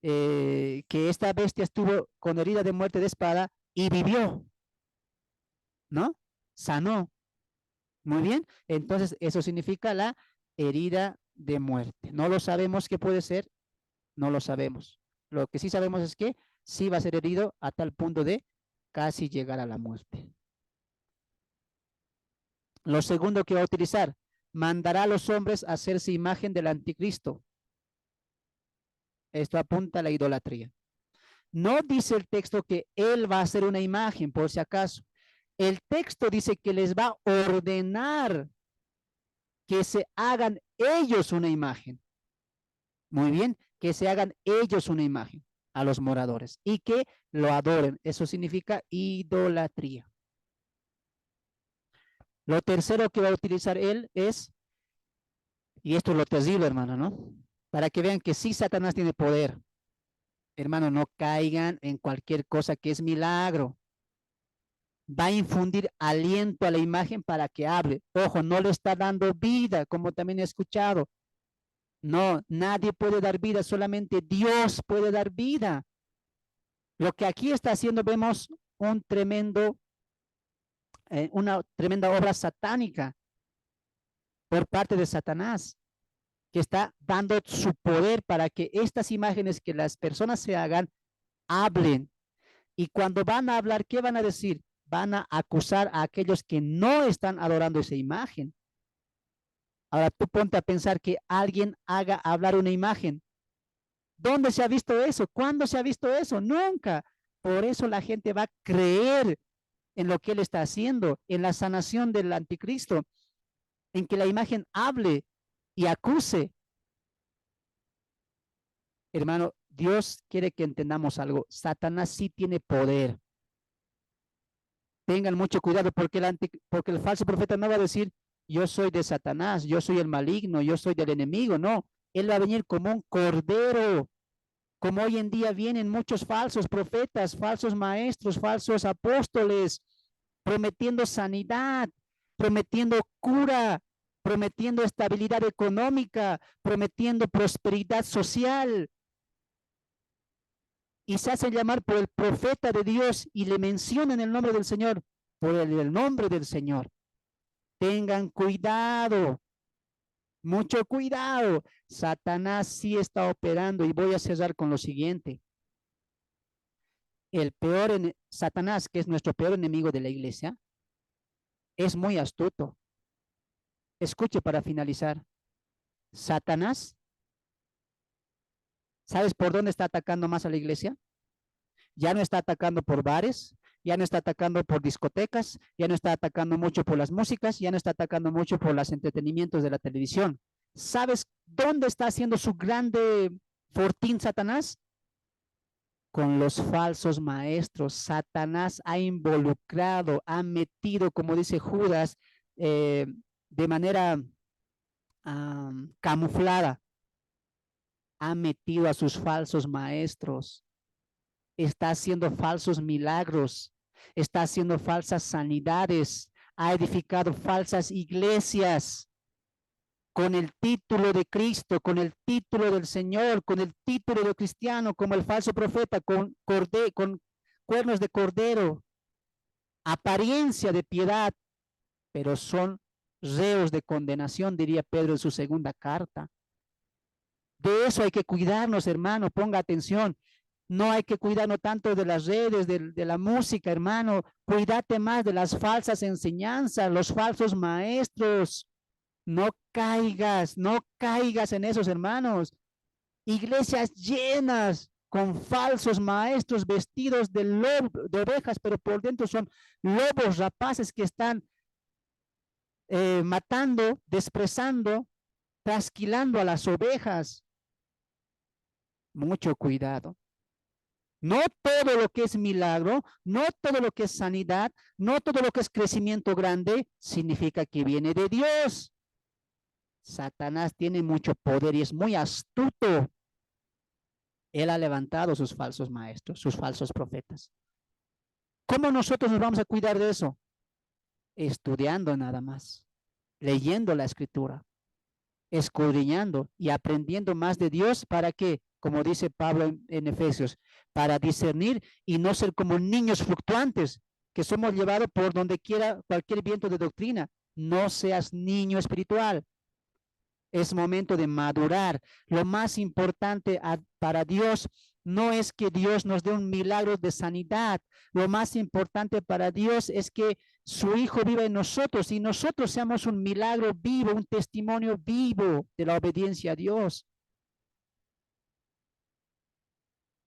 que esta bestia estuvo con herida de muerte de espada y vivió, ¿no? Sanó. Muy bien, entonces eso significa la herida de muerte. No lo sabemos qué puede ser, no lo sabemos. Lo que sí sabemos es que sí va a ser herido a tal punto de casi llegar a la muerte. Lo segundo que va a utilizar, mandará a los hombres a hacerse imagen del anticristo. Esto apunta a la idolatría. No dice el texto que él va a hacer una imagen, por si acaso. El texto dice que les va a ordenar que se hagan ellos una imagen. Muy bien, que se hagan ellos una imagen a los moradores y que lo adoren. Eso significa idolatría. Lo tercero que va a utilizar él es, y esto es lo terrible, hermano, ¿no? Para que vean que sí Satanás tiene poder. Hermano, no caigan en cualquier cosa que es milagro. Va a infundir aliento a la imagen para que hable. Ojo, no le está dando vida, como también he escuchado. No, nadie puede dar vida, solamente Dios puede dar vida. Lo que aquí está haciendo, vemos un tremendo, una tremenda obra satánica por parte de Satanás, que está dando su poder para que estas imágenes que las personas se hagan, hablen. Y cuando van a hablar, ¿qué van a decir? Van a acusar a aquellos que no están adorando esa imagen. Ahora tú ponte a pensar que alguien haga hablar una imagen. ¿Dónde se ha visto eso? ¿Cuándo se ha visto eso? Nunca. Por eso la gente va a creer en lo que él está haciendo, en la sanación del anticristo, en que la imagen hable y acuse. Hermano, Dios quiere que entendamos algo. Satanás sí tiene poder. Tengan mucho cuidado porque el falso profeta no va a decir, yo soy de Satanás, yo soy el maligno, yo soy del enemigo. No, él va a venir como un cordero, como hoy en día vienen muchos falsos profetas, falsos maestros, falsos apóstoles, prometiendo sanidad, prometiendo cura, prometiendo estabilidad económica, prometiendo prosperidad social. Y se hacen llamar por el profeta de Dios y le mencionan el nombre del Señor, por el nombre del Señor. Tengan cuidado, mucho cuidado. Satanás sí está operando y voy a cerrar con lo siguiente. Satanás, que es nuestro peor enemigo de la iglesia, es muy astuto. Escuche para finalizar. Satanás, ¿sabes por dónde está atacando más a la iglesia? Ya no está atacando por bares, ya no está atacando por discotecas, ya no está atacando mucho por las músicas, ya no está atacando mucho por los entretenimientos de la televisión. ¿Sabes dónde está haciendo su grande fortín Satanás? Con los falsos maestros. Satanás ha involucrado, ha metido, como dice Judas, de manera camuflada, ha metido a sus falsos maestros. Está haciendo falsos milagros, está haciendo falsas sanidades, ha edificado falsas iglesias con el título de Cristo, con el título del Señor, con el título de cristiano, como el falso profeta, con cuernos de cordero, apariencia de piedad, pero son reos de condenación, diría Pedro en su segunda carta. De eso hay que cuidarnos, hermano, ponga atención. No hay que cuidarnos tanto de las redes, de la música, hermano. Cuídate más de las falsas enseñanzas, los falsos maestros. No caigas, no caigas en esos, hermanos. Iglesias llenas con falsos maestros vestidos de ovejas, pero por dentro son lobos rapaces que están matando, desprezando, trasquilando a las ovejas. Mucho cuidado. No todo lo que es milagro, no todo lo que es sanidad, no todo lo que es crecimiento grande significa que viene de Dios. Satanás tiene mucho poder y es muy astuto. Él ha levantado sus falsos maestros, sus falsos profetas. ¿Cómo nosotros nos vamos a cuidar de eso? Estudiando nada más, leyendo la escritura, escudriñando y aprendiendo más de Dios para que, como dice Pablo en Efesios, para discernir y no ser como niños fluctuantes que somos llevados por donde quiera cualquier viento de doctrina. No seas niño espiritual. Es momento de madurar. Lo más importante para Dios no es que Dios nos dé un milagro de sanidad. Lo más importante para Dios es que su Hijo viva en nosotros y nosotros seamos un milagro vivo, un testimonio vivo de la obediencia a Dios.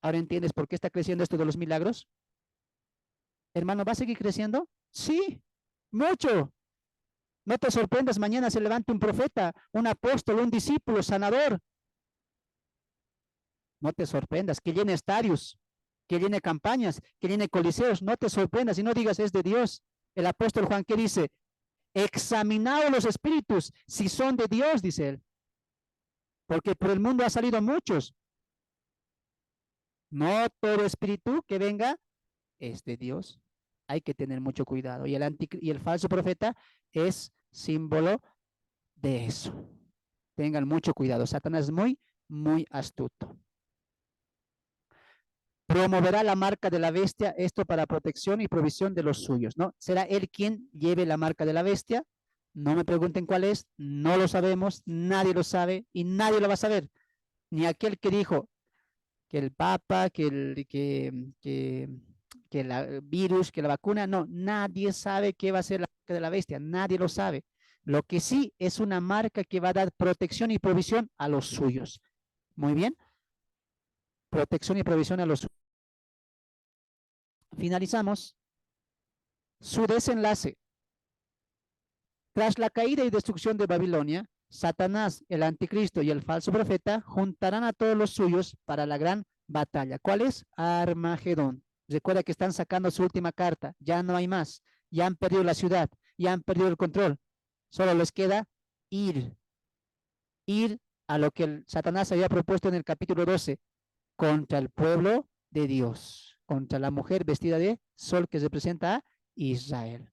¿Ahora entiendes por qué está creciendo esto de los milagros? Hermano, ¿va a seguir creciendo? Sí, mucho. No te sorprendas, mañana se levante un profeta, un apóstol, un discípulo, sanador. No te sorprendas, que llene estadios, que llene campañas, que llene coliseos. No te sorprendas y no digas es de Dios. El apóstol Juan, ¿qué dice? Examinado los espíritus, si son de Dios, dice él. Porque por el mundo ha salido muchos. No todo espíritu que venga es de Dios. Hay que tener mucho cuidado. Y el falso profeta es símbolo de eso. Tengan mucho cuidado. Satanás es muy, muy astuto. Promoverá la marca de la bestia, esto para protección y provisión de los suyos, ¿no? ¿Será él quien lleve la marca de la bestia? No me pregunten cuál es, no lo sabemos, nadie lo sabe y nadie lo va a saber. Ni aquel que dijo que el Papa, que el virus, que la vacuna, no, nadie sabe qué va a ser la marca de la bestia, nadie lo sabe. Lo que sí es una marca que va a dar protección y provisión a los suyos. Muy bien. Protección y provisión a los suyos. Finalizamos. Su desenlace. Tras la caída y destrucción de Babilonia, Satanás, el anticristo y el falso profeta juntarán a todos los suyos para la gran batalla. ¿Cuál es? Armagedón. Recuerda que están sacando su última carta. Ya no hay más. Ya han perdido la ciudad. Ya han perdido el control. Solo les queda ir. Ir a lo que Satanás había propuesto en el capítulo 12. Contra el pueblo de Dios. Contra la mujer vestida de sol que representa a Israel.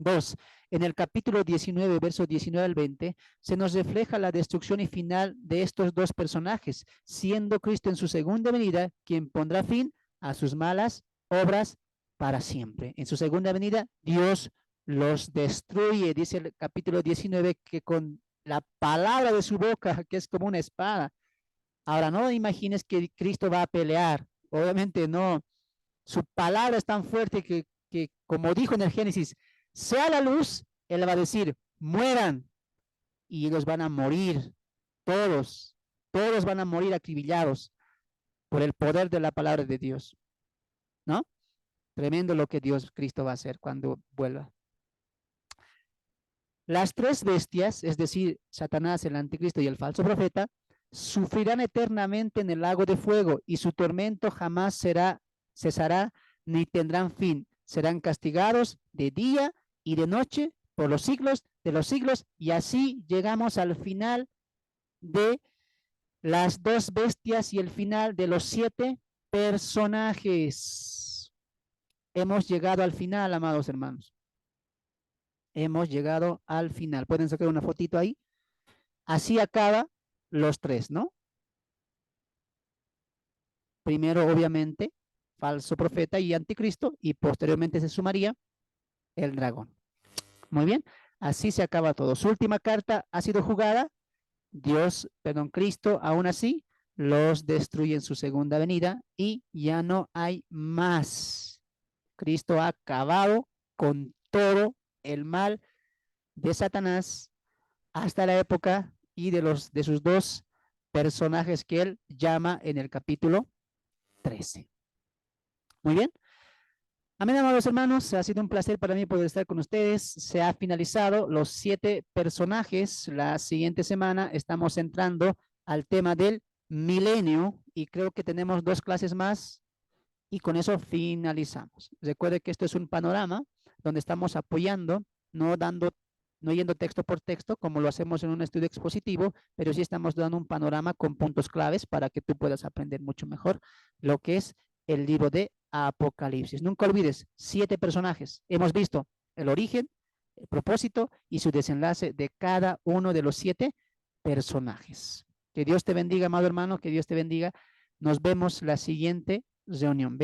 2. En el capítulo 19, versos 19 al 20, se nos refleja la destrucción y final de estos dos personajes, siendo Cristo en su segunda venida quien pondrá fin a sus malas obras para siempre. En su segunda venida, Dios los destruye, dice el capítulo 19, que con la palabra de su boca, que es como una espada. Ahora, no imagines que Cristo va a pelear. Obviamente no. Su palabra es tan fuerte que como dijo en el Génesis, sea la luz, él va a decir, mueran, y ellos van a morir, todos van a morir acribillados por el poder de la palabra de Dios, ¿no? Tremendo lo que Cristo va a hacer cuando vuelva. Las tres bestias, es decir, Satanás, el anticristo y el falso profeta, sufrirán eternamente en el lago de fuego y su tormento jamás cesará ni tendrán fin. Serán castigados de día y de noche por los siglos de los siglos, y así llegamos al final de las dos bestias y el final de los 7 personajes. Hemos llegado al final, amados hermanos. Hemos llegado al final. Pueden sacar una fotito ahí. Así acaba los 3, ¿no? Primero, obviamente, falso profeta y anticristo, y posteriormente se sumaría el dragón. Muy bien, así se acaba todo. Su última carta ha sido jugada. Cristo, aún así, los destruye en su segunda venida y ya no hay más. Cristo ha acabado con todo el mal de Satanás hasta la época y de sus dos personajes que él llama en el capítulo 13. Muy bien. Amén, amados hermanos, ha sido un placer para mí poder estar con ustedes. Se ha finalizado los 7 personajes. La siguiente semana estamos entrando al tema del milenio y creo que tenemos 2 clases más y con eso finalizamos. Recuerde que esto es un panorama donde estamos apoyando, no yendo texto por texto como lo hacemos en un estudio expositivo, pero sí estamos dando un panorama con puntos claves para que tú puedas aprender mucho mejor lo que es el libro de Apocalipsis. Nunca olvides, 7 personajes. Hemos visto el origen, el propósito y su desenlace de cada uno de los 7 personajes. Que Dios te bendiga, amado hermano, que Dios te bendiga. Nos vemos la siguiente reunión.